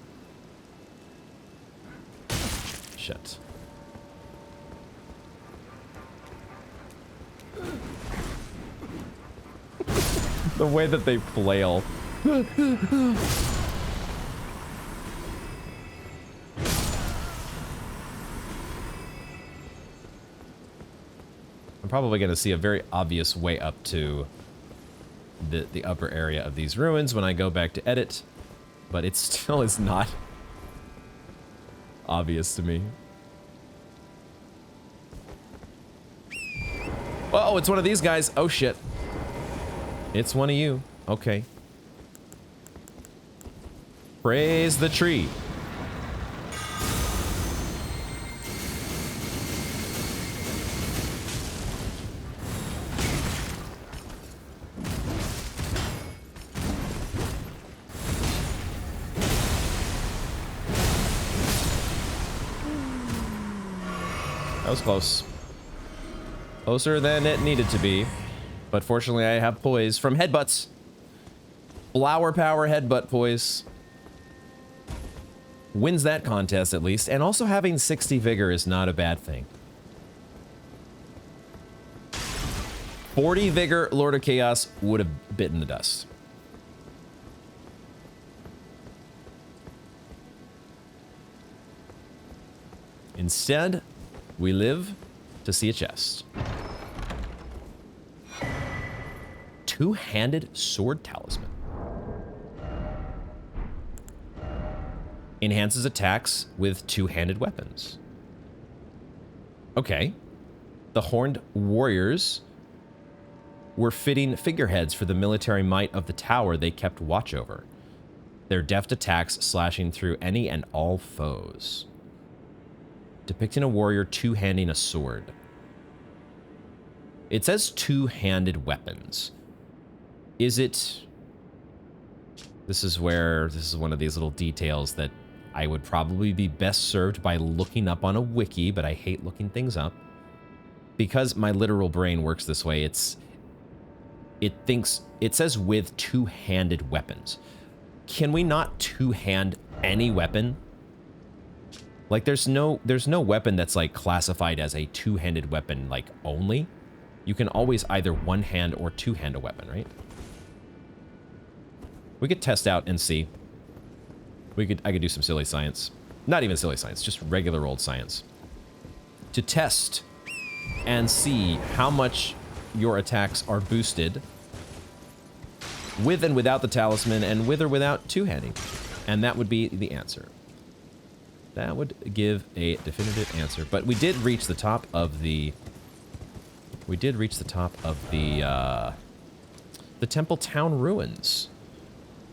Shit. The way that they flail. I'm probably going to see a very obvious way up to the upper area of these ruins when I go back to edit, but it still is not obvious to me. Oh, it's one of these guys. Oh, shit. It's one of you. Okay. Praise the tree. That was close. Closer than it needed to be. But fortunately, I have poise from headbutts. Flower power headbutt poise. Wins that contest, at least. And also having 60 vigor is not a bad thing. 40 vigor, Lord of Chaos would have bitten the dust. Instead, we live to see a chest. Two-handed sword talisman. Enhances attacks with two-handed weapons. Okay. The horned warriors were fitting figureheads for the military might of the tower they kept watch over. Their deft attacks slashing through any and all foes. depicting a warrior two-handing a sword. It says two-handed weapons. Is it... This is one of these little details that I would probably be best served by looking up on a wiki, but I hate looking things up. Because my literal brain works this way, it says with two-handed weapons. Can we not two-hand any weapon? Like there's no weapon that's like classified as a two-handed weapon like only. You can always either one-hand or two-hand a weapon, right? We could test out and see. I could do some silly science. Not even silly science, just regular old science. To test and see how much your attacks are boosted with and without the talisman and with or without two-handing. And that would be the answer. That would give a definitive answer. But we did reach the top of the... the Temple Town ruins.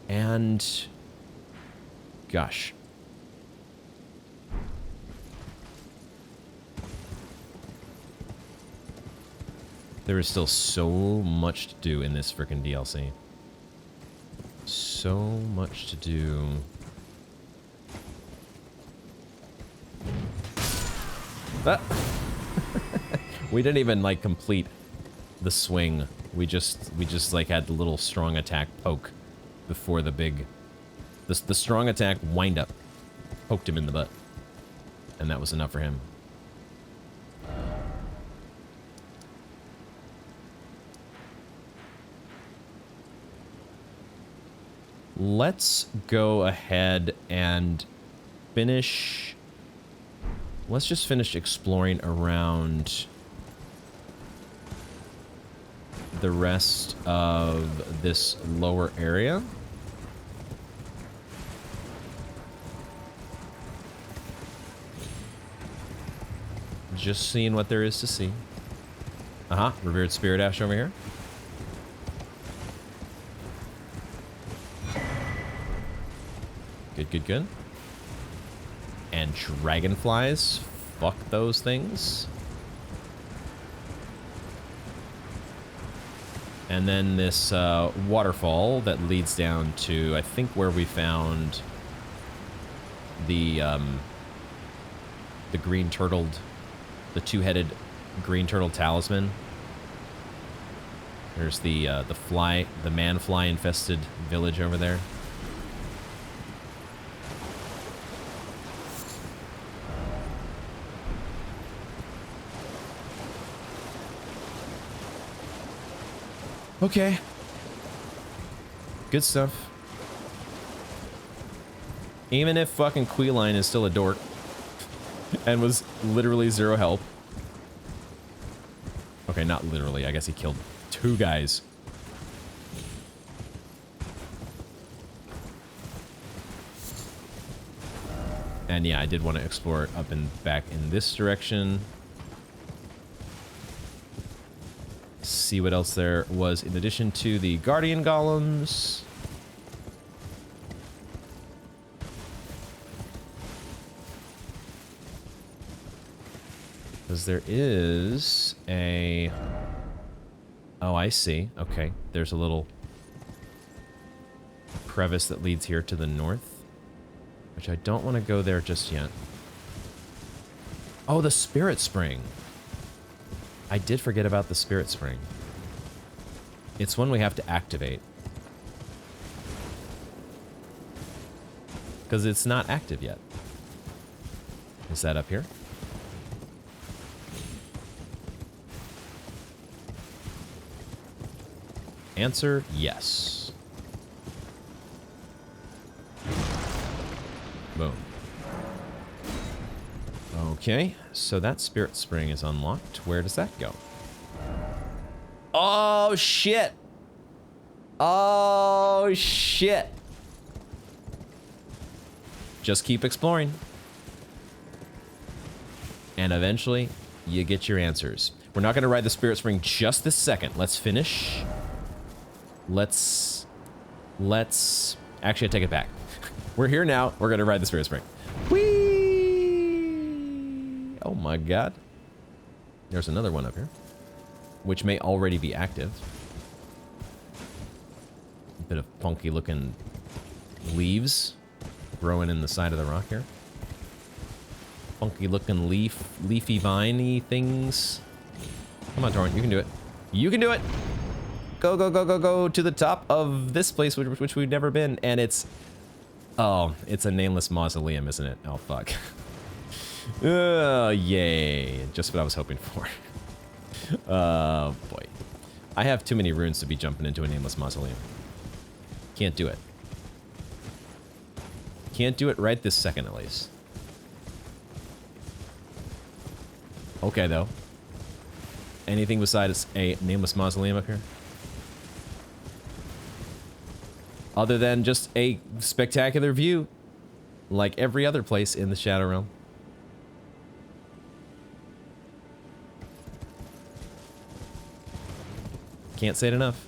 And... gosh. There is still so much to do in this frickin' DLC. So much to do. Ah. We didn't even like complete the swing. We just like had the little strong attack poke before the big... The strong attack wind up poked him in the butt. And that was enough for him. Let's go ahead and finish... Let's just finish exploring around the rest of this lower area. Just seeing what there is to see. Revered Spirit Ash over here. Good, good, good. And dragonflies. Fuck those things. And then this waterfall that leads down to, I think, where we found the green turtled, the two-headed green turtle talisman. There's the man-fly infested village over there. Okay. Good stuff. Even if fucking Queeline is still a dork and was literally zero help. Okay, not literally. I guess he killed 2 guys. And yeah, I did want to explore up and back in this direction. See what else there was in addition to the guardian golems. Because there is a... Oh, I see. Okay, there's a little crevice that leads here to the north, which I don't want to go there just yet. Oh, the Spirit Spring. I did forget about the Spirit Spring. It's one we have to activate. Because it's not active yet. Is that up here? Answer, yes. Boom. Okay, so that Spirit Spring is unlocked. Where does that go? Oh, shit. Oh, shit. Just keep exploring. And eventually, you get your answers. We're not going to ride the Spirit Spring just this second. Let's finish. Let's... Actually, I take it back. We're here now. We're going to ride the Spirit Spring. Whee! Oh my god. There's another one up here, which may already be active. A bit of funky looking leaves growing in the side of the rock here. Funky looking leafy viney things. Come on, Torrent, you can do it. You can do it! Go, go, go, go, go to the top of this place, which we've never been, and it's... Oh, it's a nameless mausoleum, isn't it? Oh, fuck. Oh, yay. Just what I was hoping for. Oh, boy. I have too many runes to be jumping into a nameless mausoleum. Can't do it. Can't do it right this second, at least. Okay, though. Anything besides a nameless mausoleum up here? Other than just a spectacular view, like every other place in the Shadow Realm. Can't say it enough.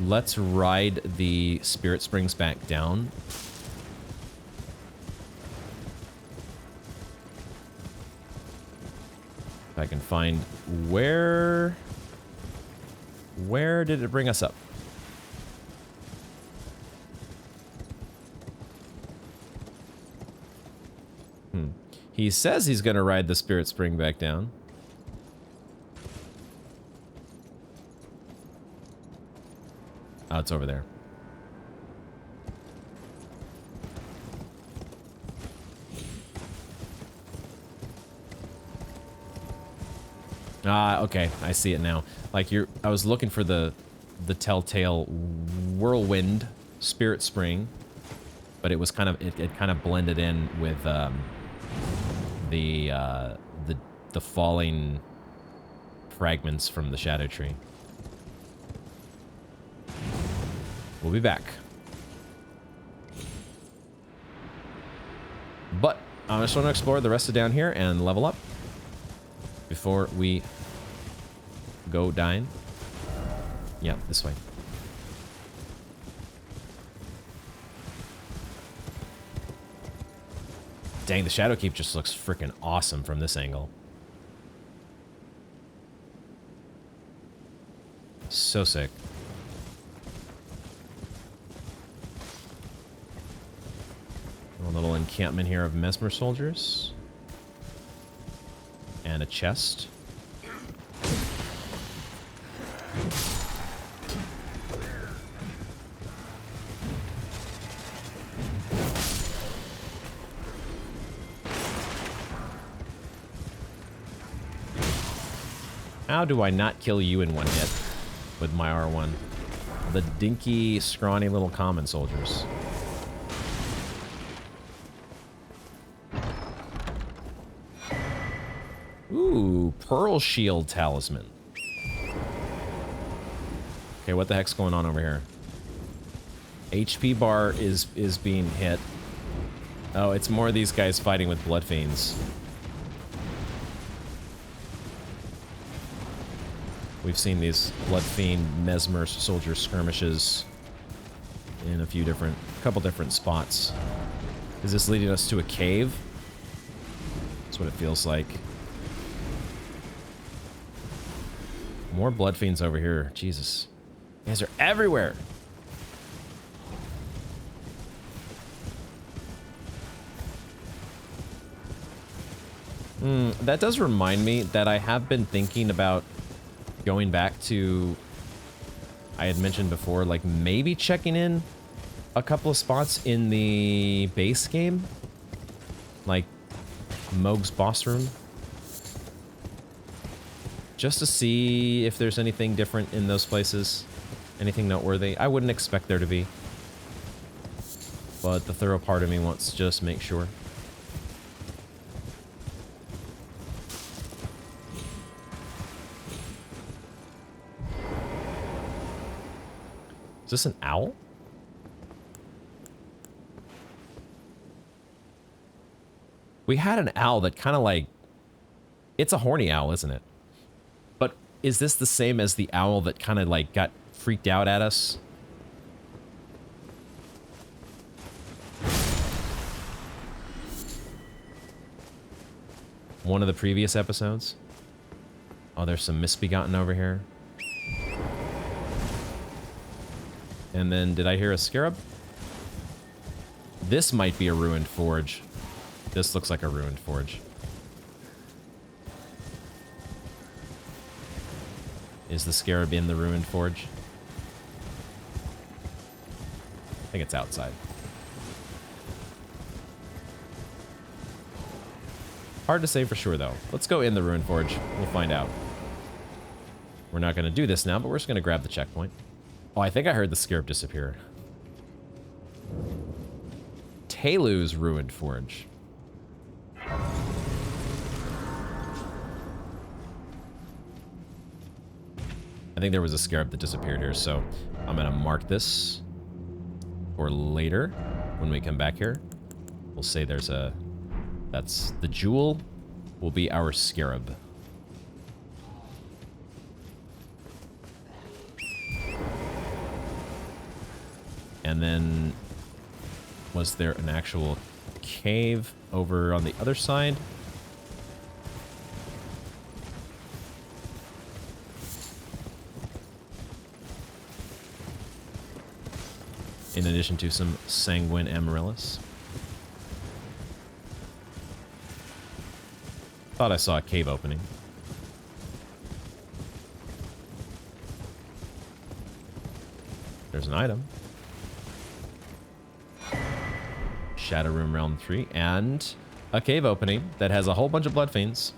Let's ride the Spirit Springs back down. If I can find where did it bring us up? He says he's gonna ride the Spirit Spring back down. Oh, it's over there. Ah, okay, I see it now. Like I was looking for the telltale whirlwind Spirit Spring, but it was kind of it kind of blended in with the falling fragments from the Shadow Tree. We'll be back. But I just want to explore the rest of down here and level up before we go dying. Yeah, this way. Dang, the Shadow Keep just looks freaking awesome from this angle. So sick. A little encampment here of Mesmer soldiers. And a chest. How do I not kill you in one hit with my R1? The dinky, scrawny little common soldiers. Ooh, Pearl Shield Talisman. Okay, what the heck's going on over here? HP bar is being hit. Oh, it's more of these guys fighting with blood fiends. We've seen these blood fiend Mesmer soldier skirmishes in a couple different spots. Is this leading us to a cave? That's what it feels like. More blood fiends over here. Jesus. You guys are everywhere. That does remind me that I have been thinking about going back to, I had mentioned before, like maybe checking in a couple of spots in the base game. Like Moog's boss room. Just to see if there's anything different in those places. Anything noteworthy. I wouldn't expect there to be. But the thorough part of me wants to just make sure. Is this an owl? We had an owl that kind of like... It's a horny owl, isn't it? But is this the same as the owl that kind of like got freaked out at us one of the previous episodes. Oh, there's some Misbegotten over here. And then, did I hear a scarab? This might be a ruined forge. This looks like a ruined forge. Is the scarab in the ruined forge? I think it's outside. Hard to say for sure, though. Let's go in the ruined forge. We'll find out. We're not going to do this now, but we're just going to grab the checkpoint. Oh, I think I heard the scarab disappear. Telu's ruined forge. I think there was a scarab that disappeared here, so I'm going to mark this for later when we come back here. We'll say there's a... That's the jewel will be our scarab. And then was there an actual cave over on the other side? In addition to some sanguine amaryllis. Thought I saw a cave opening. There's an item. Shadow Room Realm 3 and a cave opening that has a whole bunch of blood fiends.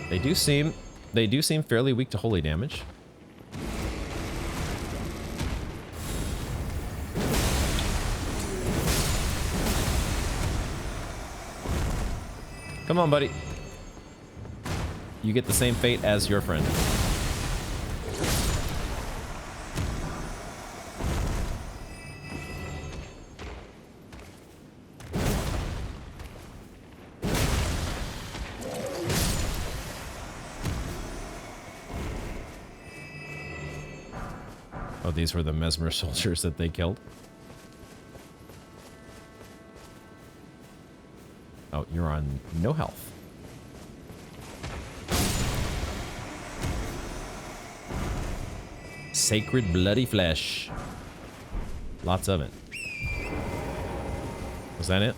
They do seem fairly weak to holy damage. Come on, buddy. You get the same fate as your friend. Oh, these were the Mesmer soldiers that they killed. Oh, you're on no health. Sacred bloody flesh. Lots of it. Was that it?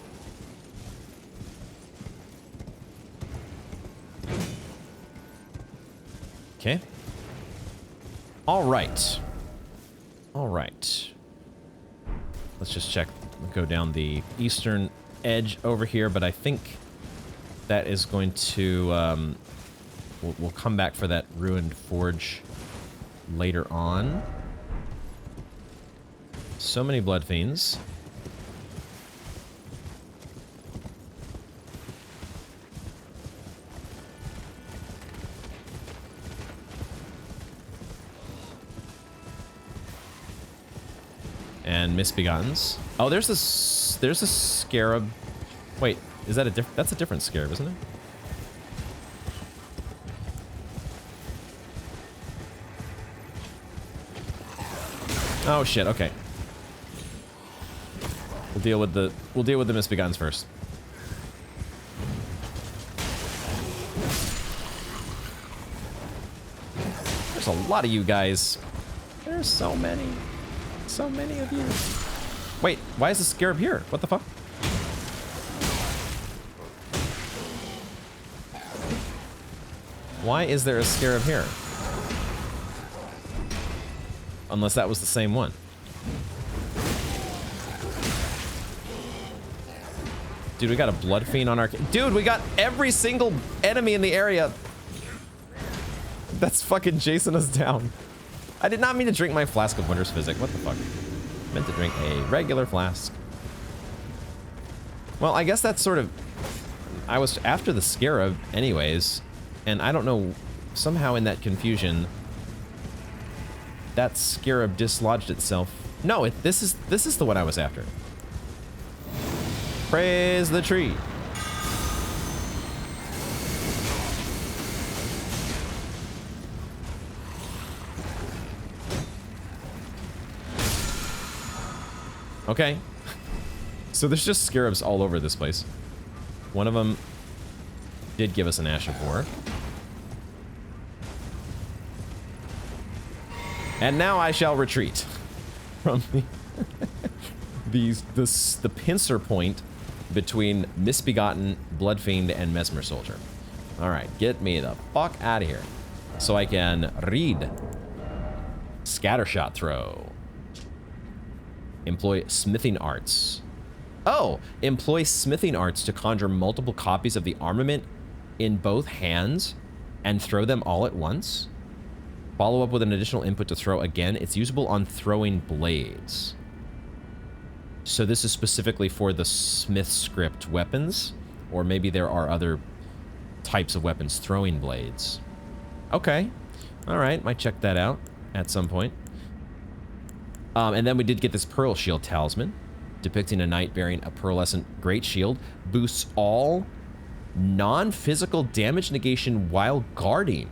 Okay. All right. All right. Let's just check. Go down the eastern edge over here, but I think that is going to... we'll come back for that ruined forge later on. So many blood fiends. And misbegottens. Oh, there's a scarab. Wait, is that that's a different scarab, isn't it? Oh shit, okay. We'll deal with the misbegottens first. There's a lot of you guys. There's so many. So many of you. Wait, why is the scarab here? What the fuck? Why is there a scarab here? Unless that was the same one. Dude, we got a blood fiend on our... Dude, we got every single enemy in the area. That's fucking chasing us down. I did not mean to drink my flask of Wondrous Physic. What the fuck? I meant to drink a regular flask. Well, I guess that's sort of... I was after the scarab anyways, and I don't know, somehow in that confusion, that scarab dislodged itself. No, this is the one I was after. Praise the tree. Okay. So there's just scarabs all over this place. One of them did give us an Ash of War. And now I shall retreat from the pincer point between Misbegotten, Bloodfiend, and Mesmer Soldier. All right, get me the fuck out of here so I can read. Scattershot throw. Employ smithing arts. Oh, employ smithing arts to conjure multiple copies of the armament in both hands and throw them all at once. Follow up with an additional input to throw again. It's usable on throwing blades. So this is specifically for the smith script weapons, or maybe there are other types of weapons throwing blades. Okay. All right, might check that out at some point. And then we did get this Pearl Shield Talisman, depicting a knight bearing a pearlescent great shield. Boosts all non-physical damage negation while guarding.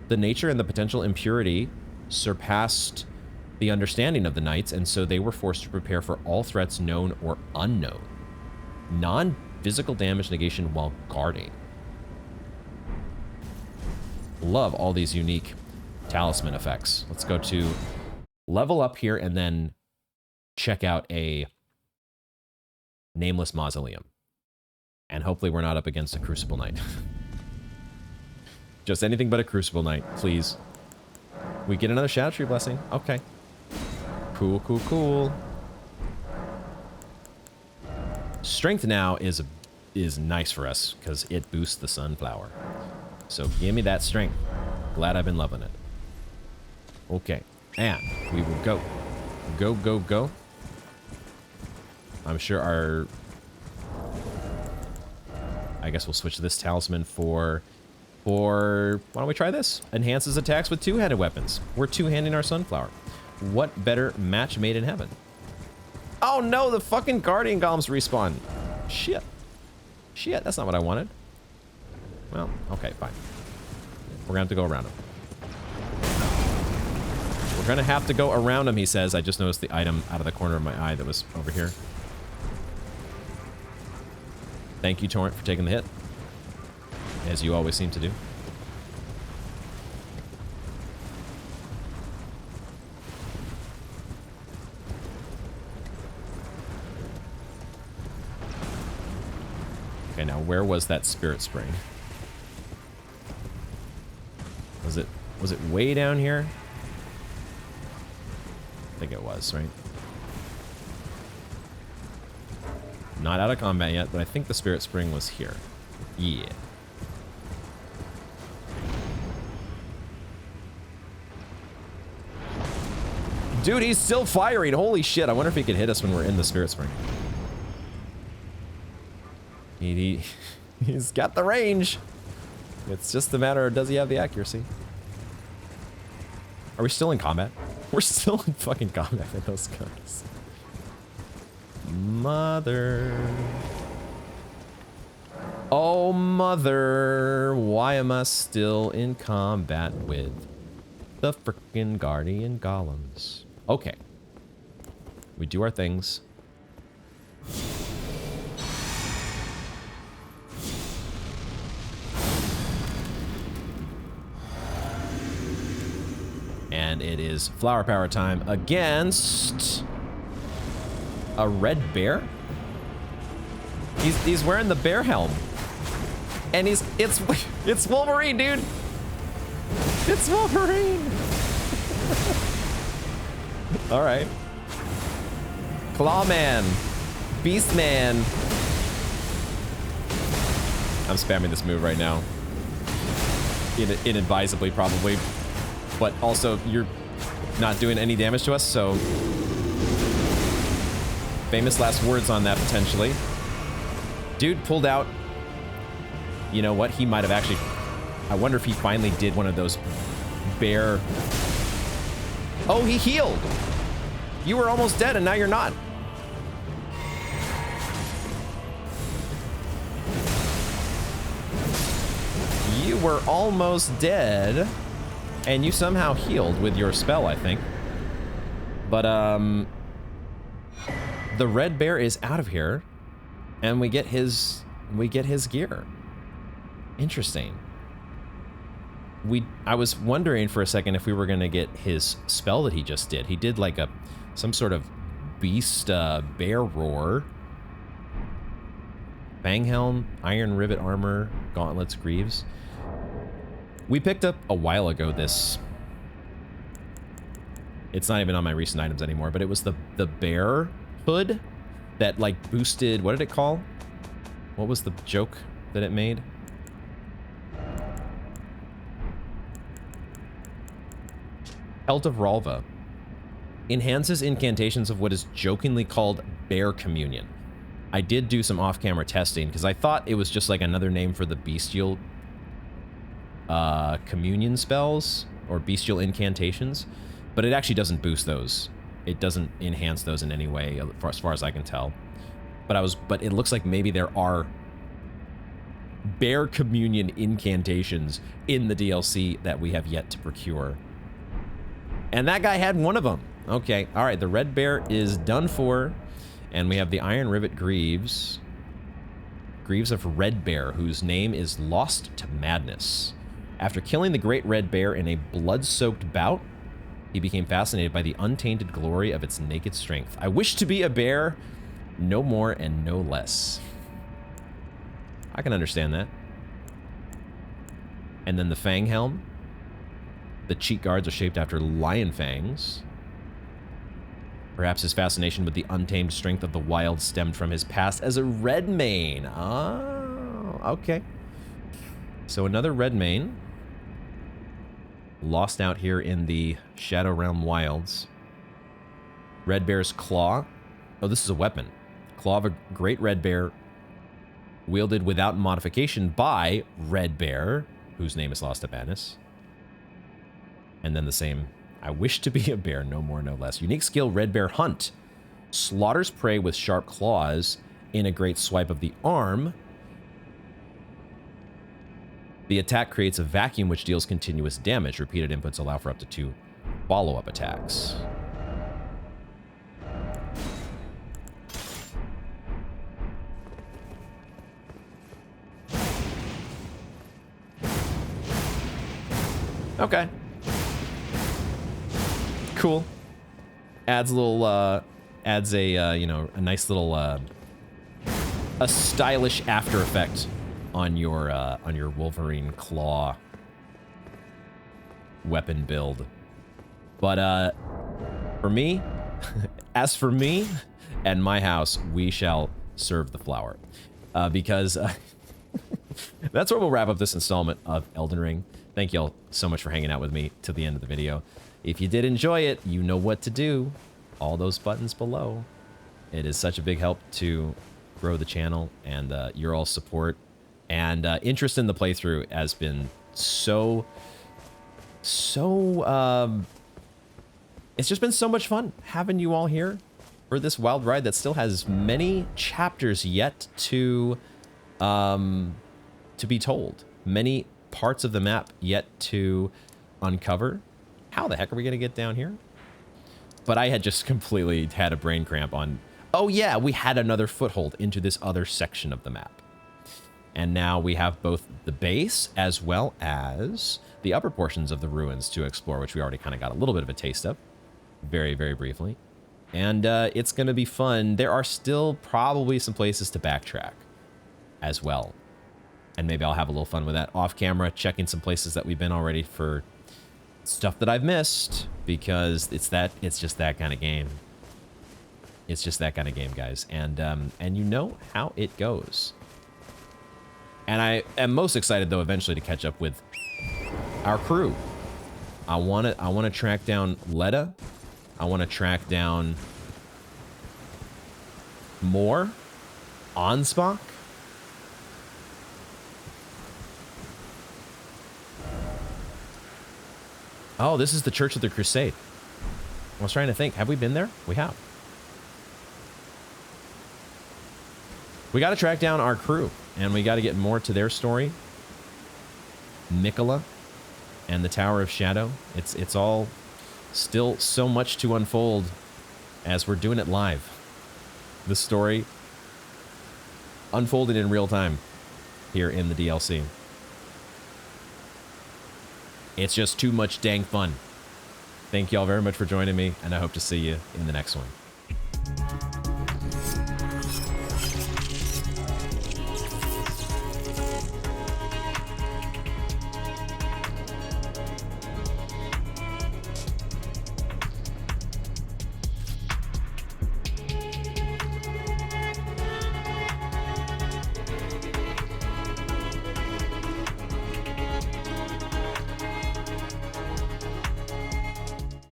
The nature and the potential impurity surpassed the understanding of the knights, and so they were forced to prepare for all threats known or unknown. Non-physical damage negation while guarding. Love all these unique talisman effects. Let's go to level up here and then check out a Nameless Mausoleum. And hopefully we're not up against a Crucible Knight. Just anything but a Crucible Knight, please. We get another Shadow Tree Blessing. Okay. Cool, cool, cool. Strength now is nice for us because it boosts the Sunflower. So give me that strength. Glad I've been loving it. Okay. And we will go. Go, go, go. I'm sure our... I guess we'll switch this talisman for... Why don't we try this? Enhances attacks with two-handed weapons. We're two-handing our Sunflower. What better match made in heaven? Oh no, the fucking Guardian Golems respawn. Shit. Shit, that's not what I wanted. Well, okay, fine. We're gonna have to go around him. We're gonna have to go around him, he says. I just noticed the item out of the corner of my eye that was over here. Thank you, Torrent, for taking the hit. As you always seem to do. Okay, now where was that Spirit Spring? Was it way down here? I think it was, right? Not out of combat yet, but I think the Spirit Spring was here. Yeah. Dude, he's still firing. Holy shit. I wonder if he could hit us when we're in the Spirit Spring. He's got the range. It's just a matter of does he have the accuracy? Are we still in combat? We're still in fucking combat with those guys. Mother. Oh, mother. Why am I still in combat with the frickin' Guardian Golems? Okay. We do our things. And it is flower power time against a red bear. He's wearing the bear helm. And it's Wolverine, dude. It's Wolverine. All right. Clawman. Beastman. I'm spamming this move right now. Inadvisably, probably. But also, you're not doing any damage to us, so... Famous last words on that, potentially. Dude pulled out... You know what? He might have actually... I wonder if he finally did one of those bear... Oh, he healed! You were almost dead, and now you're not. You were almost dead... And you somehow healed with your spell, I think. But, the red bear is out of here, and we get his gear. Interesting. I was wondering for a second if we were gonna get his spell that he just did. He did like some sort of beast bear roar. Fang helm, iron rivet armor, gauntlets, greaves. We picked up a while ago this. It's not even on my recent items anymore, but it was the bear hood that like boosted, what did it call? What was the joke that it made? Pelt of Ralva. Enhances incantations of what is jokingly called bear communion. I did do some off-camera testing because I thought it was just like another name for the bestial communion spells or bestial incantations, but it actually doesn't boost those. It doesn't enhance those in any way, as far as I can tell. But it looks like maybe there are bear communion incantations in the DLC that we have yet to procure. And that guy had one of them. Okay, all right, the red bear is done for. And we have the iron rivet greaves. Greaves of Red Bear, whose name is Lost to Madness. After killing the great red bear in a blood-soaked bout, he became fascinated by the untainted glory of its naked strength. I wish to be a bear, no more and no less. I can understand that. And then the fang helm. The cheek guards are shaped after lion fangs. Perhaps his fascination with the untamed strength of the wild stemmed from his past as a red mane. Oh, okay. So another red mane. Lost out here in the Shadow Realm wilds. Red bear's claw. Oh, this is a weapon. Claw of a great red bear, wielded without modification by Red Bear, whose name is Lost to Manus. And then the same. I wish to be a bear, no more, no less. Unique skill, Red Bear Hunt. Slaughters prey with sharp claws in a great swipe of the arm. The attack creates a vacuum which deals continuous damage. Repeated inputs allow for up to 2 follow-up attacks. Okay. Cool. Adds a little, adds a, you know, a nice little, a stylish after effect on your Wolverine claw weapon build. But, for me, as for me and my house, we shall serve the flower. Because, that's where we'll wrap up this installment of Elden Ring. Thank y'all so much for hanging out with me to the end of the video. If you did enjoy it, you know what to do. All those buttons below. It is such a big help to grow the channel, and your all support and interest in the playthrough has been so it's just been so much fun having you all here for this wild ride that still has many chapters yet to be told. Many parts of the map yet to uncover. How the heck are we going to get down here? But I had just completely had a brain cramp on, oh yeah, we had another foothold into this other section of the map. And now we have both the base as well as the upper portions of the ruins to explore, which we already kind of got a little bit of a taste of. Very, very briefly. And it's going to be fun. There are still probably some places to backtrack as well. And maybe I'll have a little fun with that off camera, checking some places that we've been already for stuff that I've missed, because it's just that kind of game. It's just that kind of game, guys. And you know how it goes. And I am most excited though eventually to catch up with our crew. I want to track down Letta. I want to track down more Ansbach. Oh, this is the Church of the Crusade. I was trying to think. Have we been there? We have. We got to track down our crew, and we got to get more to their story. Mikola and the Tower of Shadow. It's all still so much to unfold as we're doing it live. the story unfolded in real time here in the DLC. It's just too much dang fun. Thank y'all very much for joining me, and I hope to see you in the next one.